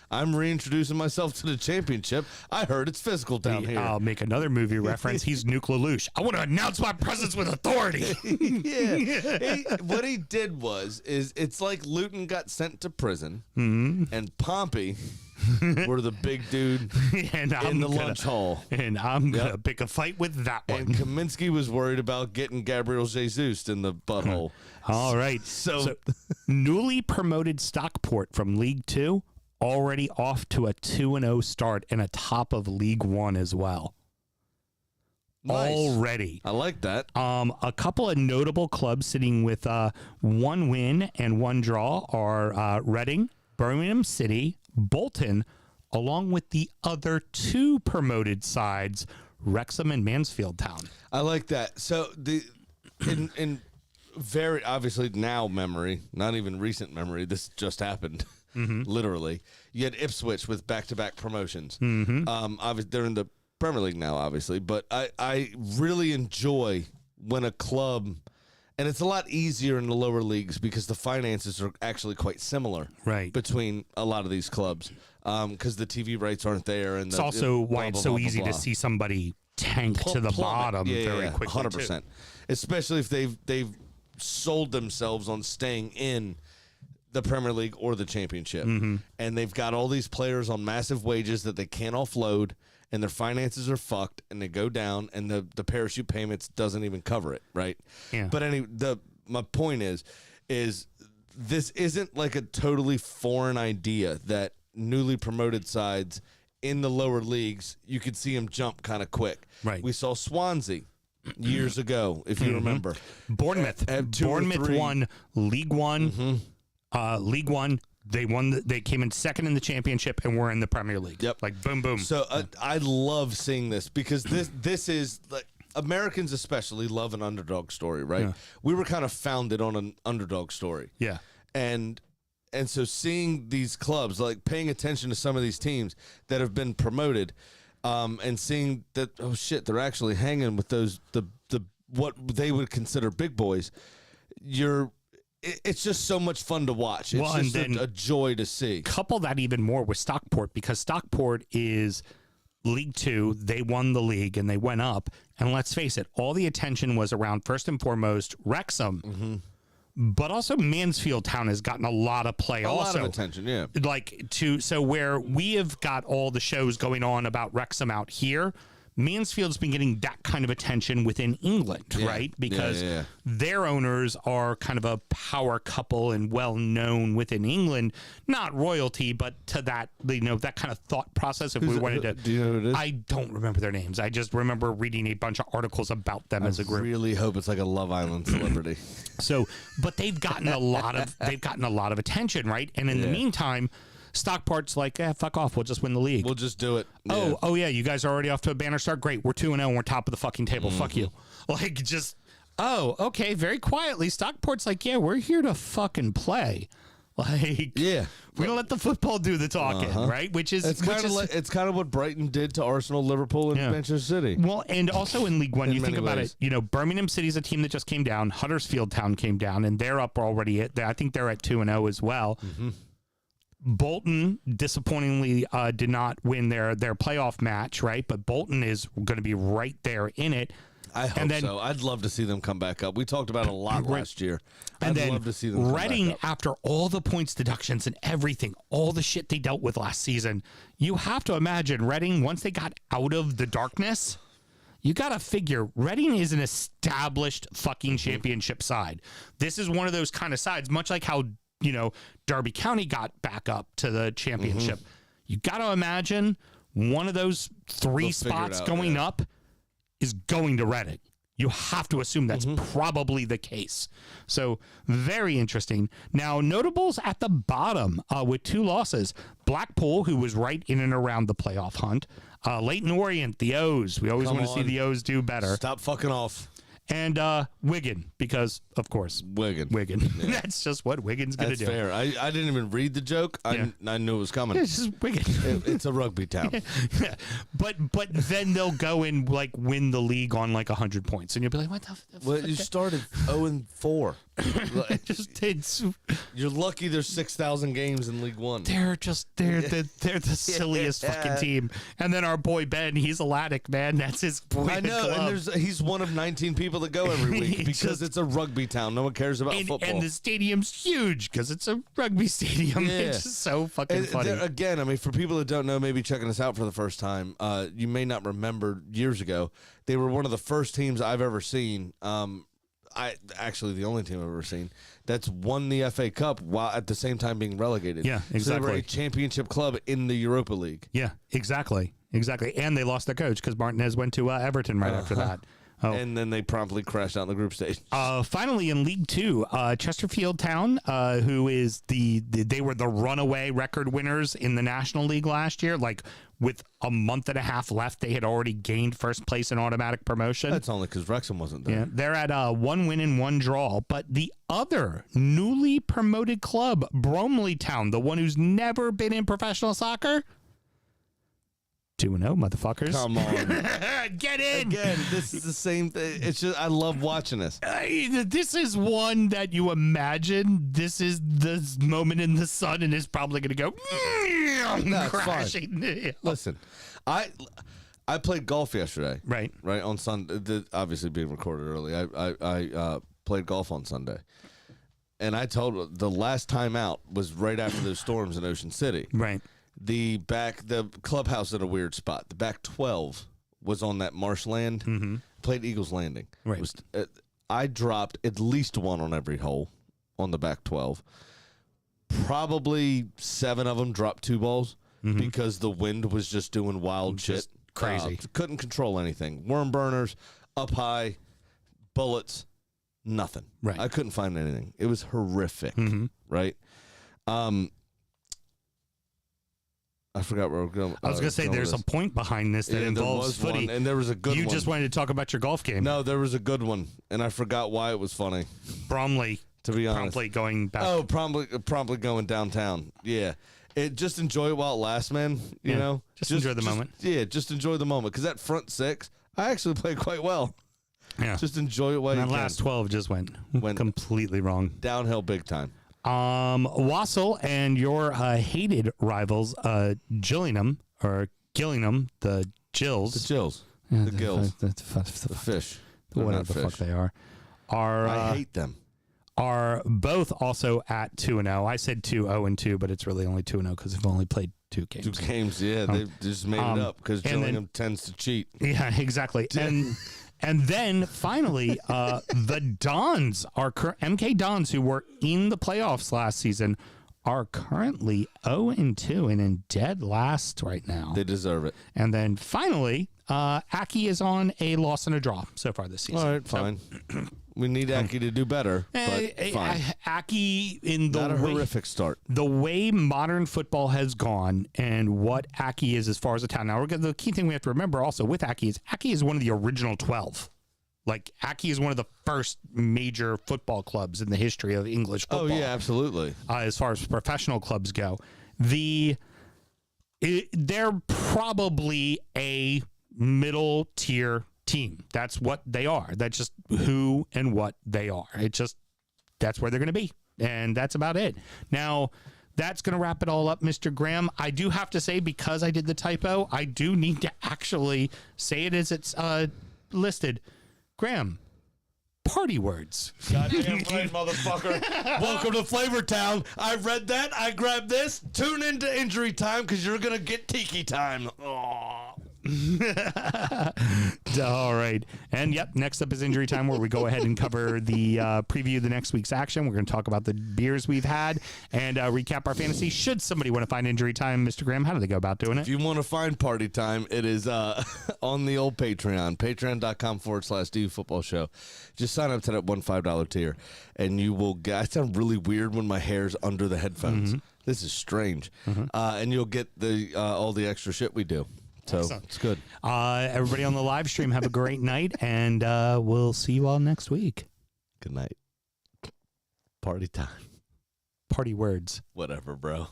S3: I'm reintroducing myself to the championship. I heard it's physical down here.
S2: I'll make another movie reference. He's Nuke Lelouch. I want to announce my presence with authority.
S3: Yeah. What he did is it's like Luton got sent to prison and Pompey were the big dude
S2: and
S3: in the lunch hall.
S2: And I'm going to pick a fight with that one.
S3: And Kaminsky was worried about getting Gabriel Jesus in the butthole.
S2: All right. So newly promoted Stockport from League 2 already off to a 2-0 start and atop of League 1 as well.
S3: Nice.
S2: Already.
S3: I like that.
S2: A couple of notable clubs sitting with 1 win and 1 draw are Reading, Birmingham City, Bolton, along with the other 2 promoted sides, Wrexham and Mansfield Town.
S3: I like that. So in very obviously now memory, not even recent memory, this just happened. Literally. You had Ipswich with back-to-back promotions. Obviously they're in the Premier League now, obviously, but I really enjoy when a club, and it's a lot easier in the lower leagues because the finances are actually quite similar,
S2: right,
S3: between a lot of these clubs, because the TV rights aren't there, and
S2: it's also why it's so easy to see somebody tank to the bottom very quickly.
S3: 100%, especially if they've sold themselves on staying in the Premier League or the Championship, and they've got all these players on massive wages that they can't offload. And their finances are fucked, and they go down, and the parachute payments doesn't even cover it, right?
S2: Yeah.
S3: But my point is this isn't like a totally foreign idea that newly promoted sides in the lower leagues, you could see them jump kind of quick.
S2: Right.
S3: We saw Swansea years ago, if you remember.
S2: Bournemouth won League One. League One. They won. They came in second in the Championship and were in the Premier League.
S3: Yep.
S2: Like boom, boom.
S3: So I love seeing this because this is like Americans especially love an underdog story, right?
S2: Yeah.
S3: We were kind of founded on an underdog story.
S2: Yeah.
S3: And so seeing these clubs, like paying attention to some of these teams that have been promoted, and seeing that, oh shit, they're actually hanging with those the what they would consider big boys. It's just so much fun to watch. It's just a joy to see.
S2: Couple that even more with Stockport, because Stockport is League 2. They won the league and they went up. And let's face it, all the attention was around, first and foremost, Wrexham. But also Mansfield Town has gotten a lot of play. A lot of
S3: attention, yeah.
S2: So where we have got all the shows going on about Wrexham out here, Mansfield's been getting that kind of attention within England, right? Because their owners are kind of a power couple and well known within England, not royalty, but to that, that kind of thought process. If we wanted to,
S3: do you know who it is?
S2: I don't remember their names. I just remember reading a bunch of articles about them as a group.
S3: I really hope it's like a Love Island celebrity.
S2: So, but they've gotten a lot of attention, right? And in the meantime, Stockport's like, fuck off. We'll just win the league.
S3: We'll just do it.
S2: Oh yeah. You guys are already off to a banner start. Great. We're 2-0 and we're top of the fucking table. Fuck you. Like, just, okay. Very quietly, Stockport's like, yeah, we're here to fucking play. Like,
S3: yeah,
S2: we're gonna let the football do the talking, right?
S3: It's kind of what Brighton did to Arsenal, Liverpool, and Manchester City.
S2: Well, and also in League One, you think about it. Birmingham City's a team that just came down. Huddersfield Town came down, and they're up already. I think they're at 2-0 as well. Bolton disappointingly did not win their playoff match, right? But Bolton is going to be right there in it.
S3: I hope so. I'd love to see them come back up. We talked about it a lot last year. I'd love to see them come
S2: Reading,
S3: back up.
S2: after all the points deductions and everything, all the shit they dealt with last season, you have to imagine Reading, once they got out of the darkness, you got to figure Reading is an established fucking championship side. This is one of those kind of sides, much like how Derby County got back up to the championship. You got to imagine one of those 3 spots going up is going to Reading. You have to assume that's probably the case. So very interesting. Now, notables at the bottom with 2 losses. Blackpool, who was right in and around the playoff hunt. Leyton Orient, the O's. We always want to see the O's do better.
S3: Stop fucking off.
S2: And Wigan, because, of course, Wigan. Yeah. That's just what Wigan's going to do.
S3: That's fair. I didn't even read the joke. I knew it was coming.
S2: It's just Wigan.
S3: It's a rugby town.
S2: Yeah. But then they'll go and, win the league on, 100 points. And you'll be like, what the
S3: Well, you started 0-4. You're lucky there's 6,000 games in League One.
S2: They're the silliest fucking team. And then our boy Ben, he's a Laddick, man. That's his boy.
S3: I know, and he's one of 19 people that go every week because it's a rugby town. No one cares about football.
S2: And the stadium's huge because it's a rugby stadium.
S3: Yeah.
S2: It's just so fucking funny.
S3: Again, I mean, for people that don't know, maybe checking us out for the first time, you may not remember years ago, they were one of the first teams I've ever seen. Actually, the only team I've ever seen that's won the FA Cup while at the same time being relegated.
S2: Yeah, exactly.
S3: So they were a championship club in the Europa League.
S2: Yeah, exactly. And they lost their coach because Martinez went to Everton right after that. Oh.
S3: And then they promptly crashed out in the group stage.
S2: Finally, in League Two, Chesterfield Town, who is they were the runaway record winners in the National League last year. Like with a month and a half left, they had already gained first place in automatic promotion.
S3: That's only because Wrexham wasn't there.
S2: Yeah, they're at 1 win and 1 draw. But the other newly promoted club, Bromley Town, the one who's never been in professional soccer. 2-0, motherfuckers.
S3: Come on.
S2: Get in.
S3: Again, this is the same thing. It's just, I love watching this.
S2: This is one that you imagine this is the moment in the sun and is probably going to go crashing.
S3: Listen, I played golf yesterday.
S2: Right
S3: on Sunday. Obviously being recorded early. I played golf on Sunday. And I told the last time out was right after those storms in Ocean City.
S2: Right.
S3: The clubhouse at a weird spot. The back 12 was on that marshland. Mm-hmm. Played Eagles Landing.
S2: Right.
S3: I dropped at least one on every hole on the back 12. Probably 7 of them dropped 2 balls because the wind was just doing wild shit.
S2: Crazy.
S3: Couldn't control anything. Worm burners, up high, bullets, nothing.
S2: Right.
S3: I couldn't find anything. It was horrific. Right. I forgot where we're going.
S2: I was going to say there's a point behind this that involves footy.
S3: And there was a good one.
S2: You just wanted to talk about your golf game.
S3: No, there was a good one, and I forgot why it was funny.
S2: Bromley,
S3: to be honest.
S2: Promptly going back.
S3: Oh, promptly going downtown. Yeah. Just enjoy it while it lasts, man. You know?
S2: Just enjoy the moment.
S3: Yeah, just enjoy the moment. Because that front 6, I actually played quite well.
S2: Yeah.
S3: Just enjoy it while you can.
S2: That last 12 just went completely wrong.
S3: Downhill big time.
S2: Wassel and your hated rivals, Gillingham, the Gills.
S3: The Gills. The Gills.
S2: The
S3: fish.
S2: Whatever the fuck they are.
S3: I hate them.
S2: Are both also at 2-0. I said 2-0-2, but it's really only 2-0 because they've only played 2 games.
S3: 2 games, yeah. They just made it up because Gillingham tends to cheat.
S2: Yeah, exactly. And then finally, the Dons MK Dons, who were in the playoffs last season, are currently 0-2 and in dead last right now.
S3: They deserve it.
S2: And then finally, Aki is on a loss and a draw so far this season.
S3: All right, fine. We need Aki to do better, but fine.
S2: Aki in the
S3: not a horrific start.
S2: The way modern football has gone and what Aki is as far as a town. Now, the key thing we have to remember also with Aki is one of the original 12. Like, Aki is one of the first major football clubs in the history of English football.
S3: Oh, yeah, absolutely.
S2: As far as professional clubs go. They're probably a middle tier team. That's what they are. That's just who and what they are. That's where they're going to be. And that's about it. Now, that's going to wrap it all up, Mr. Graham. I do have to say, because I did the typo, I do need to actually say it as it's listed. Graham, party words.
S3: Goddamn right, motherfucker. Welcome to Flavor Town. I read that. I grabbed this. Tune into Injury Time because you're going to get Tiki Time. Aww.
S2: All right. And yep, next up is Injury Time, where we go ahead and cover the preview of the next week's action. We're going to talk about the beers we've had and recap our fantasy. Should somebody want to find Injury Time, Mr. Graham, how do they go about doing it?
S3: If you want to find Party Time, it is on the old Patreon, patreon.com/DU Football Show. Just sign up to that $1 tier, and you will get. I sound really weird when my hair's under the headphones. This is strange. And you'll get the all the extra shit we do. So it's good.
S2: Everybody on the live stream, have a great night, and we'll see you all next week.
S3: Good night. Party time.
S2: Party words.
S3: Whatever, bro.